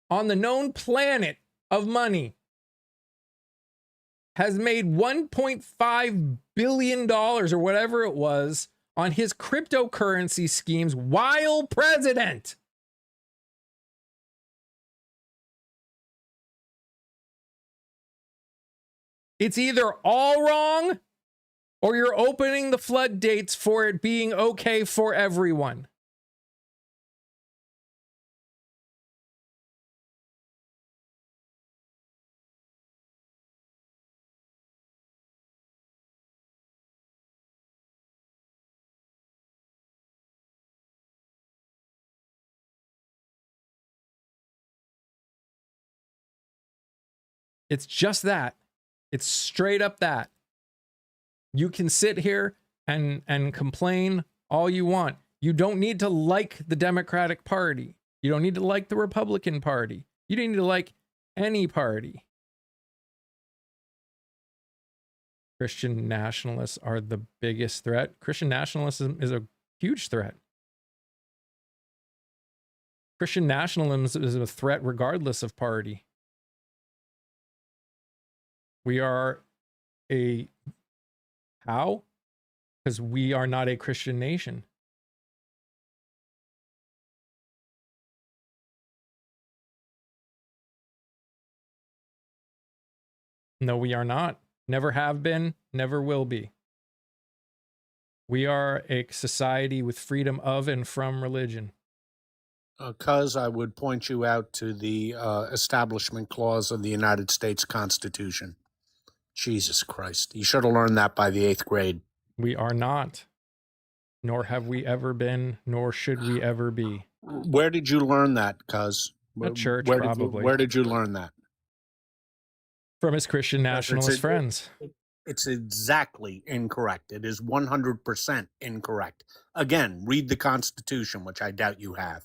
on the known planet of money, has made $1.5 billion or whatever it was on his cryptocurrency schemes while president. It's either all wrong or you're opening the floodgates for it being okay for everyone. It's just that. It's straight up that. You can sit here and complain all you want. You don't need to like the Democratic Party. You don't need to like the Republican Party. You don't need to like any party. Christian nationalists are the biggest threat. Christian nationalism is a huge threat. Christian nationalism is a threat regardless of party. We are how? Because we are not a Christian nation. No, we are not. Never have been, never will be. We are a society with freedom of and from religion. Cuz I would point you out to the Establishment Clause of the United States Constitution. Jesus Christ. You should have learned that by the 8th grade. We are not. Nor have we ever been, nor should we ever be. Where did you learn that, cuz? At church, where probably. Where did you learn that? From his Christian nationalist friends. It's exactly incorrect. It is 100% incorrect. Again, read the Constitution, which I doubt you have.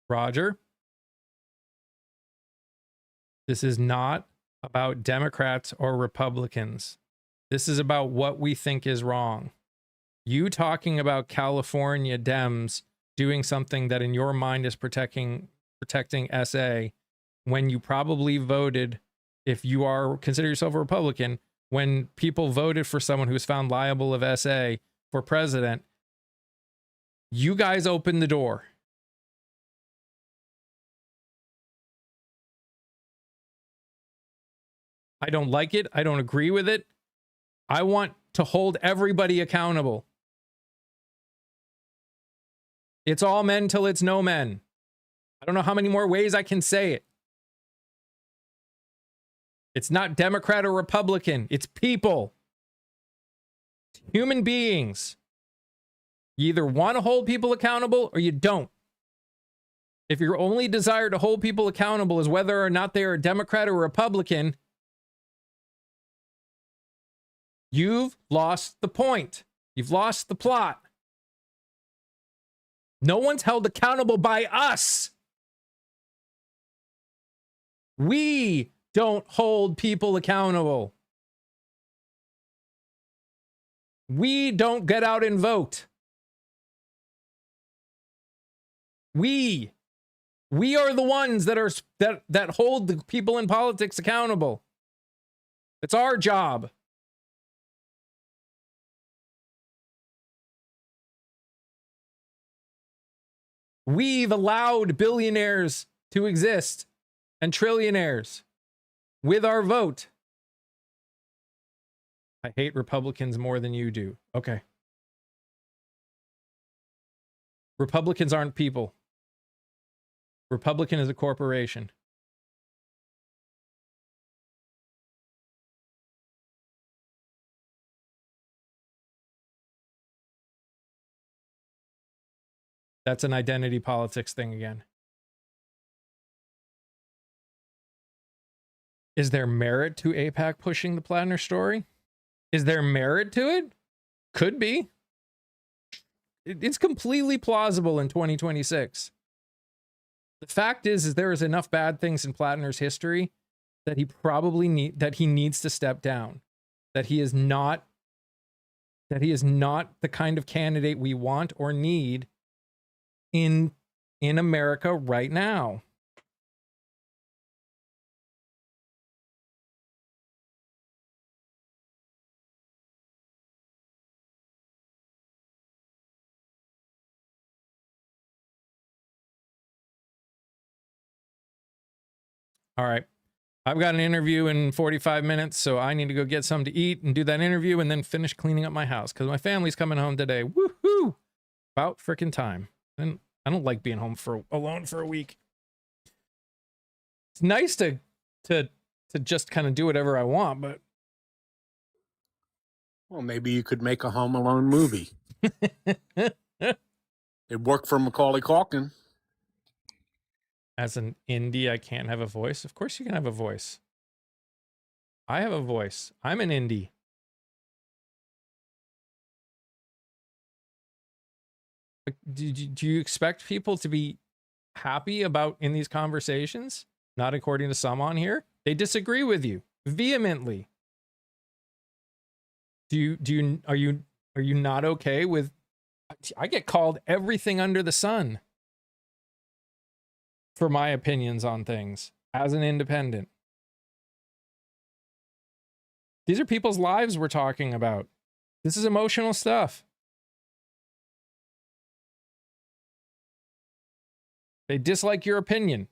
Roger, this is not about Democrats or Republicans. This is about what we think is wrong. You talking about California Dems doing something that in your mind is protecting SA when you probably voted, if you are consider yourself a Republican, when people voted for someone who was found liable of SA for president, you guys opened the door. I don't like it. I don't agree with it. I want to hold everybody accountable. It's all men till it's no men. I don't know how many more ways I can say it. It's not Democrat or Republican. It's people. It's human beings. You either want to hold people accountable or you don't. If your only desire to hold people accountable is whether or not they are a Democrat or Republican, you've lost the point. You've lost the plot. No one's held accountable by us. We don't hold people accountable. We don't get out and vote. We are the ones that hold the people in politics accountable. It's our job. We've allowed billionaires to exist and trillionaires with our vote. I hate Republicans more than you do. Okay. Republicans aren't people. Republican is a corporation. That's an identity politics thing again. Is there merit to AIPAC pushing the Plattner story? Is there merit to it? Could be. It's completely plausible in 2026. The fact is there is enough bad things in Plattner's history that he probably needs to step down. That he is not the kind of candidate we want or need in America right now. All right. I've got an interview in 45 minutes, so I need to go get something to eat and do that interview and then finish cleaning up my house because my family's coming home today. Woohoo! About freaking time. And I don't like being home alone for a week. It's nice to just kind of do whatever I want, but Well, maybe you could make a Home Alone movie. It worked for Macaulay Culkin. As an indie, I can't have a voice. Of course you can have a voice. I have a voice. I'm an indie. Do you expect people to be happy about in these conversations? Not according to some on here. They disagree with you vehemently. Are you not okay with? I get called everything under the sun for my opinions on things as an independent. These are people's lives we're talking about. This is emotional stuff. They dislike your opinion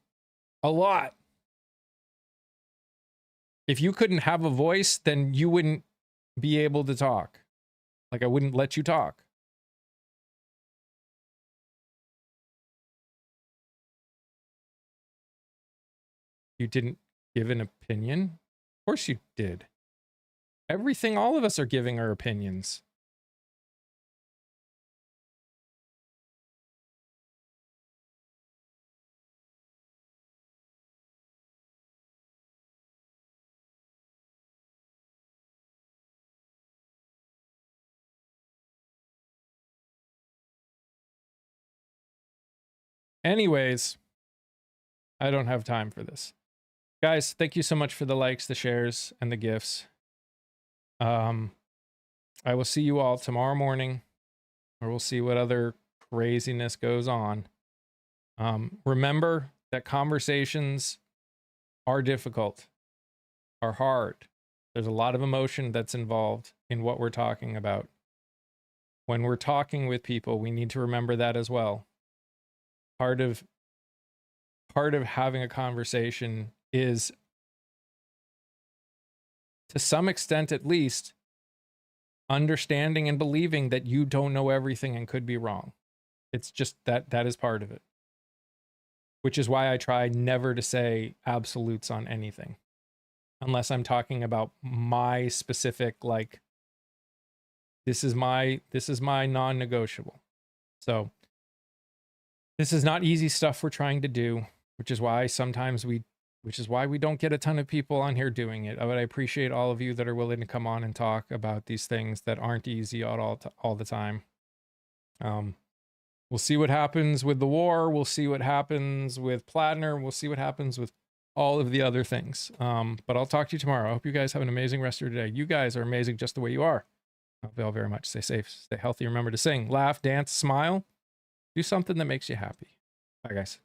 a lot. If you couldn't have a voice, then you wouldn't be able to talk. Like I wouldn't let you talk. You didn't give an opinion? Of course you did. Everything, all of us are giving our opinions. Anyways, I don't have time for this. Guys, thank you so much for the likes, the shares, and the gifts. I will see you all tomorrow morning, or we'll see what other craziness goes on. Remember that conversations are difficult, are hard. There's a lot of emotion that's involved in what we're talking about. When we're talking with people, we need to remember that as well. Part of having a conversation is, to some extent at least, understanding and believing that you don't know everything and could be wrong. It's just that is part of it. Which is why I try never to say absolutes on anything. Unless I'm talking about my specific, like, this is my non-negotiable. So this is not easy stuff we're trying to do, which is why we don't get a ton of people on here doing it. But I appreciate all of you that are willing to come on and talk about these things that aren't easy all the time. We'll see what happens with the war. We'll see what happens with Plattner. We'll see what happens with all of the other things. But I'll talk to you tomorrow. I hope you guys have an amazing rest of your day. You guys are amazing just the way you are. I love you all very much. Stay safe, stay healthy. Remember to sing, laugh, dance, smile. Do something that makes you happy. Bye, guys.